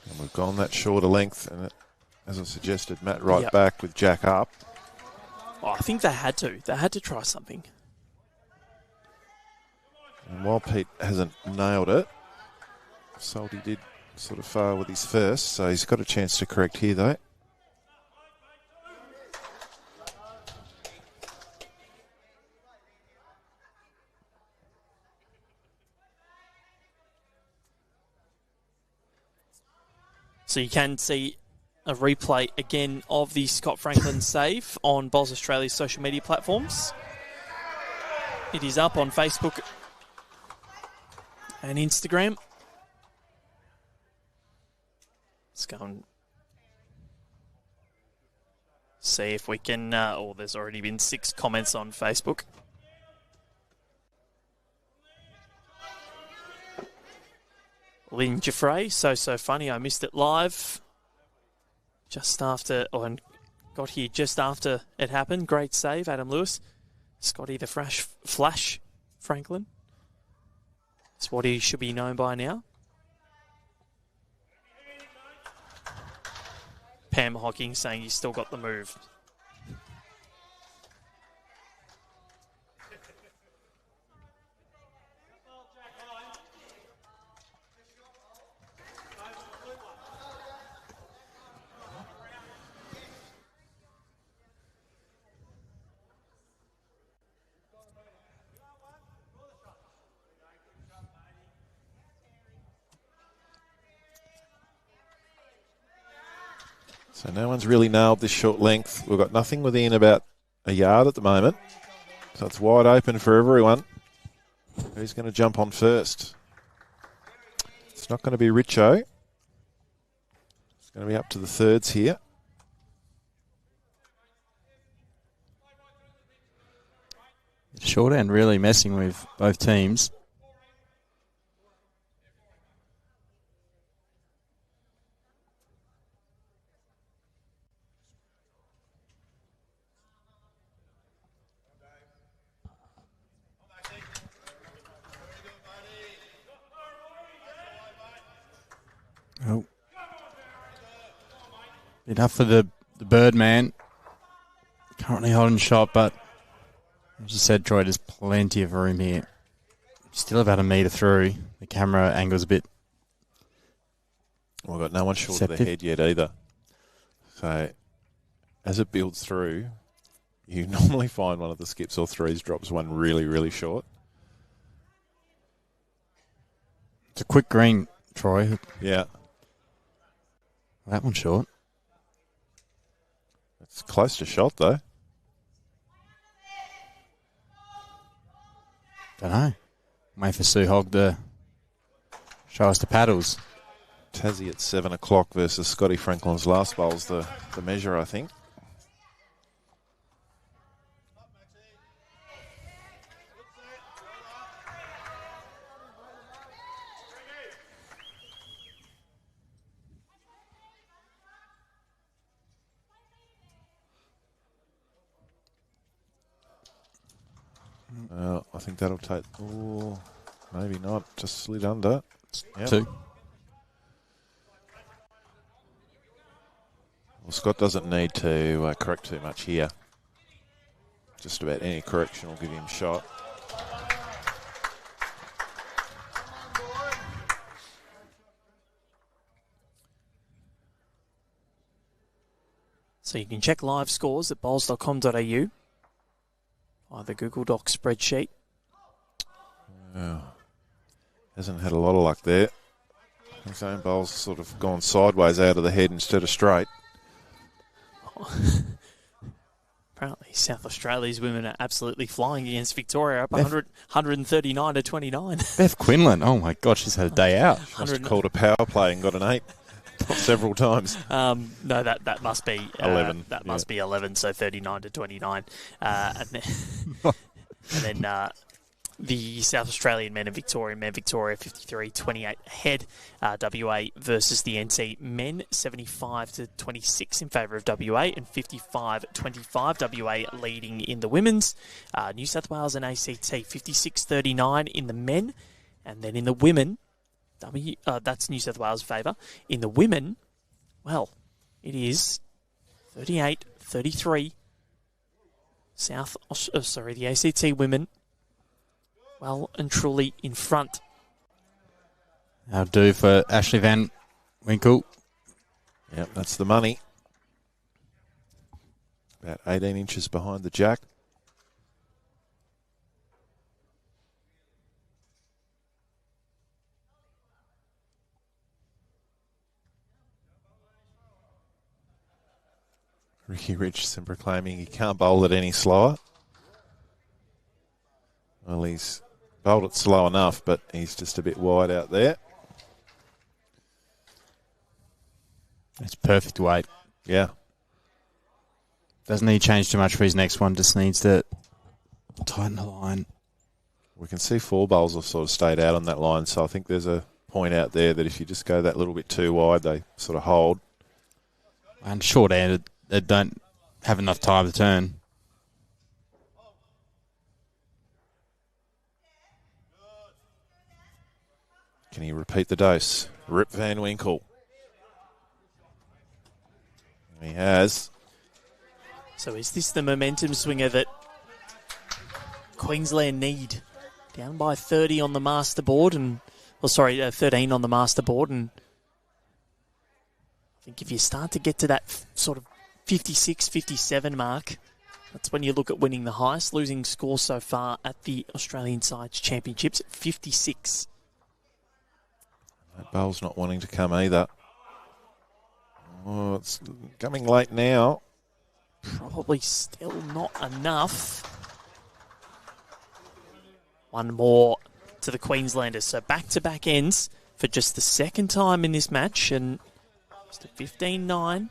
And we've gone that shorter length, and as I suggested, Matt right back with Jack up. Oh, I think they had to. They had to try something. And while Pete hasn't nailed it, Salty did sort of fail with his first, so he's got a chance to correct here, though. So you can see a replay again of the Scott Franklin save on Boz Australia's social media platforms. It is up on Facebook and Instagram. Let's go and see if we can... there's already been 6 comments on Facebook. Lynn Jeffrey, so funny. I missed it live just after, and got here just after it happened. Great save, Adam Lewis. Scotty the Flash Franklin. That's what he should be known by now. Pam Hocking saying he's still got the move. So no one's really nailed this short length. We've got nothing within about a yard at the moment. So it's wide open for everyone. Who's going to jump on first? It's not going to be Richo. It's going to be up to the thirds here. Short end really messing with both teams. Oh. Enough for the Birdman. Currently holding shot, but as you said, Troy, there's plenty of room here. Still about a metre through. The camera angle's a bit... Well, we've got no one short of the head yet either. So, as it builds through, you normally find one of the skips or threes drops one really, really short. It's a quick green, Troy. Yeah. That one's short. It's close to shot, though. Don't know. Wait for Sue Hogg to show us the paddles. Tassie at 7 o'clock versus Scotty Franklin's last bowl's the measure, I think. I think that'll take... Oh, maybe not. Just slid under. Yep. 2. Well, Scott doesn't need to correct too much here. Just about any correction will give him a shot. So you can check live scores at bowls.com.au via the Google Docs spreadsheet. Oh, hasn't had a lot of luck there. His own bowl's sort of gone sideways out of the head instead of straight. Apparently, South Australia's women are absolutely flying against Victoria, up 139 to 29. Beth Quinlan, oh my God, she's had a day out. She must have called a power play and got an 8 several times. No, that must be 11. That must be 11, so 39 to 29. And then the South Australian men and Victorian men, Victoria 53-28 ahead. WA versus the NT men, 75 to 26 in favour of WA and 55-25. WA leading in the women's. New South Wales and ACT 56-39 in the men, and then in the women, that's New South Wales' favour. In the women, well, it is 38-33. The ACT women, well and truly in front. That'll do for Ashley Van Winkel. Yep, that's the money. About 18 inches behind the jack. Ricki Richardson proclaiming he can't bowl it any slower. Well, he's bowled it slow enough, but he's just a bit wide out there. It's perfect weight. Yeah. Doesn't need to change too much for his next one, just needs to tighten the line. We can see 4 bowls have sort of stayed out on that line, so I think there's a point out there that if you just go that little bit too wide, they sort of hold. And short-handed, they don't have enough time to turn. Can he repeat the dose? Rip Van Winkle. He has. So is this the momentum swinger that Queensland need? Down by 30 on the master board, 13 on the master board, and I think if you start to get to that sort of 56, 57 mark, that's when you look at winning the highest losing score so far at the Australian Sides Championships, 56. That bowl's not wanting to come either. Oh, it's coming late now. Probably still not enough. One more to the Queenslanders. So back-to-back ends for just the second time in this match, and just a 15-9.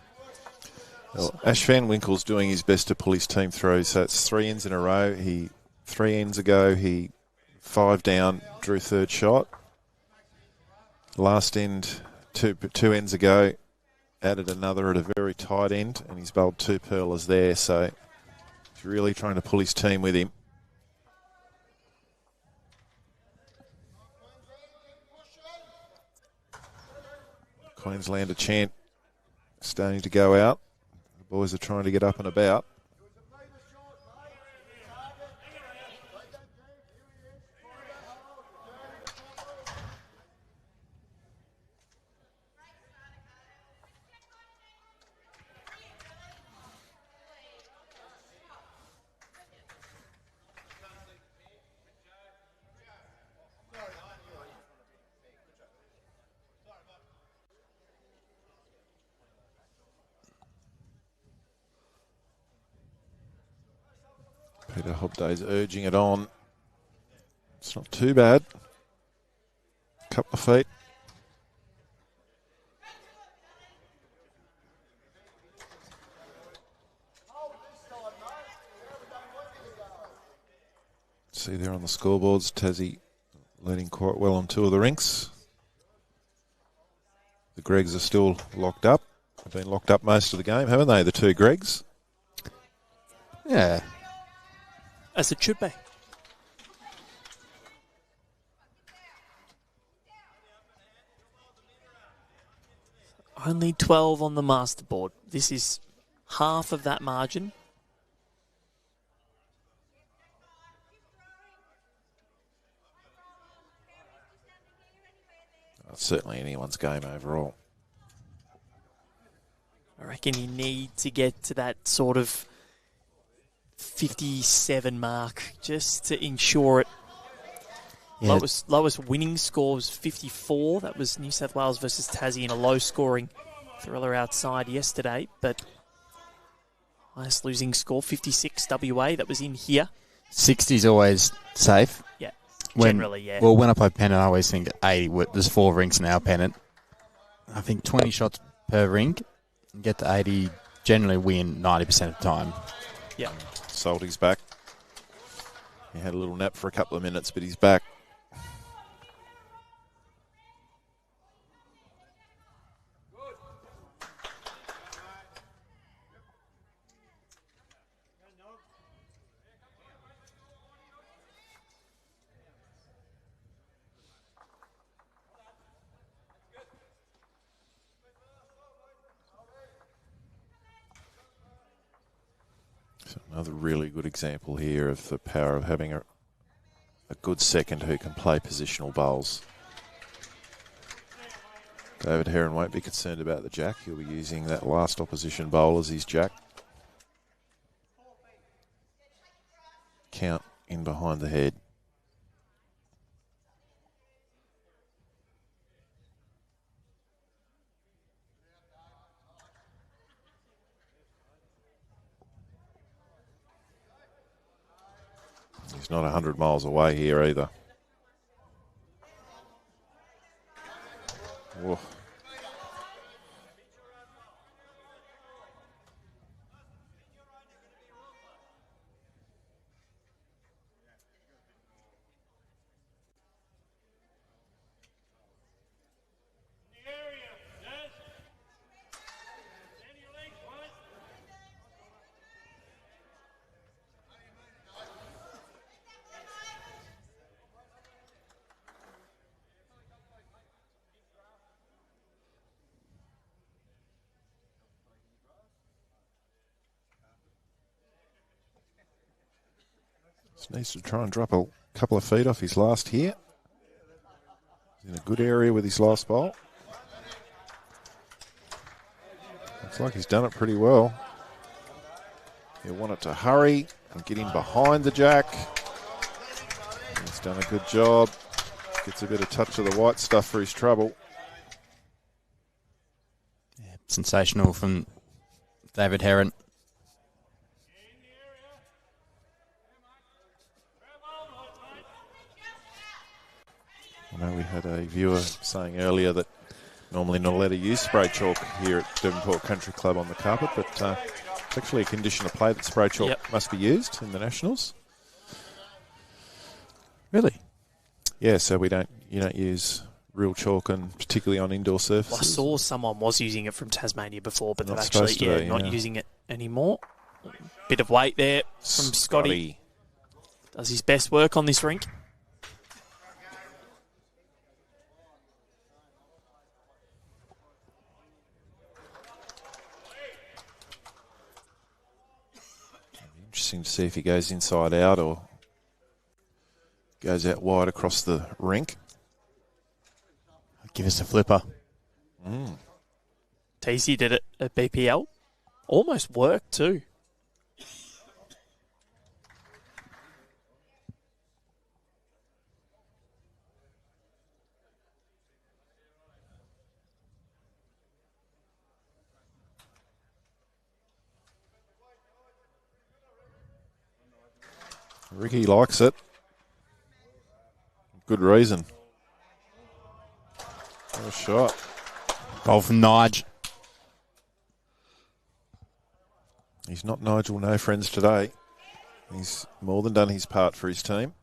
Well, Ash Van Winkel's doing his best to pull his team through, so it's 3 ends in a row. 3 ends ago, he 5 down, drew third shot. Last end, two ends ago, added another at a very tight end, and he's bowled 2 pearlers there, so he's really trying to pull his team with him. Queenslander chant starting to go out. The boys are trying to get up and about. Peter Hobday's urging it on. It's not too bad. Couple of feet. See there on the scoreboards, Tassie leading quite well on 2 of the rinks. The Gregs are still locked up. They've been locked up most of the game, haven't they, the 2 Gregs? Yeah. As it should be. Only 12 on the masterboard. This is half of that margin. That's certainly anyone's game overall. I reckon you need to get to that sort of 57 mark just to ensure it. Yeah. Lowest winning score was 54. That was New South Wales versus Tassie in a low-scoring thriller outside yesterday. But highest losing score, 56 WA. That was in here. 60's always safe. Yeah, generally, yeah. Well, when I play pennant, I always think 80. There's 4 rinks in our pennant. I think 20 shots per rink. Get to 80, generally win 90% of the time. Yeah. Salty's back. He had a little nap for a couple of minutes, but he's back. Another really good example here of the power of having a good second who can play positional bowls. David Heron won't be concerned about the jack. He'll be using that last opposition bowl as his jack. Count in behind the head. He's not 100 miles away here either. Whoa. Just needs to try and drop a couple of feet off his last here. He's in a good area with his last bowl. Looks like he's done it pretty well. He'll want it to hurry and get in behind the jack. He's done a good job. Gets a bit of touch of the white stuff for his trouble. Yeah, sensational from David Heron. I know we had a viewer saying earlier that normally not allowed to use spray chalk here at Devonport Country Club on the carpet, but it's actually a condition of play that spray chalk must be used in the Nationals. Really? Yeah, so you don't use real chalk, and particularly on indoor surfaces. Well, I saw someone was using it from Tasmania before, but they're Not actually supposed to be, not using it anymore. Bit of weight there from Scotty. Does his best work on this rink. Interesting to see if he goes inside out or goes out wide across the rink. Give us a flipper. TC did it at BPL. Almost worked too. Ricki likes it. Good reason. What a shot. Goal from Nige. He's not Nigel No Friends today. He's more than done his part for his team.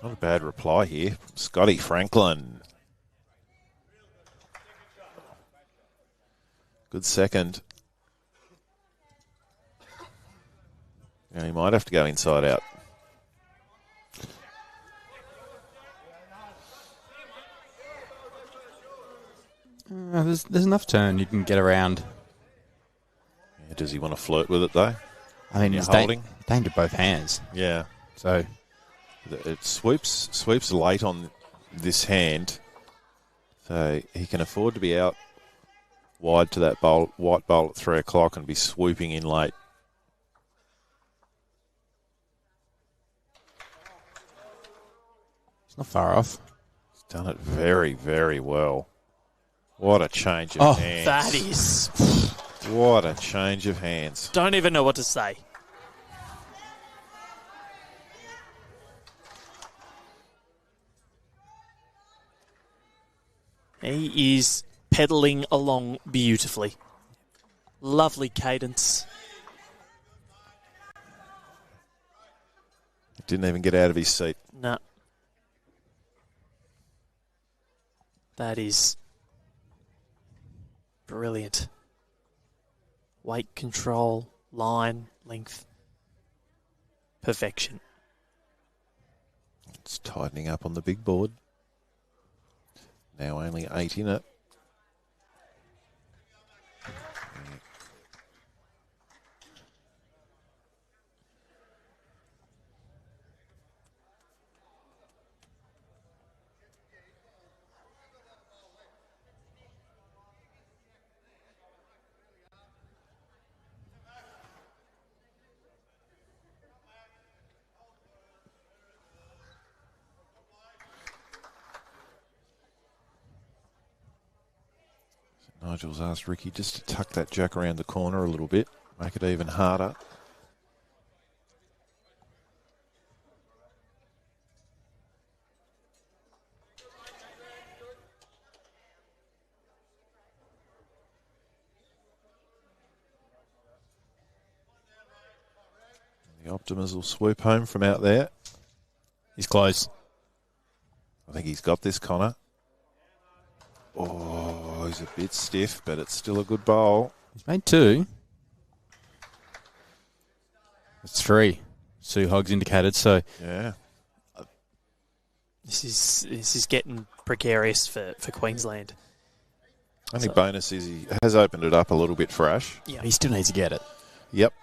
Not a bad reply here from Scotty Franklin. Good second. Yeah, he might have to go inside out. There's enough turn you can get around. Yeah, does he want to flirt with it though? I mean, it's aimed at both hands. Yeah. So it sweeps late on this hand, so he can afford to be out wide to that white bowl at 3 o'clock and be swooping in late. it's not far off. He's done it very, very well. What a change of hands. That is... What a change of hands. Don't even know what to say. He is pedalling along beautifully. Lovely cadence. Didn't even get out of his seat. No. That is brilliant. Weight control, line, length. Perfection. It's tightening up on the big board. Now only 8 in it. Nigel's asked Ricki just to tuck that jack around the corner a little bit, make it even harder. The Optimus will swoop home from out there. He's close. I think he's got this, Connor. Oh, he's a bit stiff, but it's still a good bowl. He's made 2. It's 3. Sue Hoggs indicated, so... Yeah. This is getting precarious for Queensland. Only bonus is he has opened it up a little bit for Ash. Yeah. He still needs to get it. Yep.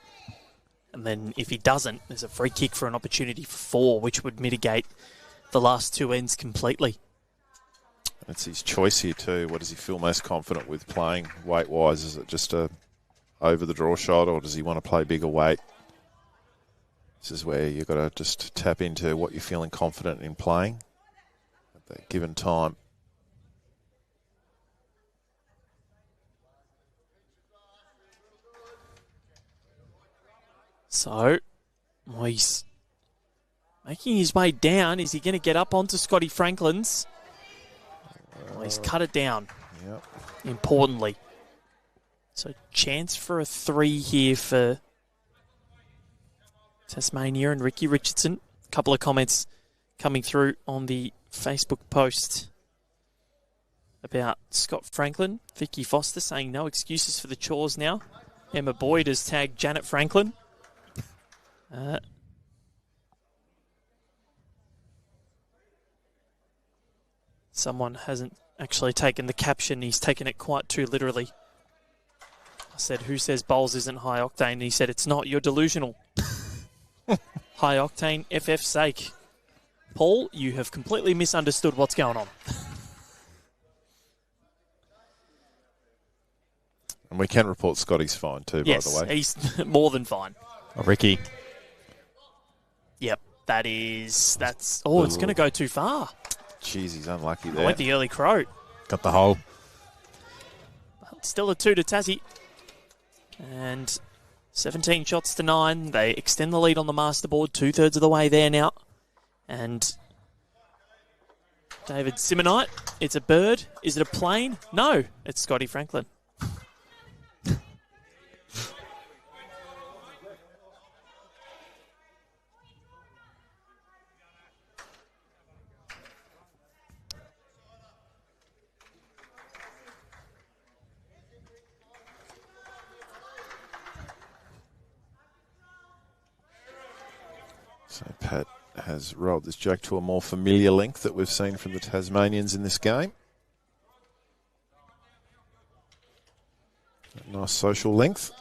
And then if he doesn't, there's a free kick for an opportunity for 4, which would mitigate the last 2 ends completely. It's his choice here too. What does he feel most confident with playing weight-wise? Is it just a over-the-draw shot, or does he want to play bigger weight? This is where you've got to just tap into what you're feeling confident in playing at that given time. So, he's making his way down. Is he going to get up onto Scotty Franklin's? He's cut it down. Yep. Importantly. So, chance for a 3 here for Tasmania and Ricki Richardson. A couple of comments coming through on the Facebook post about Scott Franklin. Vicky Foster saying no excuses for the chores now. Emma Boyd has tagged Janet Franklin. Someone hasn't actually taken the caption. He's taken it quite too literally. I said, who says bowls isn't high octane? And he said, it's not. You're delusional. High octane, FF's sake. Paul, you have completely misunderstood what's going on. And we can report Scotty's fine too, yes, by the way. He's more than fine. Oh, Ricki. Yep, that's... Oh, it's going to go too far. Jeez, he's unlucky I there. went the early crow. Got the hole. Still a 2 to Tassie. And 17 shots to 9. They extend the lead on the master board, 2/3 of the way there now. And David Simonite, it's a bird. Is it a plane? No, it's Scotty Franklin. So Pat has rolled this jack to a more familiar length that we've seen from the Tasmanians in this game. A nice social length.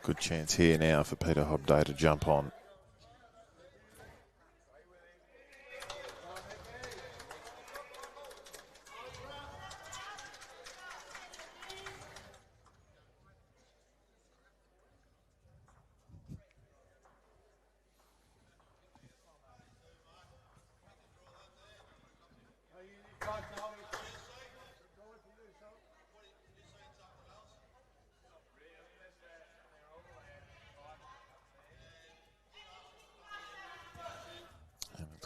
Good chance here now for Peter Hobday to jump on.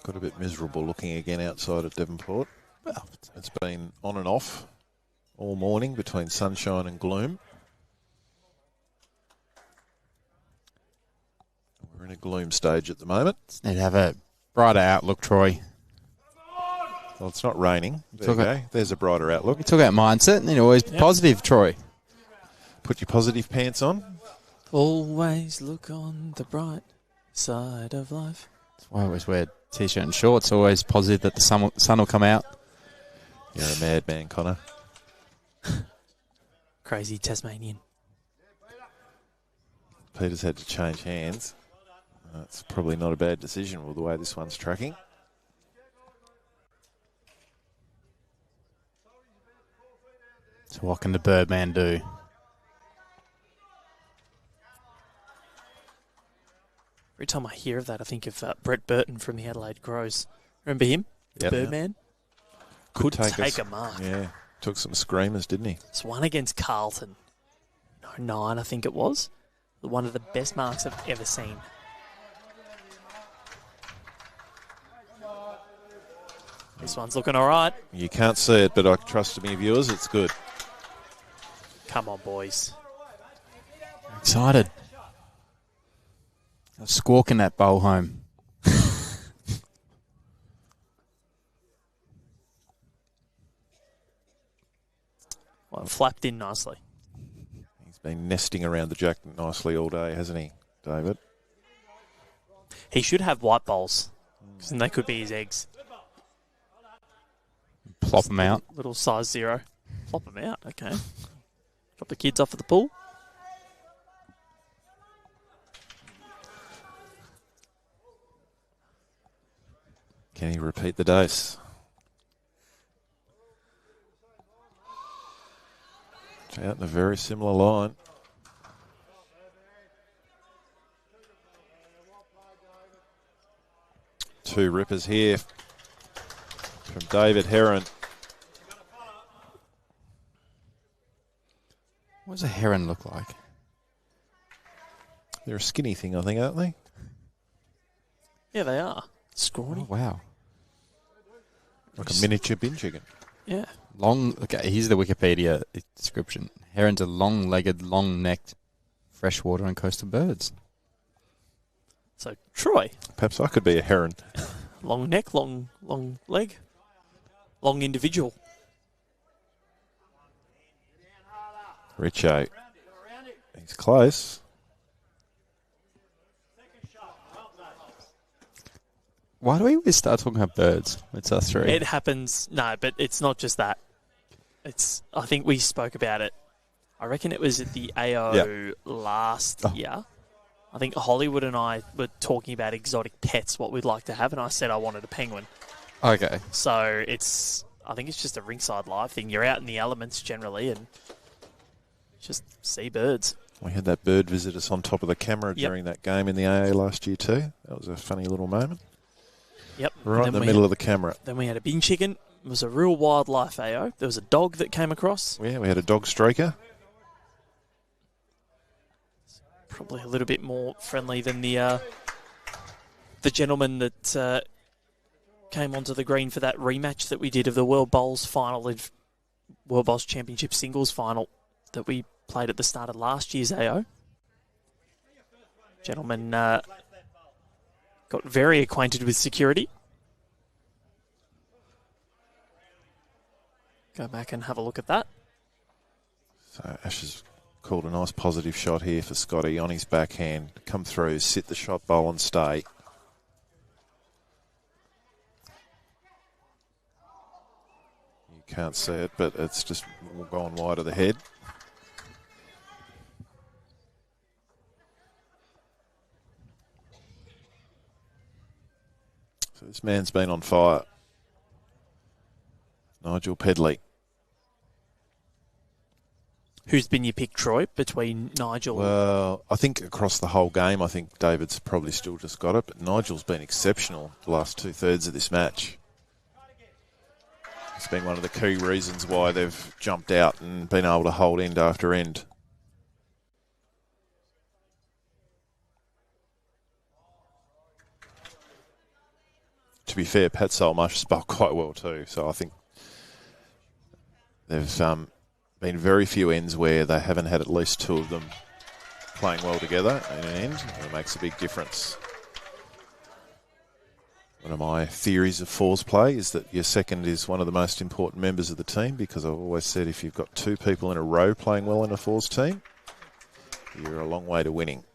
Got a bit miserable looking again outside at Devonport. Well, it's been on and off all morning between sunshine and gloom. We're in a gloom stage at the moment. Need to have a brighter outlook, Troy. Well, it's not raining. There you go. There's a brighter outlook. You talk about mindset and then always positive, Troy. Put your positive pants on. Always look on the bright side of life. That's why I always wear T-shirt and shorts, always positive that the sun will come out. You're a madman, Connor. Crazy Tasmanian. Peter's had to change hands. That's probably not a bad decision with the way this one's tracking. So what can the Birdman do? Every time I hear of that, I think of Brett Burton from the Adelaide Crows. Remember him? Yep. Birdman? Could take a mark. Yeah, took some screamers, didn't he? It's one against Carlton. 09, I think it was. One of the best marks I've ever seen. This one's looking all right. You can't see it, but I trust me, viewers, it's good. Come on, boys. Excited. I was squawking that bowl home. Well, flapped in nicely. He's been nesting around the jack nicely all day, hasn't he, David? He should have white bowls, because then they could be his eggs. Plop them out. Little size 0. Plop them out, okay. Drop the kids off at the pool. Can he repeat the dose? Out in a very similar line. Two rippers here from David Heron. What does a heron look like? They're a skinny thing, I think, aren't they? Yeah, they are. Scrawny. Oh, wow. Like a miniature bin chicken. Yeah. Okay, here's the Wikipedia description. Herons are long-legged, long-necked, freshwater and coastal birds. So, Troy. Perhaps I could be a heron. Long neck, long leg, long individual. Richo. He's close. Why do we always start talking about birds? It's us three. It happens. No, but it's not just that. I think we spoke about it. I reckon it was at the AO last year. I think Hollywood and I were talking about exotic pets, what we'd like to have, and I said I wanted a penguin. Okay. So I think it's just a Rinkside Live thing. You're out in the elements generally and just see birds. We had that bird visit us on top of the camera during that game in the AA last year too. That was a funny little moment. Yep. Right in the middle of the camera. Then we had a bin chicken. It was a real wildlife AO. There was a dog that came across. Yeah, we had a dog straker. Probably a little bit more friendly than the gentleman that came onto the green for that rematch that we did of the World Bowls final, World Bowls Championship singles final that we played at the start of last year's AO. Gentleman got very acquainted with security. Go back and have a look at that. So Ash has called a nice positive shot here for Scotty on his backhand. Come through, sit the shot bowl and stay. You can't see it, but it's just gone wide of the head. So this man's been on fire. Nigel Pedley. Who's been your pick, Troy, between Nigel? Well, I think across the whole game, I think David's probably still just got it, but Nigel's been exceptional the last 2/3 of this match. It's been one of the key reasons why they've jumped out and been able to hold end after end. To be fair, Pat Solmarsh has bowled quite well too, so I think they've been very few ends where they haven't had at least two of them playing well together in an end, and it makes a big difference. One of my theories of fours play is that your second is one of the most important members of the team, because I've always said if you've got two people in a row playing well in a fours team, you're a long way to winning.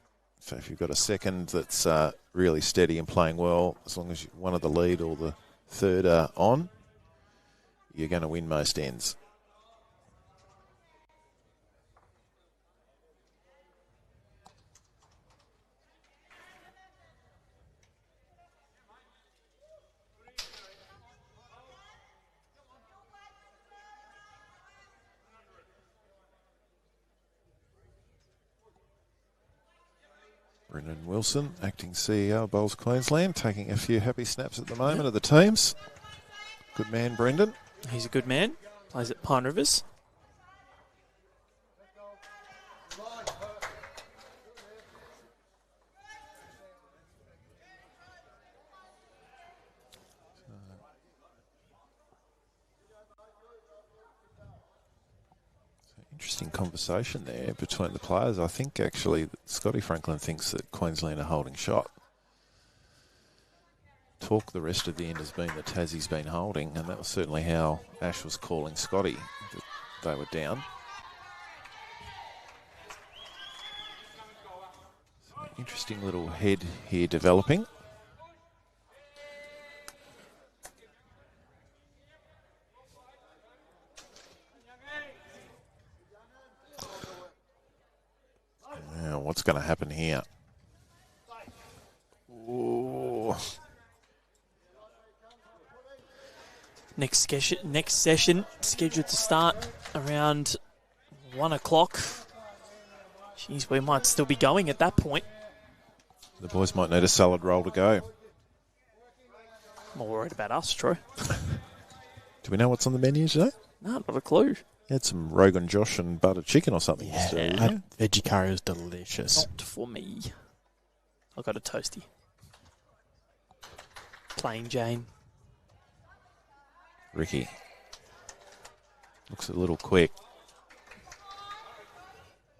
So if you've got a second that's really steady and playing well, as long as one of the lead or the third are on, you're going to win most ends. Brendan Wilson, acting CEO of Bowls Queensland, taking a few happy snaps at the moment of the teams. Good man, Brendan. He's a good man. Plays at Pine Rivers. Interesting conversation there between the players. I think actually Scotty Franklin thinks that Queensland are holding shot. Talk the rest of the end has been that Tassie's been holding, and that was certainly how Ash was calling Scotty, that they were down. So interesting little head here developing. what's going to happen here? Ooh. Next session scheduled to start around 1 o'clock. Jeez, we might still be going at that point. The boys might need a salad roll to go. More worried about us, Troy. Do we know what's on the menu today? No, not a clue. You had some Rogan Josh and buttered chicken or something. Yeah, that veggie curry was delicious. Not for me. I got a toasty. Plain Jane. Ricki. Looks a little quick.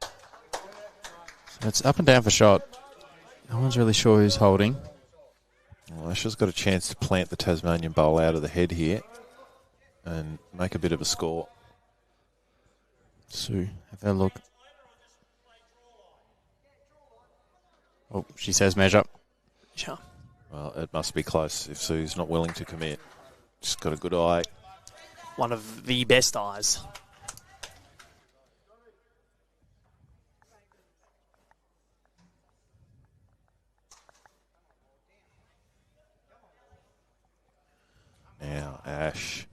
So it's up and down for shot. No one's really sure who's holding. Well, Asher's got a chance to plant the Tasmanian bowl out of the head here and make a bit of a score. Sue, have a look. Oh, she says measure. Sure. Well, it must be close if Sue's not willing to commit. Just got a good eye. One of the best eyes. Now, Ash.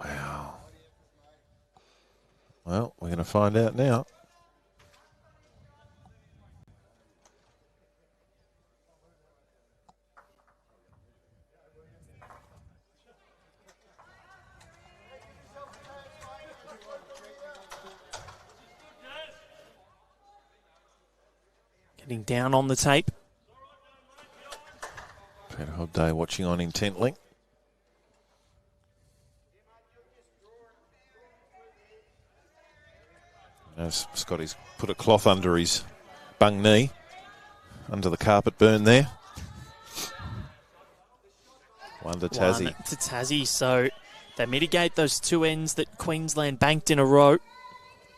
Wow. Well, we're going to find out now. Getting down on the tape. Had a whole day watching on intently. As Scotty's put a cloth under his bung knee, under the carpet burn there. One to Tassie. One to Tassie, so they mitigate those 2 ends that Queensland banked in a row.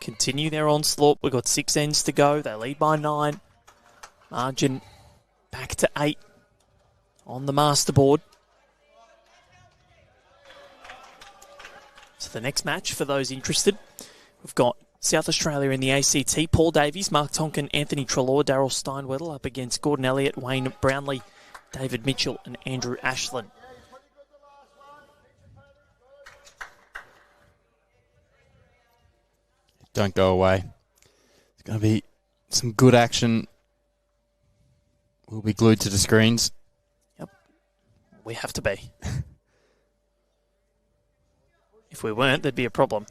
Continue their onslaught. We've got 6 ends to go. They lead by 9. Margin back to 8 on the masterboard. So the next match, for those interested, we've got South Australia in the ACT. Paul Davies, Mark Tonkin, Anthony Treloar, Daryl Steinwettle up against Gordon Elliott, Wayne Brownlee, David Mitchell and Andrew Ashland. Don't go away. It's going to be some good action. We'll be glued to the screens. Yep. We have to be. If we weren't, there'd be a problem.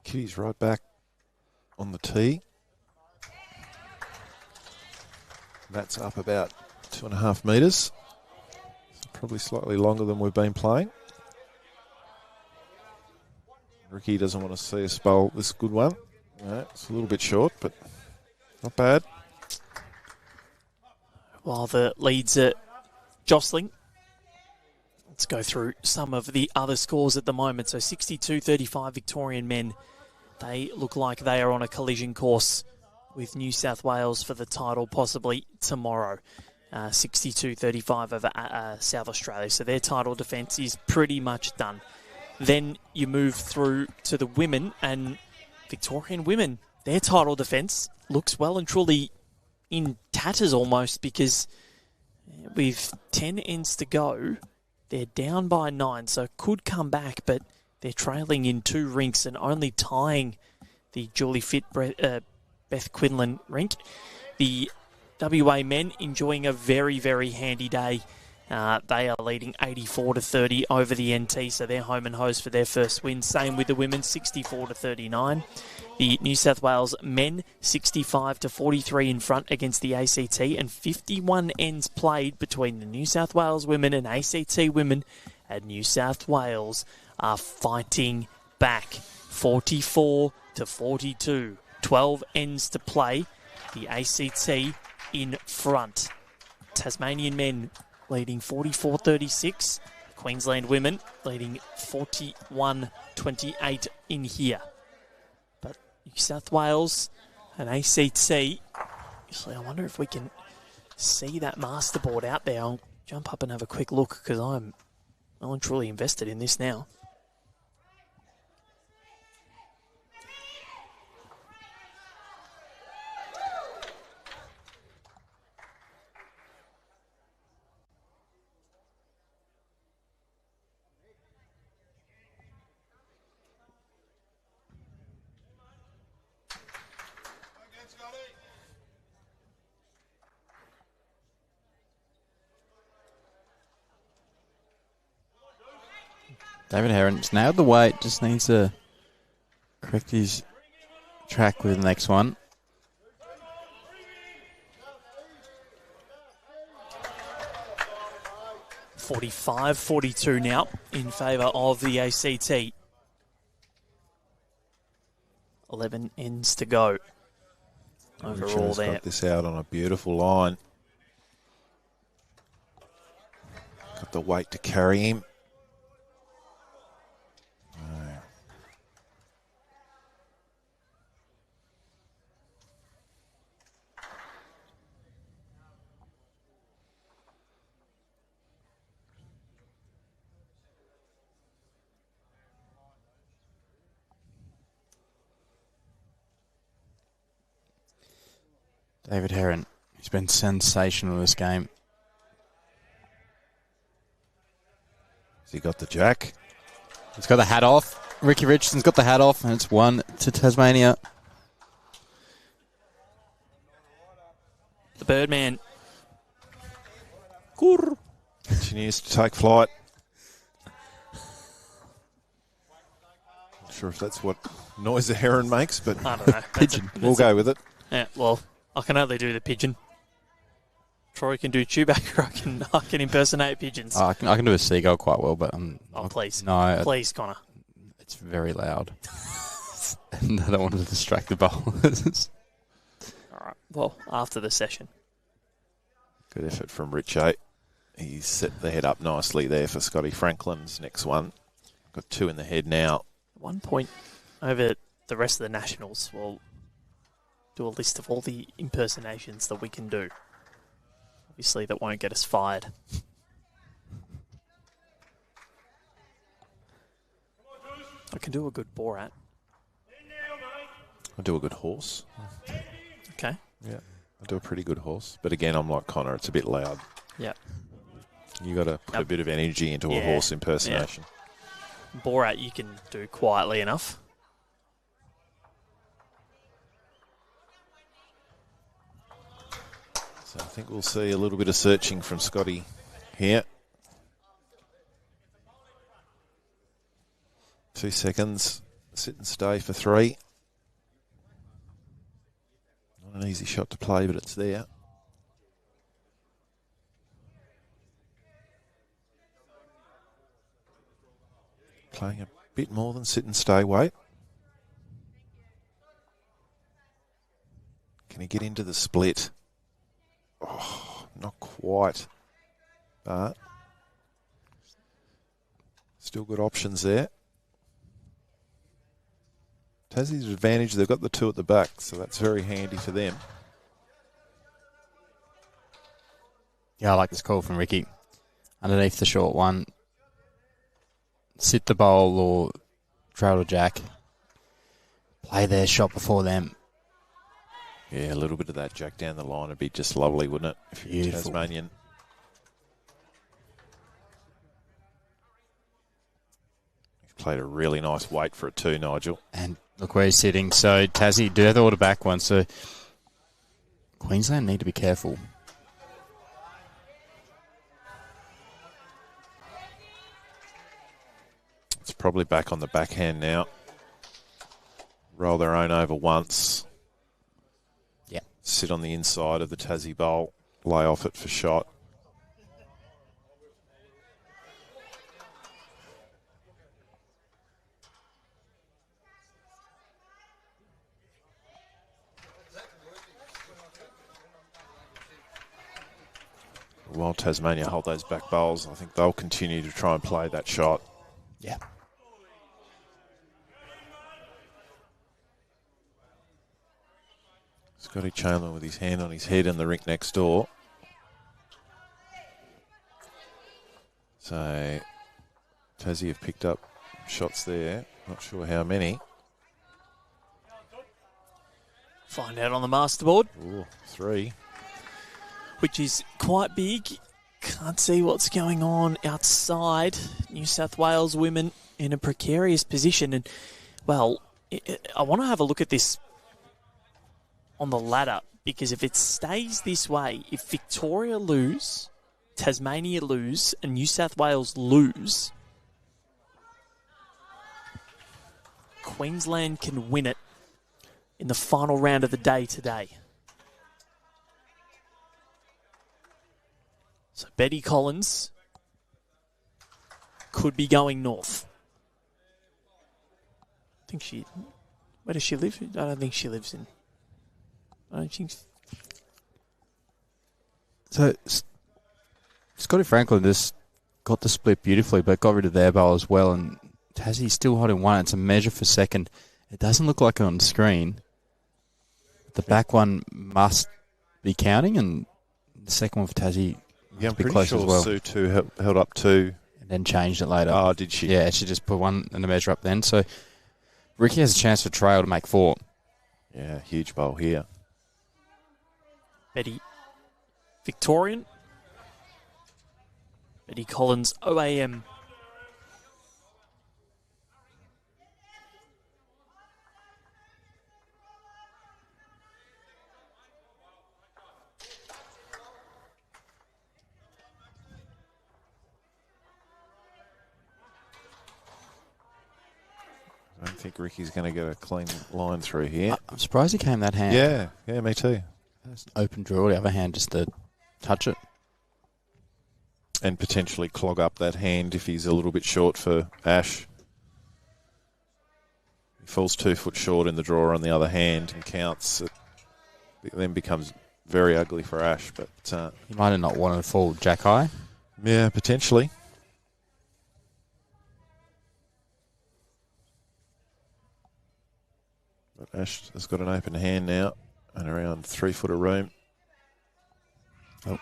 Kitty's right back on the tee. That's up about 2.5 metres. Probably slightly longer than we've been playing. Ricki doesn't want to see us bowl this good one. No, it's a little bit short, but not bad. While the leads are jostling, let's go through some of the other scores at the moment. So 62-35 Victorian men. They look like they are on a collision course with New South Wales for the title possibly tomorrow. 62-35 over South Australia. So their title defence is pretty much done. Then you move through to the women, and Victorian women, their title defence looks well and truly in tatters almost, because with 10 ends to go, they're down by 9, so could come back, but they're trailing in 2 rinks and only tying the Julie Fit Beth Quinlan rink. The WA men enjoying a very, very handy day. They are leading 84-30 over the NT, so they're home and hose for their first win. Same with the women, 64-39. The New South Wales men, 65-43 in front against the ACT, and 51 ends played between the New South Wales women and ACT women, and New South Wales are fighting back, 44-42. 12 ends to play. The ACT in front. Tasmanian men leading 44-36. Queensland women leading 41-28 in here. But New South Wales and ACT, actually, I wonder if we can see that masterboard out there. I'll jump up and have a quick look, because I'm well and truly invested in this now. David Heron's nailed the weight, just needs to correct his track with the next one. $45-42 now in favour of the ACT. 11 ends to go overall Richard's there. got this out on a beautiful line. Got the weight to carry him. David Heron, he's been sensational this game. Has he got the jack? He's got the hat off. Ricki Richardson's got the hat off, and it's 1 to Tasmania. The Birdman. Continues to take flight. Not sure if that's what noise a heron makes, but I don't know. pigeon. We'll go with it. Yeah, well, I can only do the pigeon. Troy can do Chewbacca. I can impersonate pigeons. I can do a seagull quite well, but please. No. Please, Connor. It's very loud. And I don't want to distract the bowlers. All right. Well, after the session. Good effort from Richie. He's set the head up nicely there for Scotty Franklin's next one. Got 2 in the head now. 1 point over the rest of the Nationals. We'll do a list of all the impersonations that we can do. Obviously, that won't get us fired. I can do a good Borat. I'll do a good horse. Okay. Yeah, I'll do a pretty good horse. But again, I'm like Connor, it's a bit loud. Yeah. You got to put a bit of energy into a horse impersonation. Yeah. Borat you can do quietly enough. So I think we'll see a little bit of searching from Scotty here. 2 seconds. Sit and stay for 3. Not an easy shot to play, but it's there. Playing a bit more than sit and stay weight. Can he get into the split? Oh, not quite. But still good options there. Tassie's advantage, they've got the 2 at the back, so that's very handy for them. Yeah, I like this call from Ricki. Underneath the short one. Sit the bowl or trail to jack. Play their shot before them. Yeah, a little bit of that jack down the line would be just lovely, wouldn't it? If you're Beautiful. Tasmanian. You've played a really nice weight for it too, Nigel. And look where he's sitting. So Tassie do have the order back one. So Queensland need to be careful. It's probably back on the backhand now. Roll their own over once. Yeah. Sit on the inside of the Tassie bowl. Lay off it for shot. While Tasmania hold those back bowls, I think they'll continue to try and play that shot. Yeah. Scotty Chandler with his hand on his head in the rink next door. So Tassie have picked up shots there. Not sure how many. Find out on the masterboard. Ooh, 3. Which is quite big. Can't see what's going on outside. New South Wales women in a precarious position. And, well, I want to have a look at this on the ladder, because if it stays this way, if Victoria lose, Tasmania lose, and New South Wales lose, Queensland can win it in the final round of the day today. So Betty Collins could be going north. Where does she live? I don't think she lives in. I don't think. So Scotty Franklin just got the split beautifully, but got rid of their bowl as well. And Tassie's still holding one. It's a measure for second. It doesn't look like it on the screen. The back one must be counting, and the second one for Tassie Yeah, I'm be pretty close sure as well. Sue 2 held up 2. And then changed it later. Oh, did she? Yeah, she just put one and the measure up then. So Ricki has a chance for trail to make 4. Yeah, huge bowl here. Betty Victorian. Betty Collins, OAM. I don't think Ricky's going to get a clean line through here. I'm surprised he came that hand. Yeah, me too. That's an open draw, the other hand just to touch it. And potentially clog up that hand if he's a little bit short for Ash. He falls 2 foot short in the draw on the other hand and counts. It then becomes very ugly for Ash. But He might have not wanted to fall jack high. yeah, potentially. But Ash has got an open hand now and around 3 foot of room. Oh.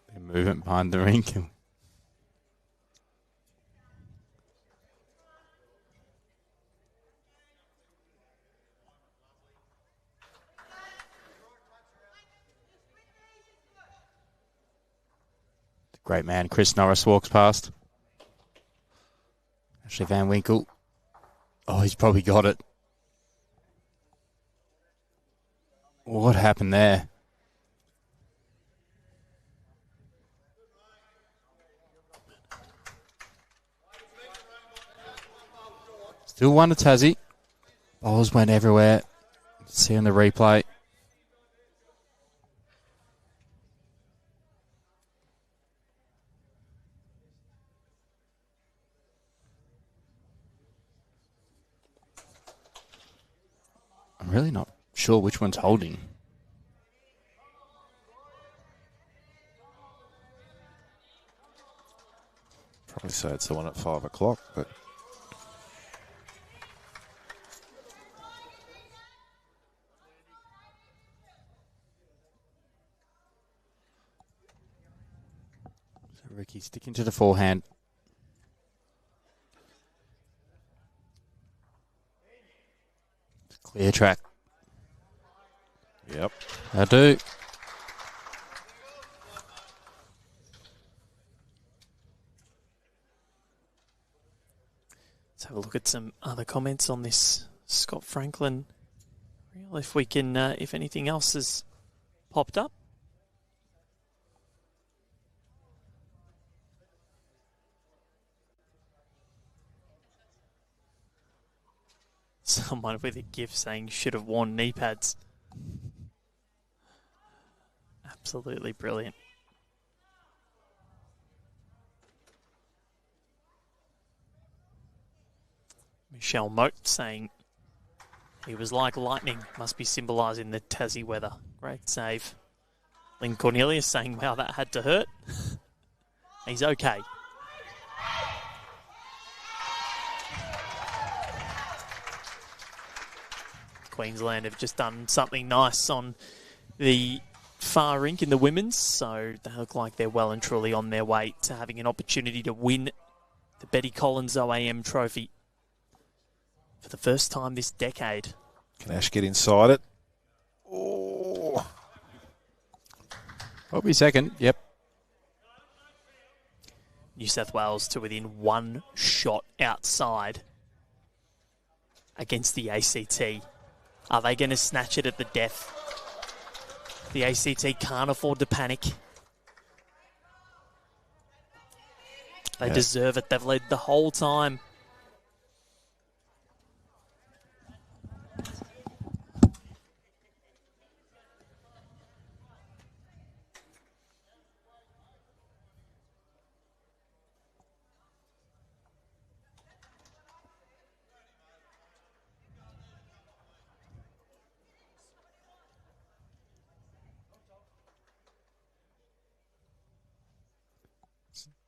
Bit of movement behind the rink. Great man, Chris Norris walks past. Ashley Van Winkel. Oh, he's probably got it. What happened there? Still one to Tassie. Bowls went everywhere. See on the replay. I'm really not sure which one's holding. Probably say it's the one at 5 o'clock, but So Ricki sticking to the forehand. It's a clear track. yep. I do. Let's have a look at some other comments on this Scott Franklin reel, if we can, if anything else has popped up. Someone with a GIF saying should have worn knee pads. Absolutely brilliant. Michelle Moat saying he was like lightning, must be symbolising the Tassie weather. Great save. Lynn Cornelius saying, wow, that had to hurt. He's okay. Queensland have just done something nice on the far rink in the women's, so they look like they're well and truly on their way to having an opportunity to win the Betty Collins OAM trophy for the first time this decade. Can Ash get inside it? Oh. Probably second, yep. New South Wales to within one shot outside against the ACT. Are they going to snatch it at the death? The ACT can't afford to panic. They deserve it. They've led the whole time.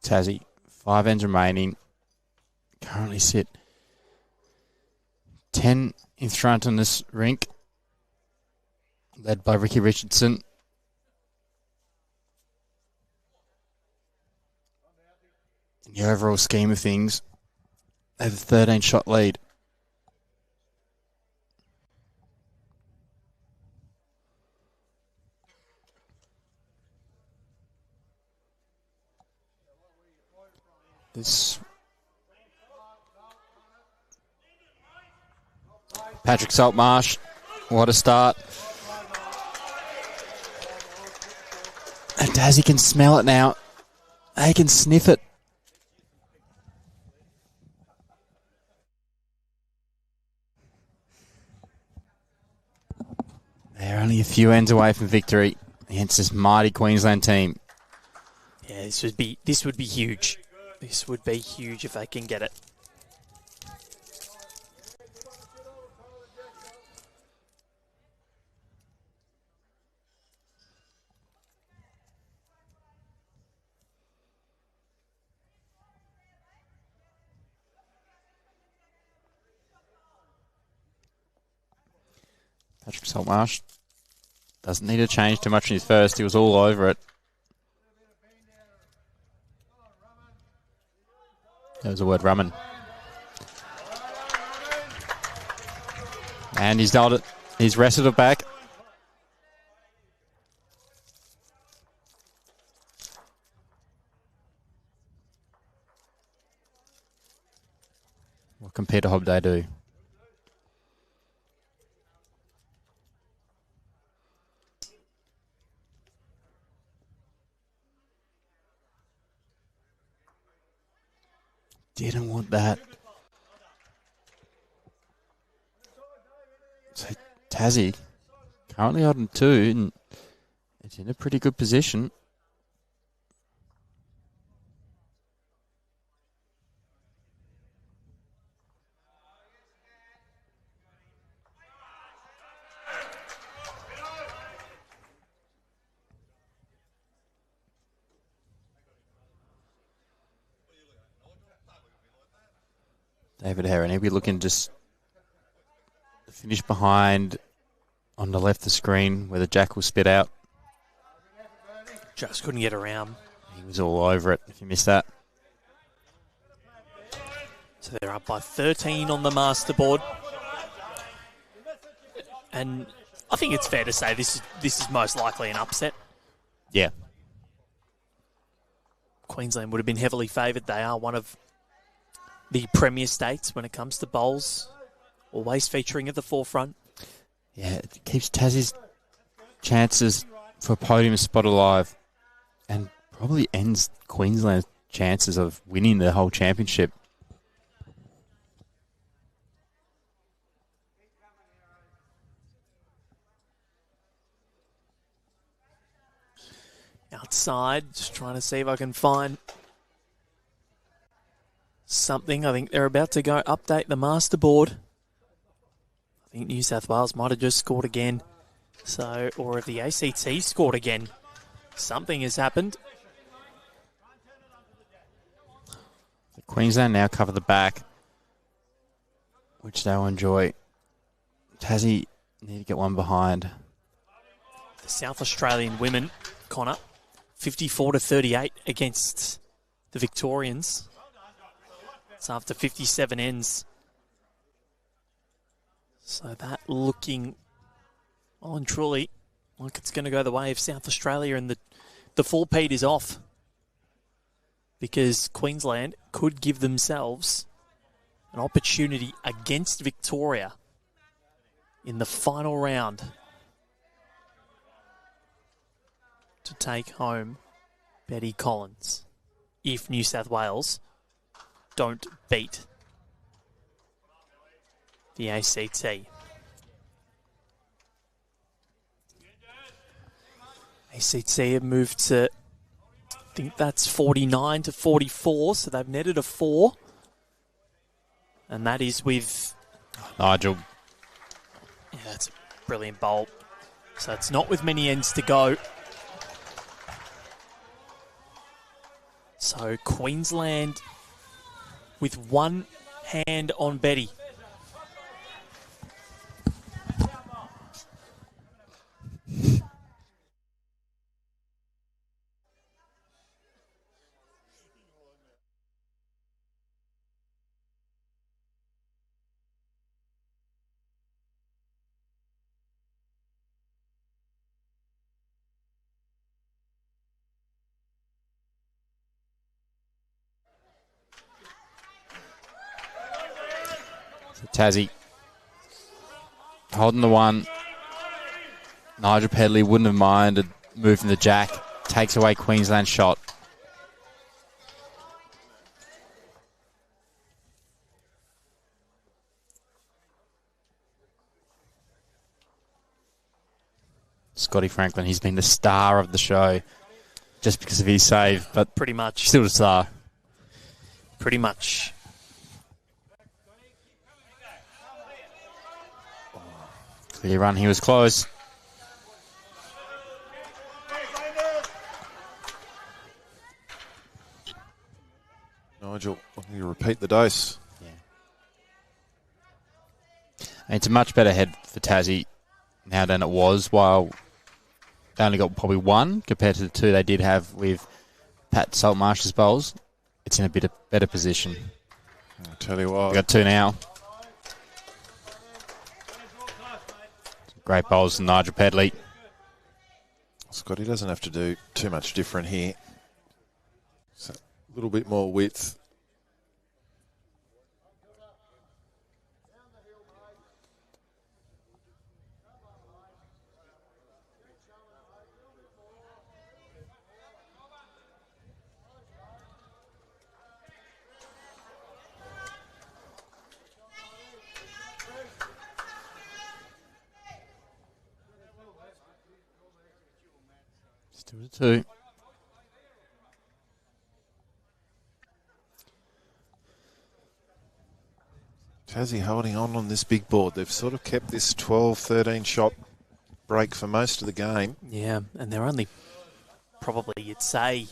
Tassie, 5 ends remaining. Currently sit 10 in front on this rink, led by Ricki Richardson. In the overall scheme of things, they have a 13-shot lead. This Patrick Saltmarsh, what a start. And Dazzy can smell it now. They can sniff it. They're only a few ends away from victory against this mighty Queensland team. Yeah, this would be huge. This would be huge if they can get it. Patrick Saltmarsh doesn't need to change too much in his first. He was all over it. That was the word Rumman. And he's done it. He's wrestled it back. What can Peter Hobday do? Didn't want that. So Tassie currently on 2 and it's in a pretty good position. David Heron, he'll be looking just to finish behind on the left of the screen where the jack will spit out. Just couldn't get around. He was all over it if you missed that. So they're up by 13 on the masterboard. And I think it's fair to say this is most likely an upset. Yeah. Queensland would have been heavily favoured. They are one of the premier states when it comes to bowls, always featuring at the forefront. Yeah, it keeps Tassie's chances for a podium spot alive and probably ends Queensland's chances of winning the whole championship. Outside, just trying to see if I can find something. I think they're about to go update the masterboard. I think New South Wales might have just scored again. So, or if the ACT scored again. Something has happened. Queensland now cover the back, which they'll enjoy. Tassie need to get one behind. The South Australian women, Connor, 54-38 against the Victorians. It's after 57 ends. So that looking on truly like it's going to go the way of South Australia, and the four-peat is off because Queensland could give themselves an opportunity against Victoria in the final round to take home Betty Collins if New South Wales don't beat the ACT. ACT have moved to, I think that's 49 to 44, so they've netted a 4. And that is with Nigel. Yeah, that's a brilliant bowl. So it's not with many ends to go. So Queensland with one hand on Betty. Tassie holding the one. Nigel Pedley wouldn't have minded moving the jack. Takes away Queensland's shot. Scotty Franklin, he's been the star of the show just because of his save, but pretty much still the star. Pretty much. Clear run, he was close. Nigel, looking to repeat the dose. Yeah. And it's a much better head for Tassie now than it was, while they only got probably one compared to the two they did have with Pat Saltmarsh's bowls. It's in a bit of better position. I'll tell you what. We've got two now. Great bowls from Nigel Pedley. Scotty doesn't have to do too much different here. So a little bit more width. Still to two. Tassie holding on this big board. They've sort of kept this 12, 13 shot break for most of the game. Yeah, and they're only probably, you'd say,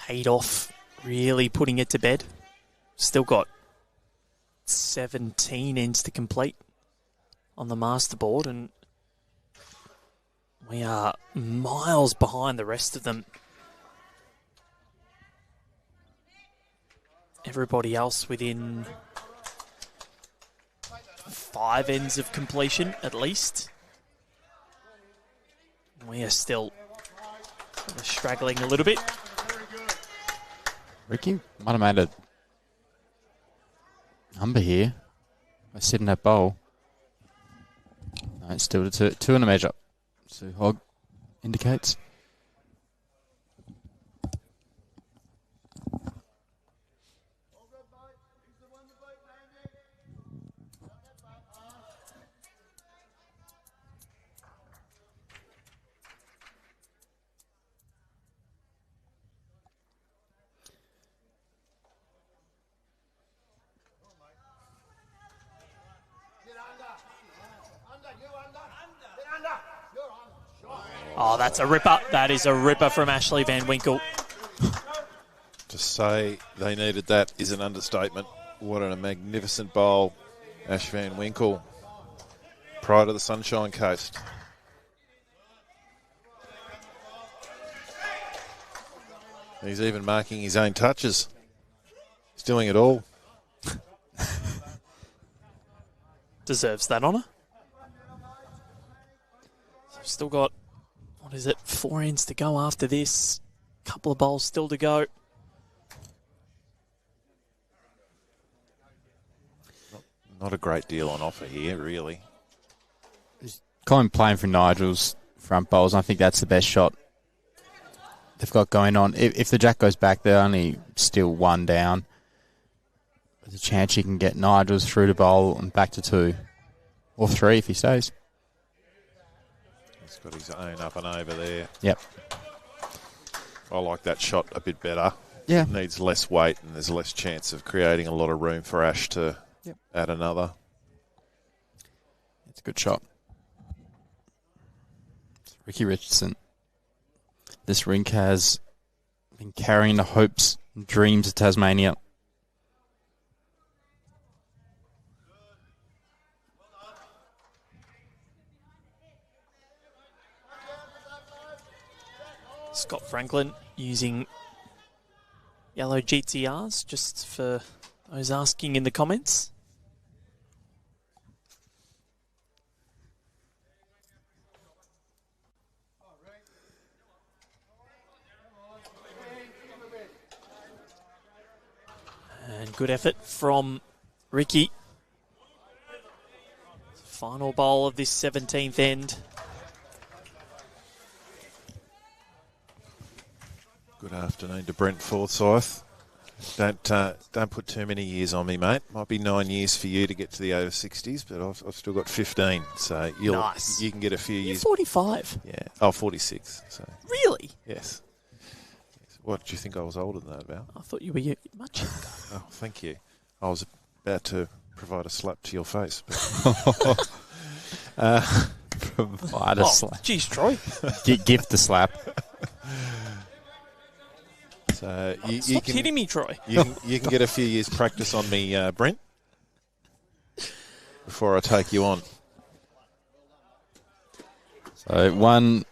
8 off really putting it to bed. Still got 17 ends to complete on the masterboard, and we are miles behind the rest of them. Everybody else within 5 ends of completion, at least. We are still straggling a little bit. Ricki might have made a number here by sitting that bowl. No, it's still to two and a measure. So Hogg indicates. Oh, that's a ripper. That is a ripper from Ashley Van Winkel. To say they needed that is an understatement. What a magnificent bowl, Ash Van Winkel, prior to the Sunshine Coast. He's even marking his own touches. He's doing it all. Deserves that honour. So still got, 4 ends to go after this. Couple of bowls still to go. Not a great deal on offer here, really. Colin playing for Nigel's front bowls, and I think that's the best shot they've got going on. If the jack goes back, they're only still 1 down. There's a chance you can get Nigel's through to bowl and back to 2. Or 3 if he stays. He's got his own up and over there. Yep. I like that shot a bit better. Yeah. It needs less weight and there's less chance of creating a lot of room for Ash to add another. It's a good shot. Ricki Richardson. This rink has been carrying the hopes and dreams of Tasmania. Scott Franklin using yellow GTRs, just for those asking in the comments. And good effort from Ricki. Final bowl of this 17th end. Good afternoon to Brent Forsyth. Don't put too many years on me, mate. Might be 9 years for you to get to the over 60s, but I've still got 15. So Nice. You can get a few You're years. 45. Yeah. Oh, 46. So Really? yes. What do you think I was older than that about? I thought you were much younger. Oh, thank you. I was about to provide a slap to your face. Provide a slap. Geez, Troy. Gift the slap. So you Stop can kidding me, Troy. you can get a few years practice on me, Brent, before I take you on. So 1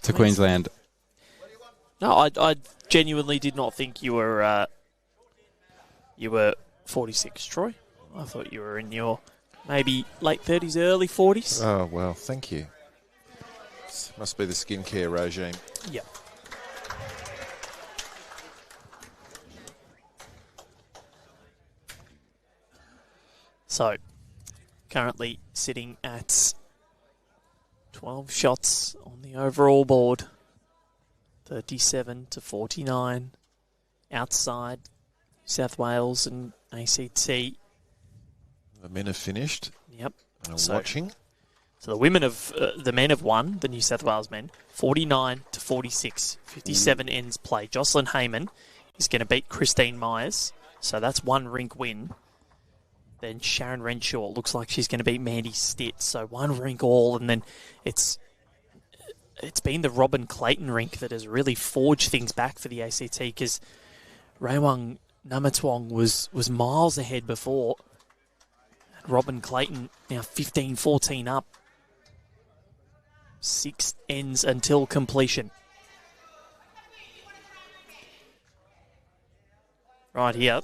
to Queensland. No, I genuinely did not think you were 46, Troy. I thought you were in your maybe late 30s, early 40s. Oh, well, thank you. Must be the skincare regime. Yep. So, currently sitting at 12 shots on the overall board. 37 to 49. Outside, New South Wales and ACT. The men have finished. Yep. And So- watching. So the men have won, the New South Wales men, 49 to 46. 57 ends play. Jocelyn Heyman is going to beat Christine Myers. So that's 1 rink win. Then Sharon Renshaw looks like she's going to beat Mandy Stitt. So 1 rink all, and then it's been the Robin Clayton rink that has really forged things back for the ACT, because Raewang Namatwong was miles ahead before. And Robin Clayton now 15-14 up. 6 ends until completion. Right here.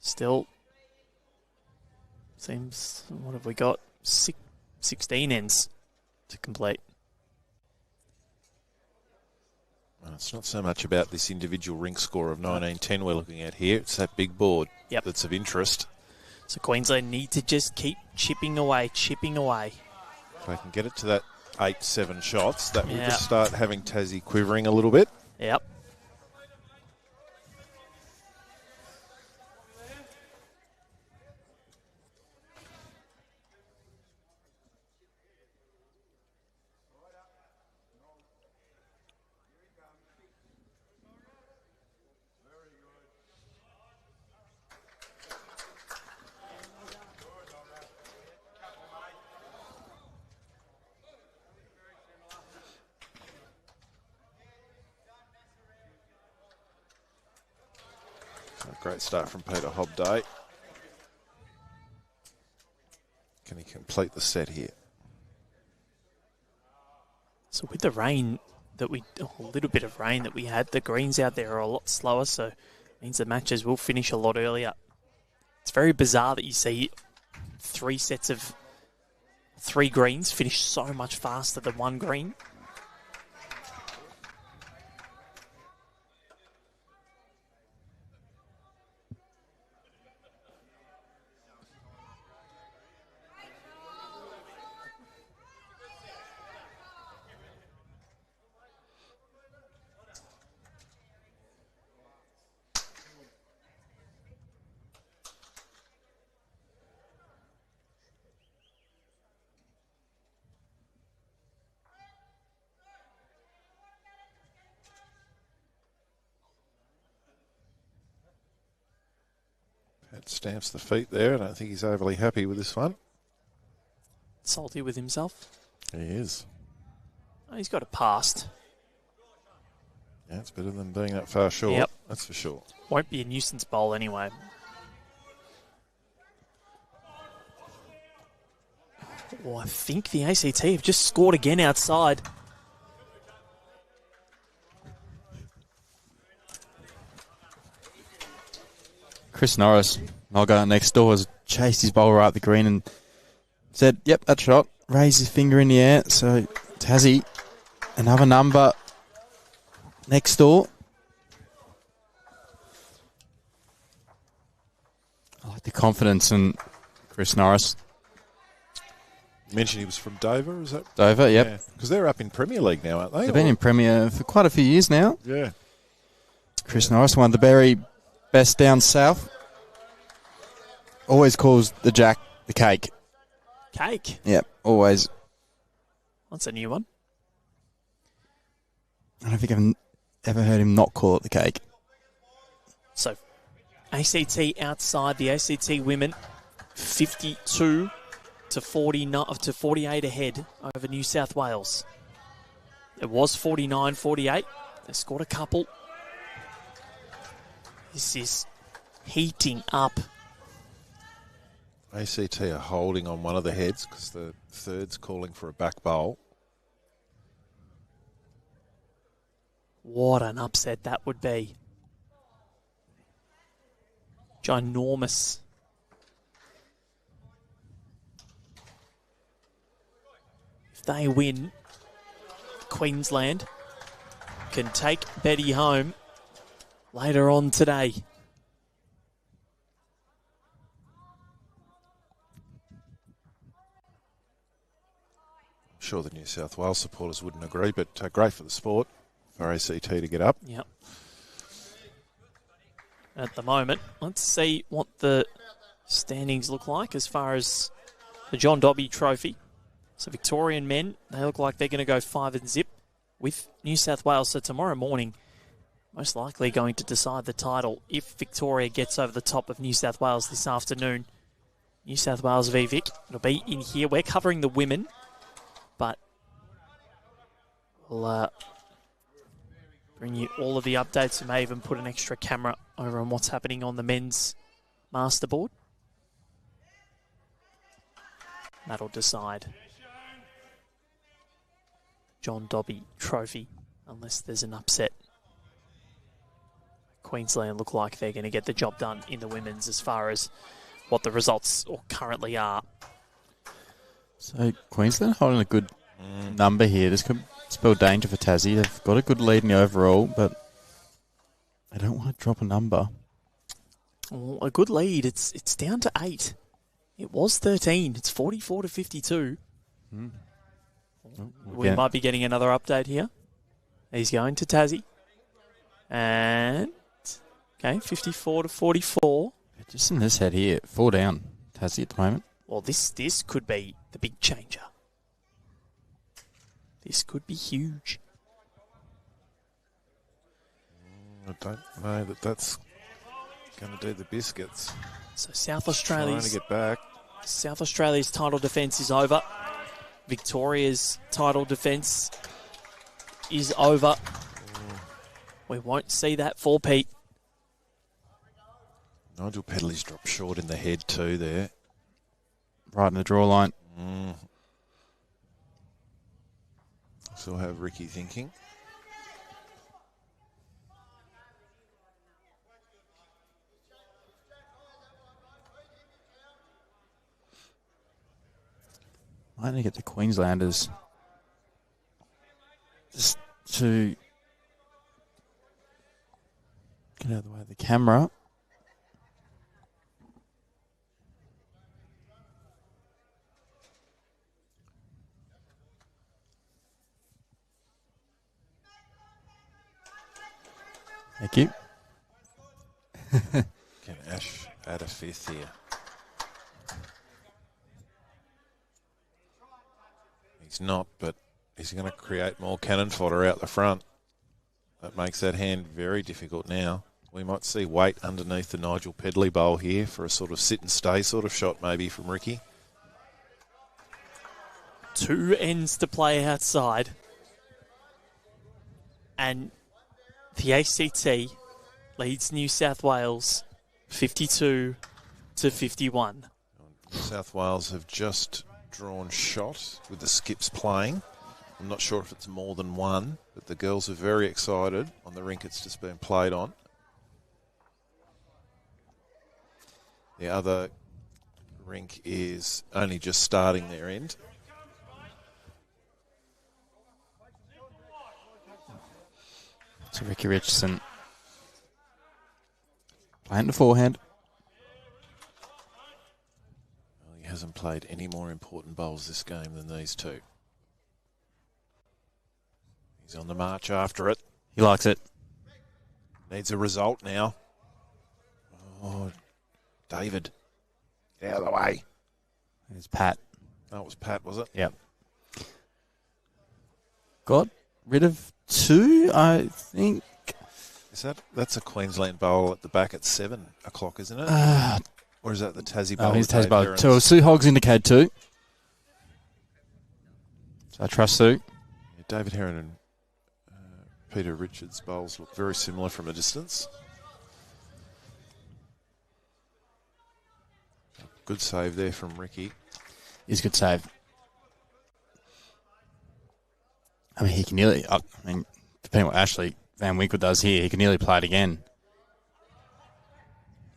Still seems, what have we got? 16 ends to complete. Well, it's not so much about this individual rink score of 19-10 we're looking at here. It's that big board that's of interest. So Queensland need to just keep chipping away. If they can get it to that 8-7 shots, that will Yeah. just start having Tassie quivering a little bit. Yep. A great start from Peter Hobday. Can he complete the set here? So with the rain a little bit of rain that we had, the greens out there are a lot slower. So Means the matches will finish a lot earlier. It's very bizarre that you see 3 sets of 3 greens finish so much faster than 1 green. Pat stamps the feet there. I don't think he's overly happy with this one. Salty with himself. He is. Oh, he's got it past. Yeah, it's better than being that far short. Yep. That's for sure. Won't be a nuisance bowl anyway. Oh, I think the ACT have just scored again outside. Chris Norris, I'll go next door, has chased his bowler up the green and said, yep, that's shot. Raised his finger in the air. So Tassie, another number next door. I like the confidence in Chris Norris. You mentioned he was from Dover, is that? Dover, yep. Because they're up in Premier League now, aren't they? They've been in Premier for quite a few years now. Yeah. Chris Norris, one of the very best down south. Always calls the Jack the cake. Cake? Yep, always. That's a new one. I don't think I've ever heard him not call it the cake. So, ACT outside, the ACT women 52 to 48 ahead over New South Wales. It was 49-48. They scored a couple. This is heating up. ACT are holding on one of the heads because the third's calling for a back bowl. What an upset that would be. Ginormous. If they win, Queensland can take Betty home later on today. I'm sure the New South Wales supporters wouldn't agree, but great for the sport for ACT to get up. Yep. At the moment, let's see what the standings look like as far as the John Dobby Trophy. So Victorian men, they look like they're going to go 5-0 with New South Wales. So tomorrow morning, most likely going to decide the title if Victoria gets over the top of New South Wales this afternoon. New South Wales v Vic. It'll be in here. We're covering the women, but we'll bring you all of the updates. We may even put an extra camera over on what's happening on the men's masterboard. That'll decide John Dobby Trophy, unless there's an upset. Queensland look like they're going to get the job done in the women's as far as what the results currently are. So Queensland holding a good number here. This could spell danger for Tassie. They've got a good lead in the overall, but they don't want to drop a number. Well, a good lead. It's down to 8. It was 13. It's 44 to 52. We might be getting another update here. He's going to Tassie. And, okay, 54 to 44. Just in this head here, 4 down, Tassie at the moment. Well, this could be the big changer. This could be huge. I don't know that that's going to do the biscuits. So South Trying to get back. South Australia's title defence is over. Victoria's title defence is over. We won't see that for Pete. Nigel Pedley's dropped short in the head too there. Right in the draw line. Still have Ricki thinking. Might need to get the Queenslanders just to get out of the way of the camera. Thank you. Can Ash add a fifth here? He's not, but he's going to create more cannon fodder out the front. That makes that hand very difficult now. We might see weight underneath the Nigel Pedley bowl here for a sort of sit and stay sort of shot maybe from Ricki. 2 ends to play outside. And the ACT leads New South Wales 52 to 51. New South Wales have just drawn shot with the skips playing. I'm not sure if it's more than one, but the girls are very excited on the rink it's just been played on. The other rink is only just starting their end. So Ricki Richardson playing the forehand. Well, he hasn't played any more important bowls this game than these two. He's on the march after it. He likes it. Needs a result now. Oh, David. Get out of the way. There's Pat. That was Pat, was it? Yep. Got rid of 2, I think. That's a Queensland bowl at the back at 7 o'clock, isn't it? Or is that the Tassie bowl? Oh, he's Tassie bowl. 2. Sue Hogg's indicate 2. So I trust Sue. Yeah, David Heron and Peter Richards' bowls look very similar from a distance. Good save there from Ricki. He's a good save. I mean, he can nearly, depending on what Ashley Van Winkle does here, he can nearly play it again.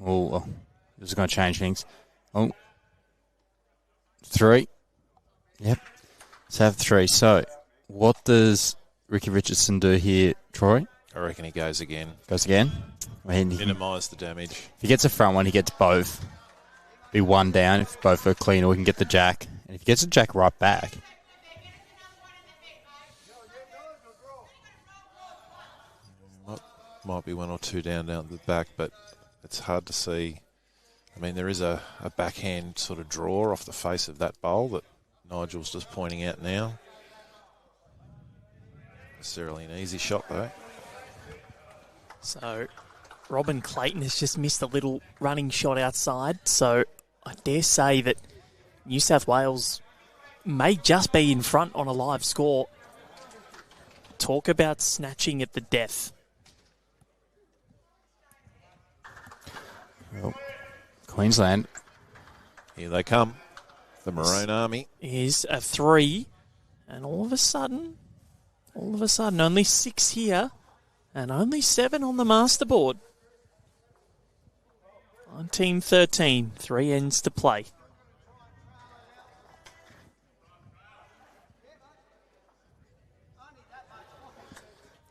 Oh, this is going to change things. Oh, 3. Yep. Save 3. So, what does Ricki Richardson do here, Troy? I reckon he goes again. Goes again? I mean, Minimise the damage. If he gets the front one, he gets both. Be 1 down if both are clean, or he can get the jack. And if he gets the jack right back, might be 1 or 2 down the back, but it's hard to see. I mean, there is a backhand sort of draw off the face of that bowl that Nigel's just pointing out now. Necessarily an easy shot, though. So, Robin Clayton has just missed a little running shot outside, so I dare say that New South Wales may just be in front on a live score. Talk about snatching at the death. well, Queensland. Here they come. The Maroon Army. Is a 3, and all of a sudden, only 6 here, and only 7 on the masterboard. On team 13, 3 ends to play.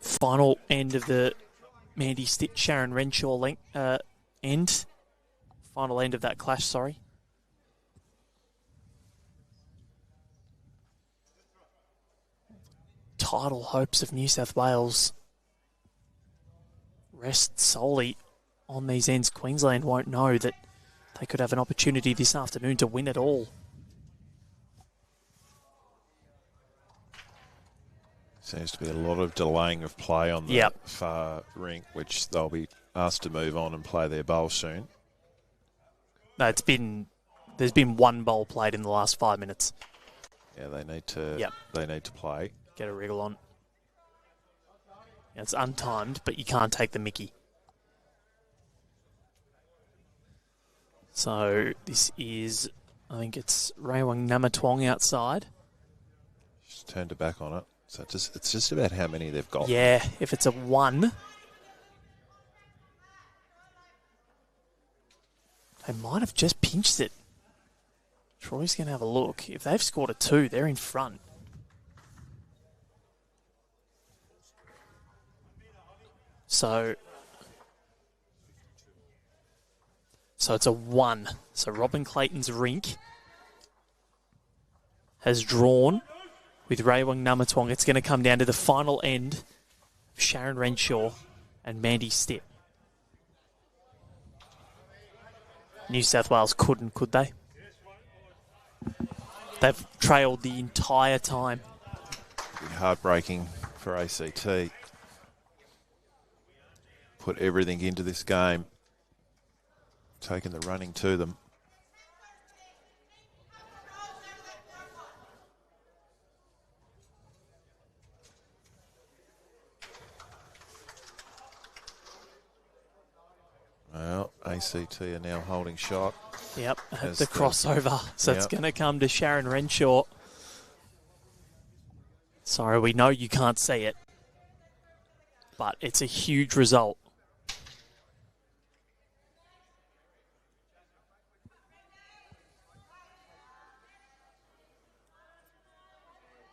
Final end of the Mandy Stitt Sharon Renshaw end. Final end of that clash, sorry. Title hopes of New South Wales rest solely on these ends. Queensland won't know that they could have an opportunity this afternoon to win it all. Seems to be a lot of delaying of play on the far rink, which they'll be asked to move on and play their bowl soon. No, there's been 1 bowl played in the last 5 minutes. Yeah, they need to play. Get a wriggle on. It's untimed, but you can't take the mickey. So this is, I think it's Raewang Namatwong outside. Just turned her back on it. So it's just about how many they've got. Yeah, if it's a 1, they might have just pinched it. Troy's going to have a look. If they've scored a 2, they're in front. So it's a 1. So Robin Clayton's rink has drawn with Raewang Namatwong. It's going to come down to the final end of Sharon Renshaw and Mandy Stitt. New South Wales couldn't, could they? They've trailed the entire time. Heartbreaking for ACT. Put everything into this game. Taking the running to them. Well, ACT are now holding shot. Yep, at the crossover. So it's going to come to Sharon Renshaw. Sorry, we know you can't see it. But it's a huge result.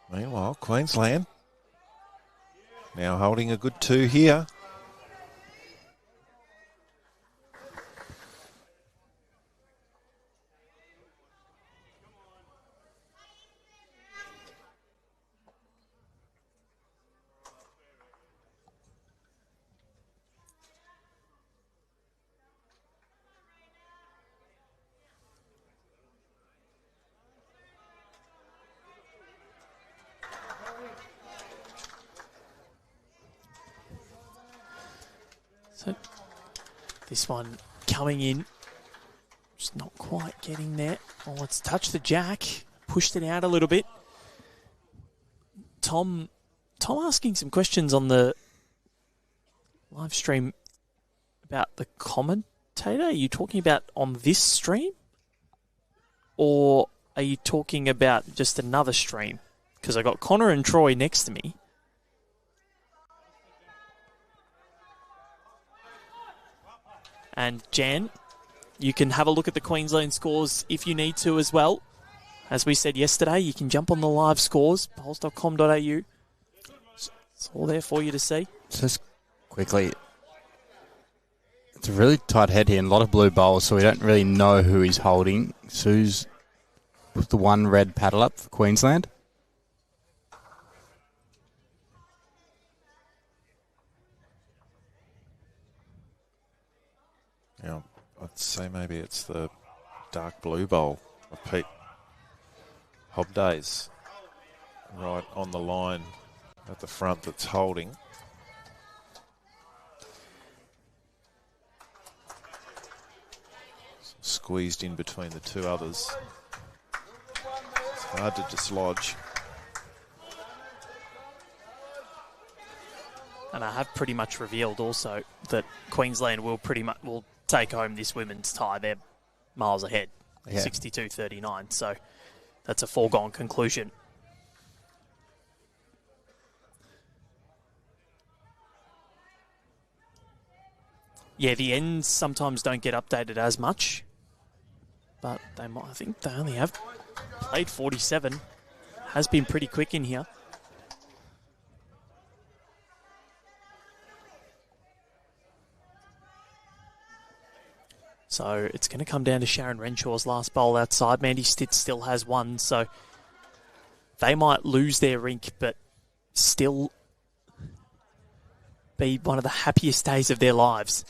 Meanwhile, Queensland now holding a good 2 here. So this one coming in, just not quite getting there. Oh, it's touched the jack, pushed it out a little bit. Tom asking some questions on the live stream about the commentator. Are you talking about on this stream? Or are you talking about just another stream? Because I got Connor and Troy next to me. And Jan, you can have a look at the Queensland scores if you need to as well. As we said yesterday, you can jump on the live scores, pulse.com.au. It's all there for you to see. Just quickly, it's a really tight head here and a lot of blue bowls, so we don't really know who he's holding. Sue's put the 1 red paddle up for Queensland. Yeah, I'd say maybe it's the dark blue bowl of Pete Hobdays right on the line at the front that's holding. Squeezed in between the 2 others. It's hard to dislodge. And I have pretty much revealed also that Queensland will take home this women's tie. They're miles ahead, 62-39. So that's a foregone conclusion. Yeah, the ends sometimes don't get updated as much, but they might. I think they only have played 47. Has been pretty quick in here. So it's going to come down to Sharon Renshaw's last bowl outside. Mandy Stitt still has 1, so they might lose their rink, but still be one of the happiest days of their lives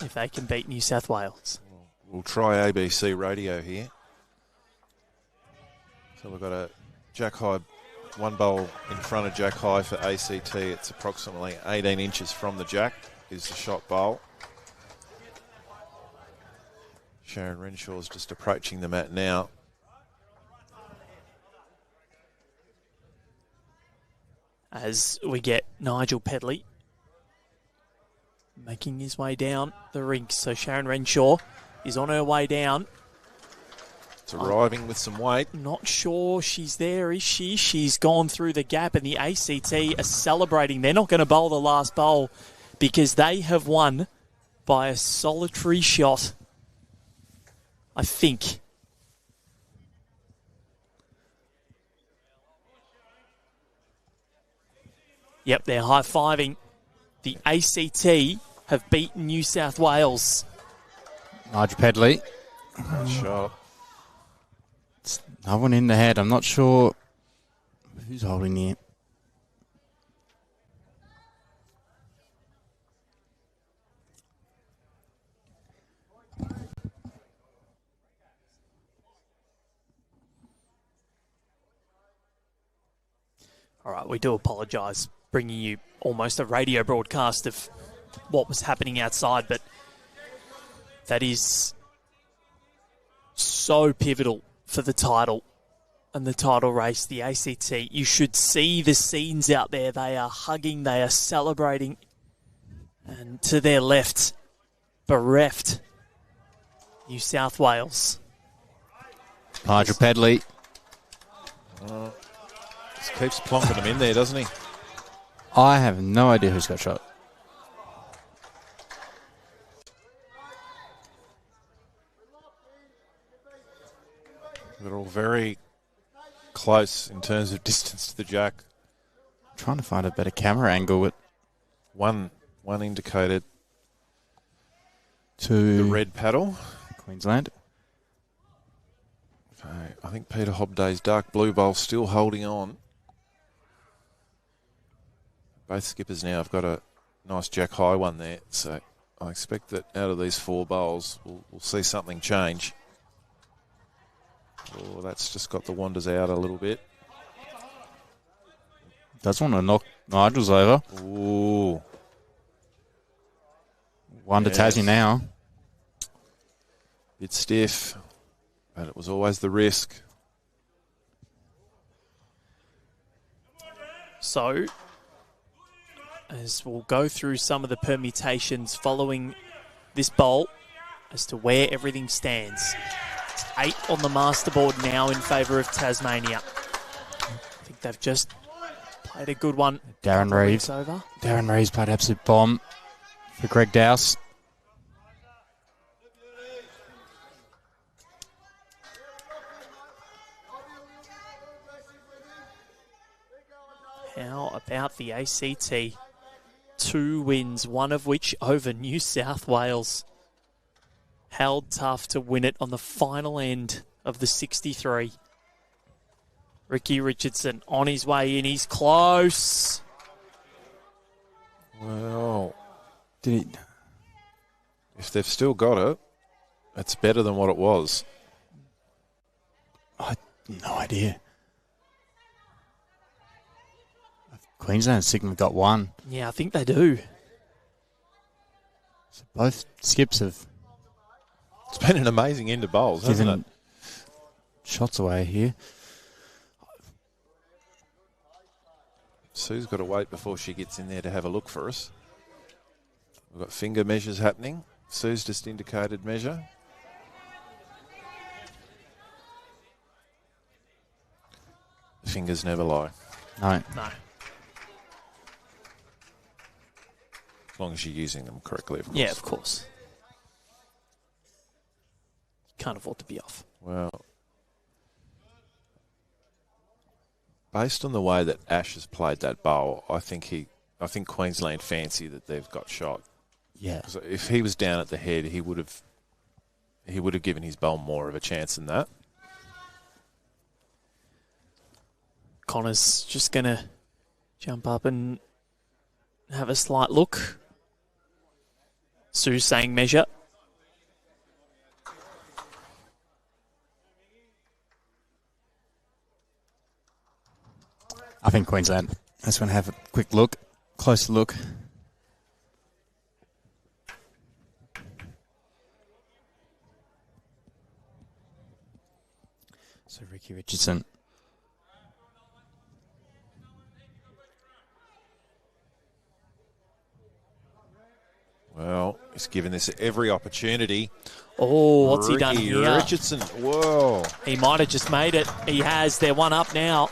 if they can beat New South Wales. We'll try ABC radio here. So we've got a Jack High, 1 bowl in front of Jack High for ACT. It's approximately 18 inches from the jack is the shot bowl. Sharon Renshaw's just approaching the mat now. As we get Nigel Pedley making his way down the rink. So Sharon Renshaw is on her way down. It's arriving with some weight. Not sure she's there, is she? She's gone through the gap, and the ACT are celebrating. They're not going to bowl the last bowl because they have won by a solitary shot. I think. Yep, they're high-fiving. The ACT have beaten New South Wales. Nigel Pedley. Shot. No one in the head. I'm not sure who's holding it. All right, we do apologise bringing you almost a radio broadcast of what was happening outside, but that is so pivotal for the title and the title race, the ACT. You should see the scenes out there. They are hugging, they are celebrating. And to their left, bereft, New South Wales. Nigel Pedley. Just keeps plonking them in there, doesn't he? I have no idea who's got shot. They're all very close in terms of distance to the jack. I'm trying to find a better camera angle with One indicated to the red paddle. Queensland. Okay, I think Peter Hobday's dark blue bowl still holding on. Both skippers now have got a nice jack high one there, so I expect that out of these 4 bowls we'll see something change. Oh, that's just got the wanders out a little bit. Does want to knock Nigel's over. Ooh. One to Yes. Tassie now. Bit stiff, but it was always the risk. So, as we'll go through some of the permutations following this bowl as to where everything stands. 8 on the masterboard now in favour of Tasmania. I think they've just played a good one. Darren Reeves. Over. Darren Reeves played absolute bomb for Greg Dowse. How about the ACT? 2 wins, one of which over New South Wales. Held tough to win it on the final end of the 63. Ricki Richardson on his way in. He's close. Well, Did he? if they've still got it, it's better than what it was. I no idea. Queensland and Sigma got 1. Yeah, I think they do. So both skips have It's been an amazing end of bowls, hasn't given it? shots away here. Sue's got to wait before she gets in there to have a look for us. We've got finger measures happening. Sue's just indicated measure. The fingers never lie, No. No. as long as you're using them correctly, of course. Yeah, of course. Can't afford to be off. Well, based on the way that Ash has played that bowl, I think Queensland fancy that they've got shot. Yeah. So if he was down at the head, he would have given his bowl more of a chance than that. Connor's just going to jump up and have a slight look. Sue's saying measure. I think Queensland. I just want to have a quick look, closer look. So Ricki Richardson. Well, he's given this every opportunity. Oh, what's he done Ricki here? Richardson. Whoa. He might have just made it. He has. They're 1 up now.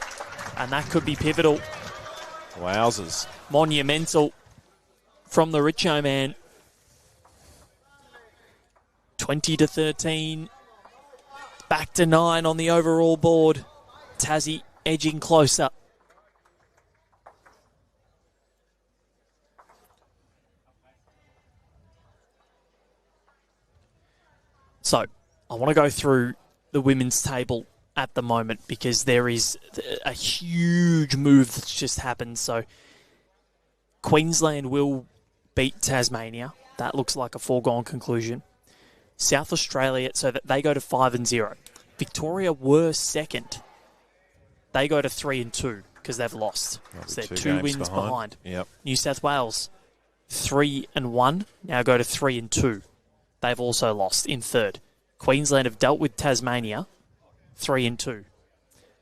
And that could be pivotal. Wowzers. Monumental from the Richo man. 20-13. Back to 9 on the overall board. Tassie edging closer. So I want to go through the women's table at the moment because there is a huge move that's just happened. So Queensland will beat Tasmania. That looks like a foregone conclusion. South Australia, so that they go to 5-0. Victoria were second. They go to 3-2 because they've lost. So they're 2 wins behind. Yep. New South Wales 3-1. Now go to 3-2. They've also lost in third. Queensland have dealt with Tasmania 3-2.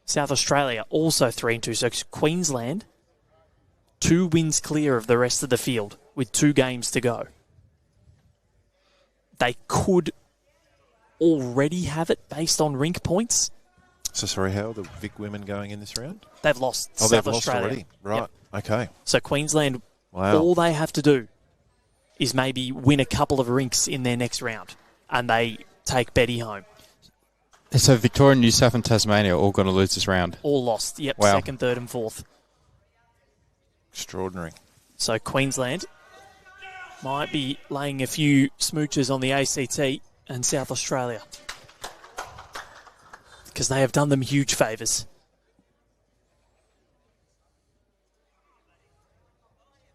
South Australia also 3-2. So Queensland 2 wins clear of the rest of the field with 2 games to go. They could already have it based on rink points. So, sorry, how are the Vic women going in this round? They've lost. Oh, South they've Australia. lost already. Right, Yep. okay. So Queensland, Wow. all they have to do is maybe win a couple of rinks in their next round, and they take Betty home. So Victoria, New South and Tasmania are all going to lose this round. All lost. Yep, Wow. second, third, and fourth. Extraordinary. So Queensland might be laying a few smooches on the ACT and South Australia because they have done them huge favours.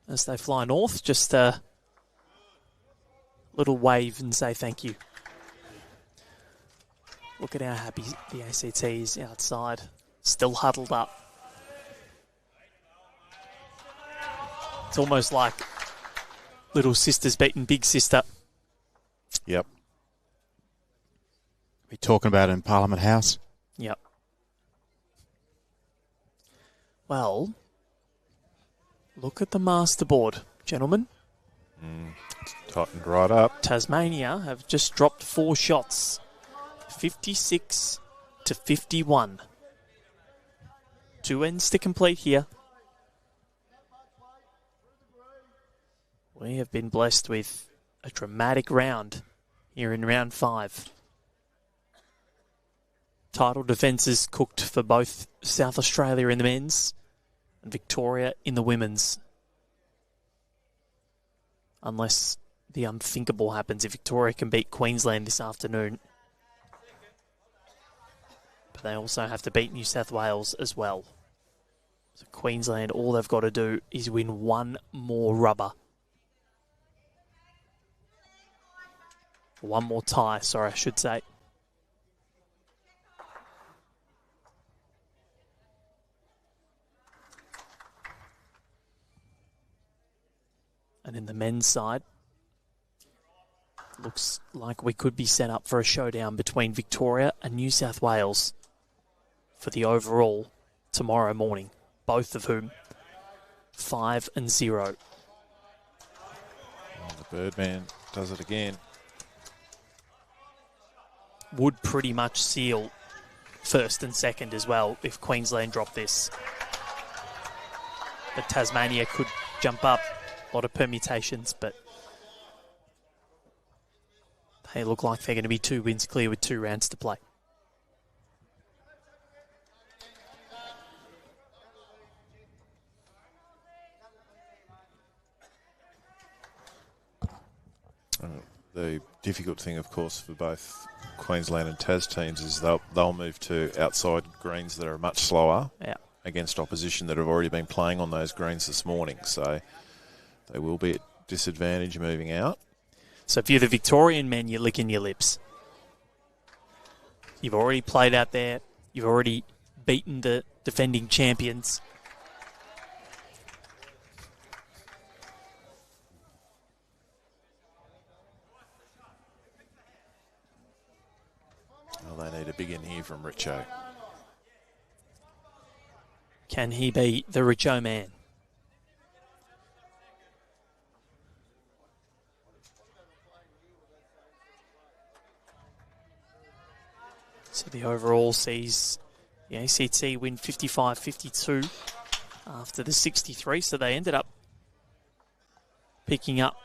As they fly north, just a little wave and say thank you. Look at how happy the ACT is outside, still huddled up. It's almost like little sister's beating big sister. Yep. We're talking about it in Parliament House. Yep. Well, look at the masterboard, gentlemen. Tightened right up. Tasmania have just dropped 4 shots. 56 to 51. 2 ends to complete here. We have been blessed with a dramatic round here in round 5. Title defences cooked for both South Australia in the men's and Victoria in the women's. Unless the unthinkable happens if Victoria can beat Queensland this afternoon. But they also have to beat New South Wales as well. So Queensland, all they've got to do is win 1 more rubber. 1 more tie, sorry, I should say. And in the men's side, looks like we could be set up for a showdown between Victoria and New South Wales for the overall tomorrow morning. Both of whom 5-0. Oh, the Birdman does it again. Would pretty much seal first and second as well if Queensland drop this. But Tasmania could jump up. A lot of permutations, but they look like they're going to be 2 wins clear with 2 rounds to play. The difficult thing, of course, for both Queensland and Tas teams is they'll move to outside greens that are much slower against opposition that have already been playing on those greens this morning. So they will be at disadvantage moving out. So if you're the Victorian men, you're licking your lips. You've already played out there. You've already beaten the defending champions. Well, they need a big in here from Richo. Can he be the Richo man? So the overall sees the ACT win 55-52 after the 63. So they ended up picking up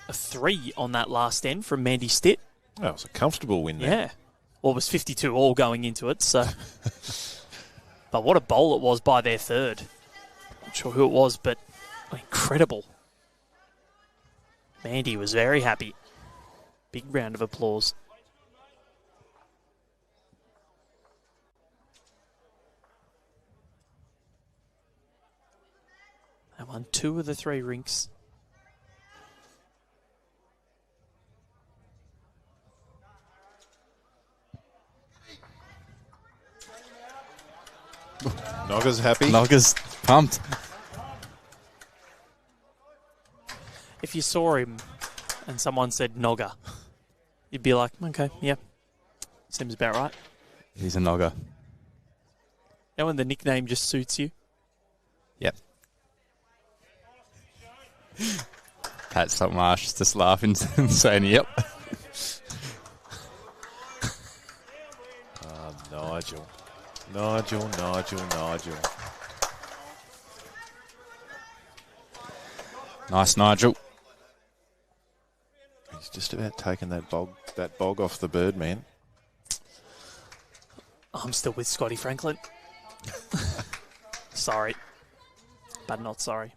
a 3 on that last end from Mandy Stitt. That was a comfortable win there. Yeah. Well, it was 52 all going into it. So, but what a bowl it was by their third. Not sure who it was, but incredible. Mandy was very happy. Big round of applause. And won 2 of the 3 rinks. Nogga's happy. Nogga's pumped. If you saw him and someone said Nogga, you'd be like, okay, yeah, seems about right. He's a Nogga. Now when the nickname just suits you. Yep. Pat's up Marsh just laughing and saying, yep. Nigel. Nigel. Nice, Nigel. He's just about taking that bog off the bird, man. I'm still with Scotty Franklin. Sorry, but not sorry.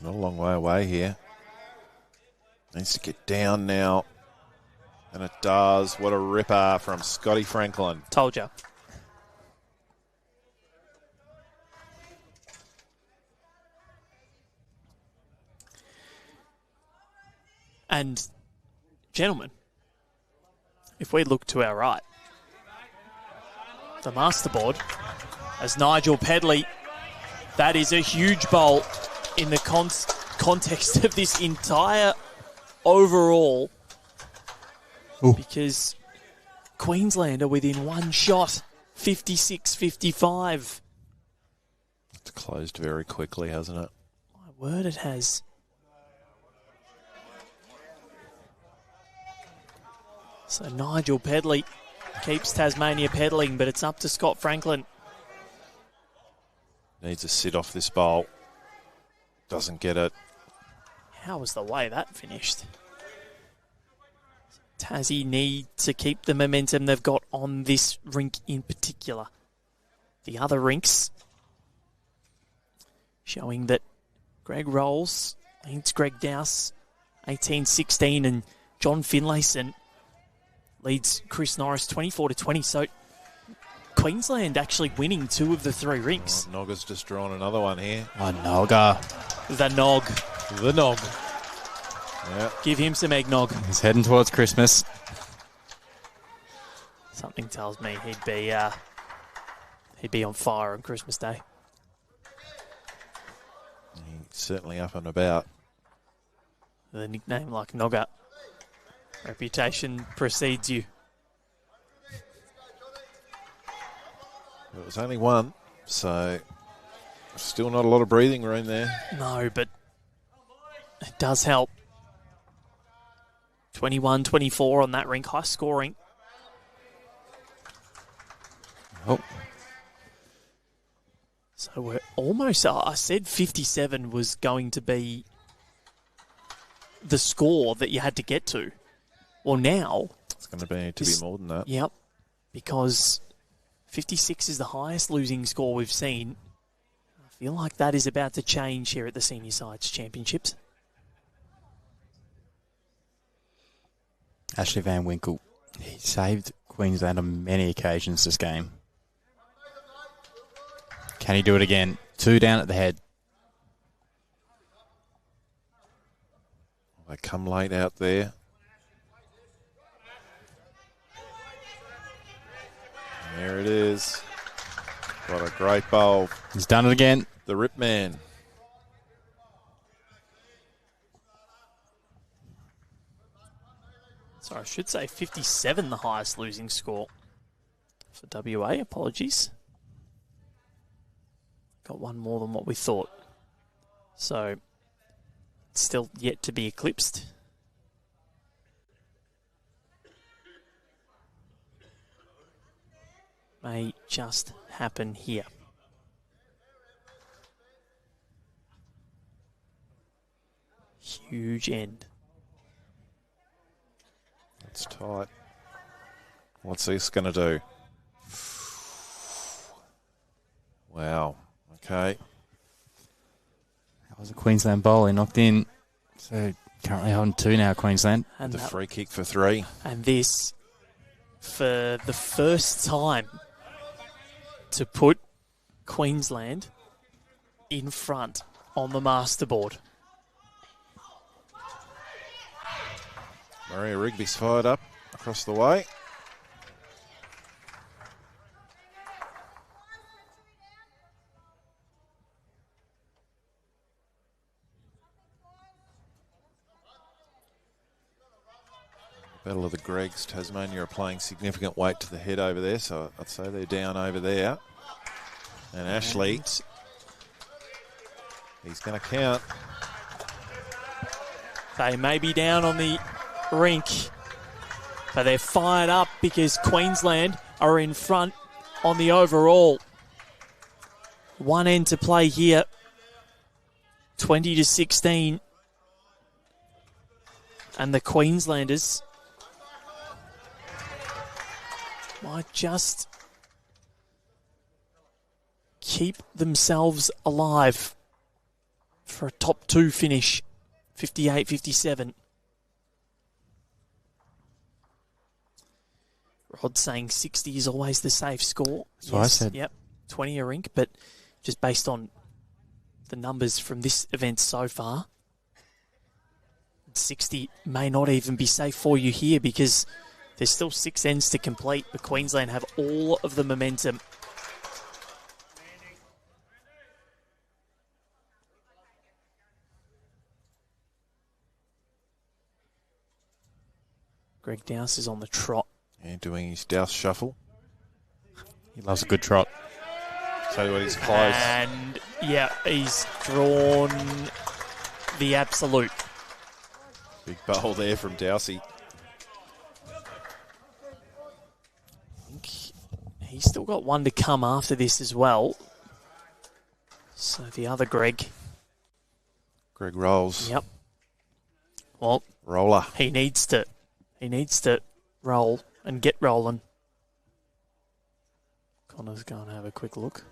Not a long way away here. Needs to get down now. And it does. What a ripper from Scotty Franklin. Told you. And, gentlemen, if we look to our right, the masterboard, as Nigel Pedley, that is a huge bowl in the context of this entire overall. Ooh. Because Queensland are within 1 shot, 56-55. It's closed very quickly, hasn't it? My word, it has. So Nigel Pedley keeps Tasmania peddling, but it's up to Scott Franklin. Needs a sit off this bowl. Doesn't get it. How was the way that finished? Tassie need to keep the momentum they've got on this rink in particular. The other rinks showing that Greg Rolls leads Greg Dowse 18-16 and John Finlayson leads Chris Norris 24-20. So Queensland actually winning 2 of the 3 rinks. Oh, Nogga's just drawn another one here. Oh, Nogga. The Nog. The Nog. Yeah. Give him some eggnog. He's heading towards Christmas. Something tells me he'd be on fire on Christmas Day. He's certainly up and about. With a nickname like Nogga, reputation precedes you. It was only 1, so still not a lot of breathing room there. No, but it does help. 21-24 on that rink, high scoring. Oh. So we're almost, I said 57 was going to be the score that you had to get to. Well, now... It's going to be more than that. Yep, because 56 is the highest losing score we've seen. I feel like that is about to change here at the Senior Sides Championships. Ashley Van Winkel. He saved Queensland on many occasions this game. Can he do it again? 2 down at the head. They come late out there. And there it is. What a great bowl. He's done it again. The Rip Man. Sorry, I should say 57, the highest losing score for WA. Apologies. Got 1 more than what we thought. So, still yet to be eclipsed. May just happen here. Huge end. It's tight. What's this going to do? Wow. Okay. That was a Queensland bowl. He knocked in. So Currently on 2 now, Queensland. And The free kick for 3. And this, for the first time, to put Queensland in front on the masterboard. Maria Rigby's fired up across the way. Battle of the Gregs. Tasmania are playing significant weight to the head over there, so I'd say they're down over there. And Ashley, he's going to count. They may be down on the rink, but they're fired up because Queensland are in front on the overall. 1 end to play here, 20-16. And the Queenslanders might just keep themselves alive for a top 2 finish, 58-57. Rod saying 60 is always the safe score. That's what I said. Yep, 20 a rink, but just based on the numbers from this event so far, 60 may not even be safe for you here because there's still 6 ends to complete, but Queensland have all of the momentum. Greg Dowse is on the trot. Yeah, doing his Dowse shuffle. He loves a good trot. Tell you what, he's close. And, yeah, he's drawn the absolute. Big bowl there from Dowsey. I think he's still got one to come after this as well. So the other Greg. Greg rolls. Yep. Well, Roller. he needs to roll and get rolling. Connor's going to have a quick look.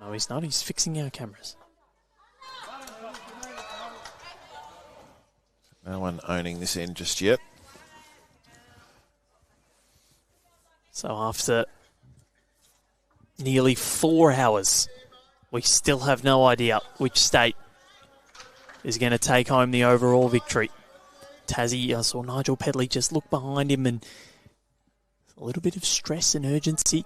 No, he's not. He's fixing our cameras. No one owning this end just yet. So after nearly 4 hours, we still have no idea which state is going to take home the overall victory. Tassie, I saw Nigel Pedley just look behind him and a little bit of stress and urgency.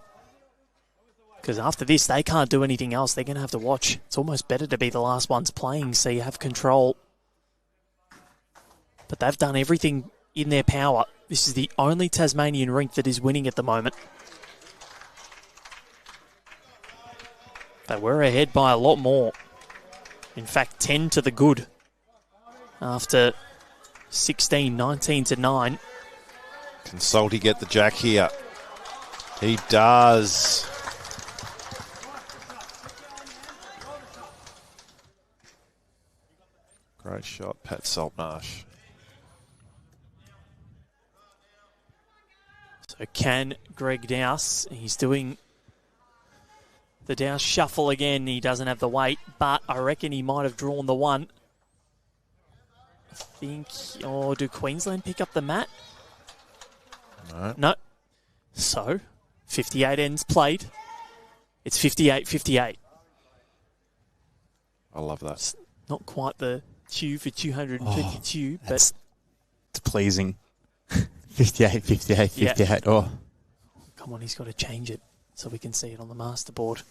Because after this, they can't do anything else. They're going to have to watch. It's almost better to be the last ones playing so you have control. But they've done everything in their power. This is the only Tasmanian rink that is winning at the moment. They were ahead by a lot more. In fact, 10 to the good after 16, 19-9. Can Salty get the jack here? He does. Great shot, Pat Saltmarsh. So can Greg Dowse, he's doing the Dowse shuffle again. He doesn't have the weight, but I reckon he might have drawn the one. I think, or do Queensland pick up the mat? No. So, 58 ends played. It's 58-58. I love that. It's not quite the two for 252, but It's pleasing. 58. Yeah. Oh, come on, he's got to change it so we can see it on the masterboard.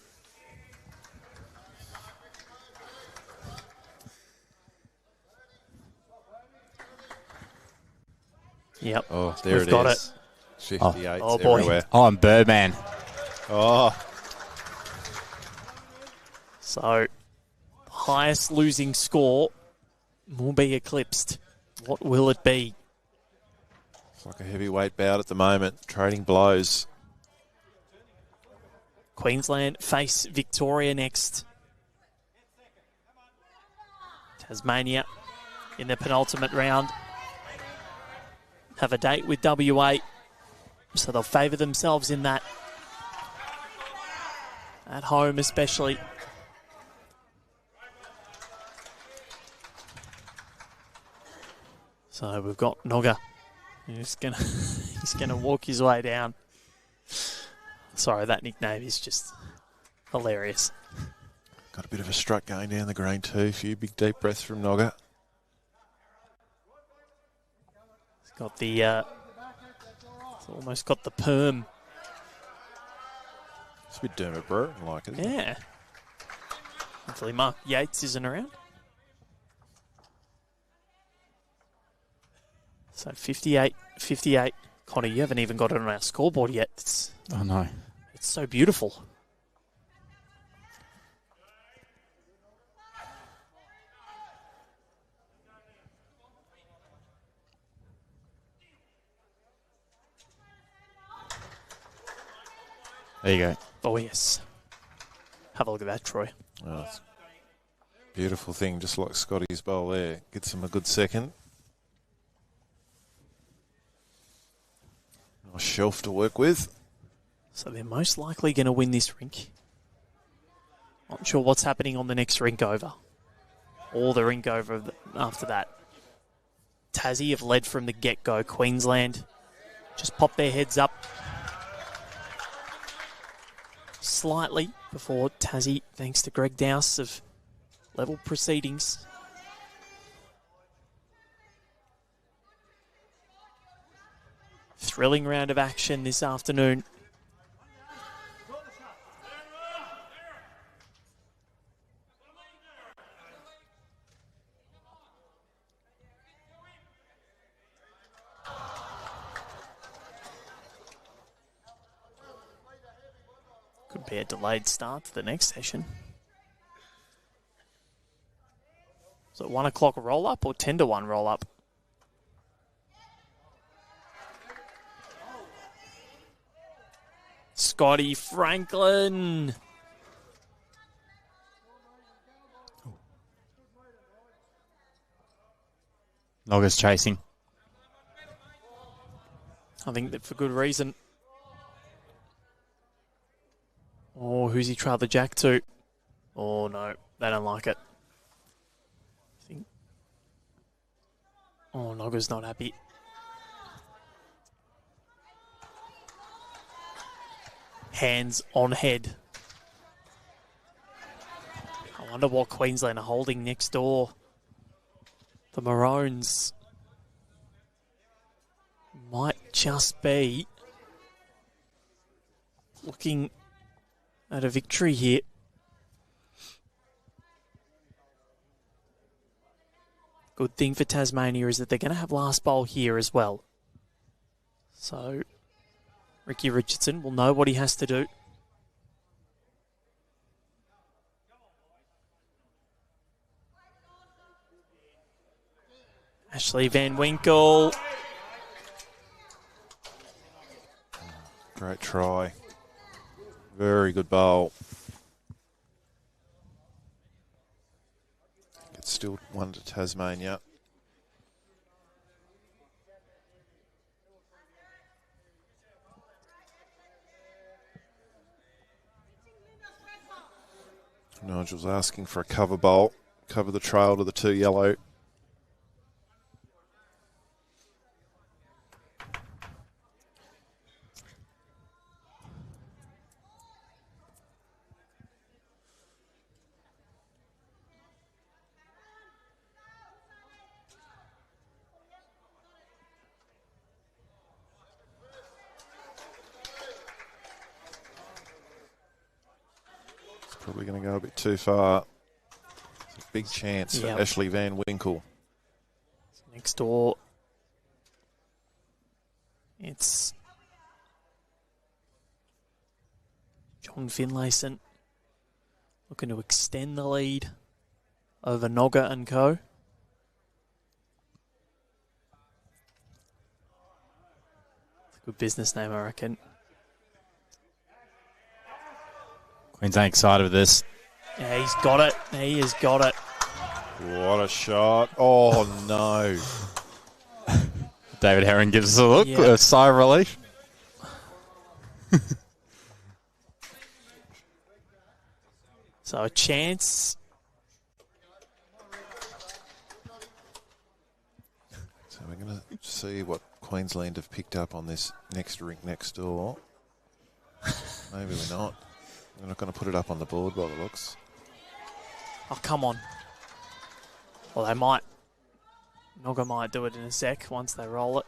Yep. Oh, there We've it got is. 58 Oh, boy. everywhere. oh, I'm Birdman. Oh, So, highest losing score will be eclipsed. What will it be? it's like a heavyweight bout at the moment. Trading blows. Queensland face Victoria next. Tasmania in the penultimate round have a date with WA, so they'll favour themselves in that. At home especially. So we've got Nogga. He's gonna walk his way down. Sorry, that nickname is just hilarious. Got a bit of a strut going down the green too. A few big deep breaths from Nogga. He's got the, it's almost got the perm. It's a bit Dermot Brewer like, isn't it? Yeah. Hopefully Mark Yates isn't around. So 58. Connor, you haven't even got it on our scoreboard yet. Oh, no. It's so beautiful. There you go. Oh, yes. Have a look at that, Troy. Oh, it's a beautiful thing, just like Scotty's bowl there. Gets him a good second. Nice shelf to work with. So they're most likely going to win this rink. Not sure what's happening on the next rink over. Or the rink over after that. Tassie have led from the get-go. Queensland just popped their heads up slightly before Tassie, thanks to Greg Dowse, of level proceedings. Thrilling round of action this afternoon. Could be a delayed start to the next session. So 1 o'clock roll up or 10 to 1 roll up? Scotty Franklin. Nogga's chasing. I think that for good reason. Oh, who's he trailed the jack to? Oh, no, they don't like it. I think. Oh, Nogga's not happy. Hands on head. I wonder what Queensland are holding next door. The Maroons might just be looking at a victory here. Good thing for Tasmania is that they're going to have last bowl here as well. So Ricki Richardson will know what he has to do. Ashley Van Winkel. Great try. Very good bowl. It's still 1 to Tasmania. Nigel's asking for a cover bowl. Cover the trail to the 2 yellow. Probably going to go a bit too far. It's a big chance for Ashley Van Winkel. Next door, it's John Finlayson looking to extend the lead over Nogga and Co. It's a good business name, I reckon. Queensland excited with this. Yeah, he's got it. He has got it. What a shot. Oh, no. David Herron gives us a look, a sigh of relief. So a chance. So we're see what Queensland have picked up on this next rink next door. Maybe we're not. We're not going to put it up on the board by the looks. Oh, come on. Well, they might. Nogga might do it in a sec once they roll it.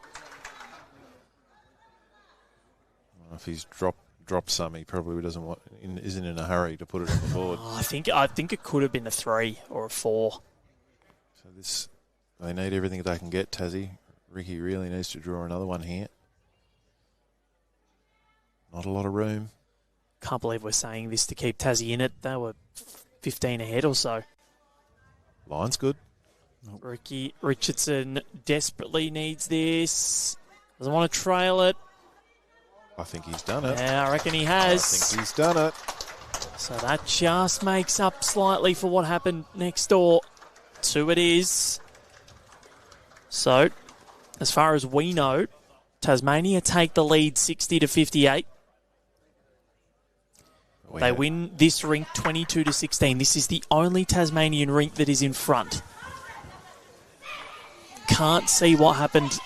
Well, if he's dropped some, he probably isn't in a hurry to put it on the board. Oh, I think it could have been a 3 or a 4. So they need everything they can get, Tassie. Ricki really needs to draw another one here. Not a lot of room. Can't believe we're saying this to keep Tassie in it. They were 15 ahead or so. Line's good. Ricki Richardson desperately needs this. Doesn't want to trail it. I think he's done it. Yeah, I reckon he has. I think he's done it. So that just makes up slightly for what happened next door. 2 it is. So, as far as we know, Tasmania take the lead 60-58. They win this rink 22-16. This is the only Tasmanian rink that is in front. Can't see what happened.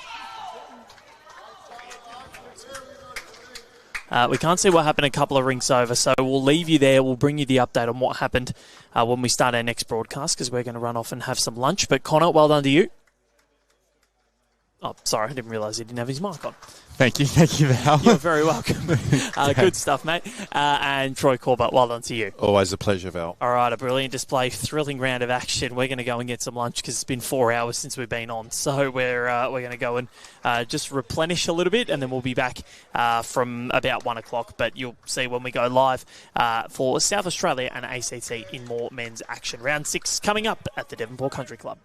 We can't see what happened a couple of rinks over, so we'll leave you there. We'll bring you the update on what happened when we start our next broadcast, because we're going to run off and have some lunch. But Connor, well done to you. Oh, sorry, I didn't realise he didn't have his mic on. Thank you, Val. You're very welcome. Good stuff, mate. And Troy Corbett, well done to you. Always a pleasure, Val. All right, a brilliant display, thrilling round of action. We're going to go and get some lunch because it's been 4 hours since we've been on. So we're going to go and just replenish a little bit, and then we'll be back from about 1 o'clock. But you'll see when we go live for South Australia and ACT in more men's action. Round 6 coming up at the Devonport Country Club.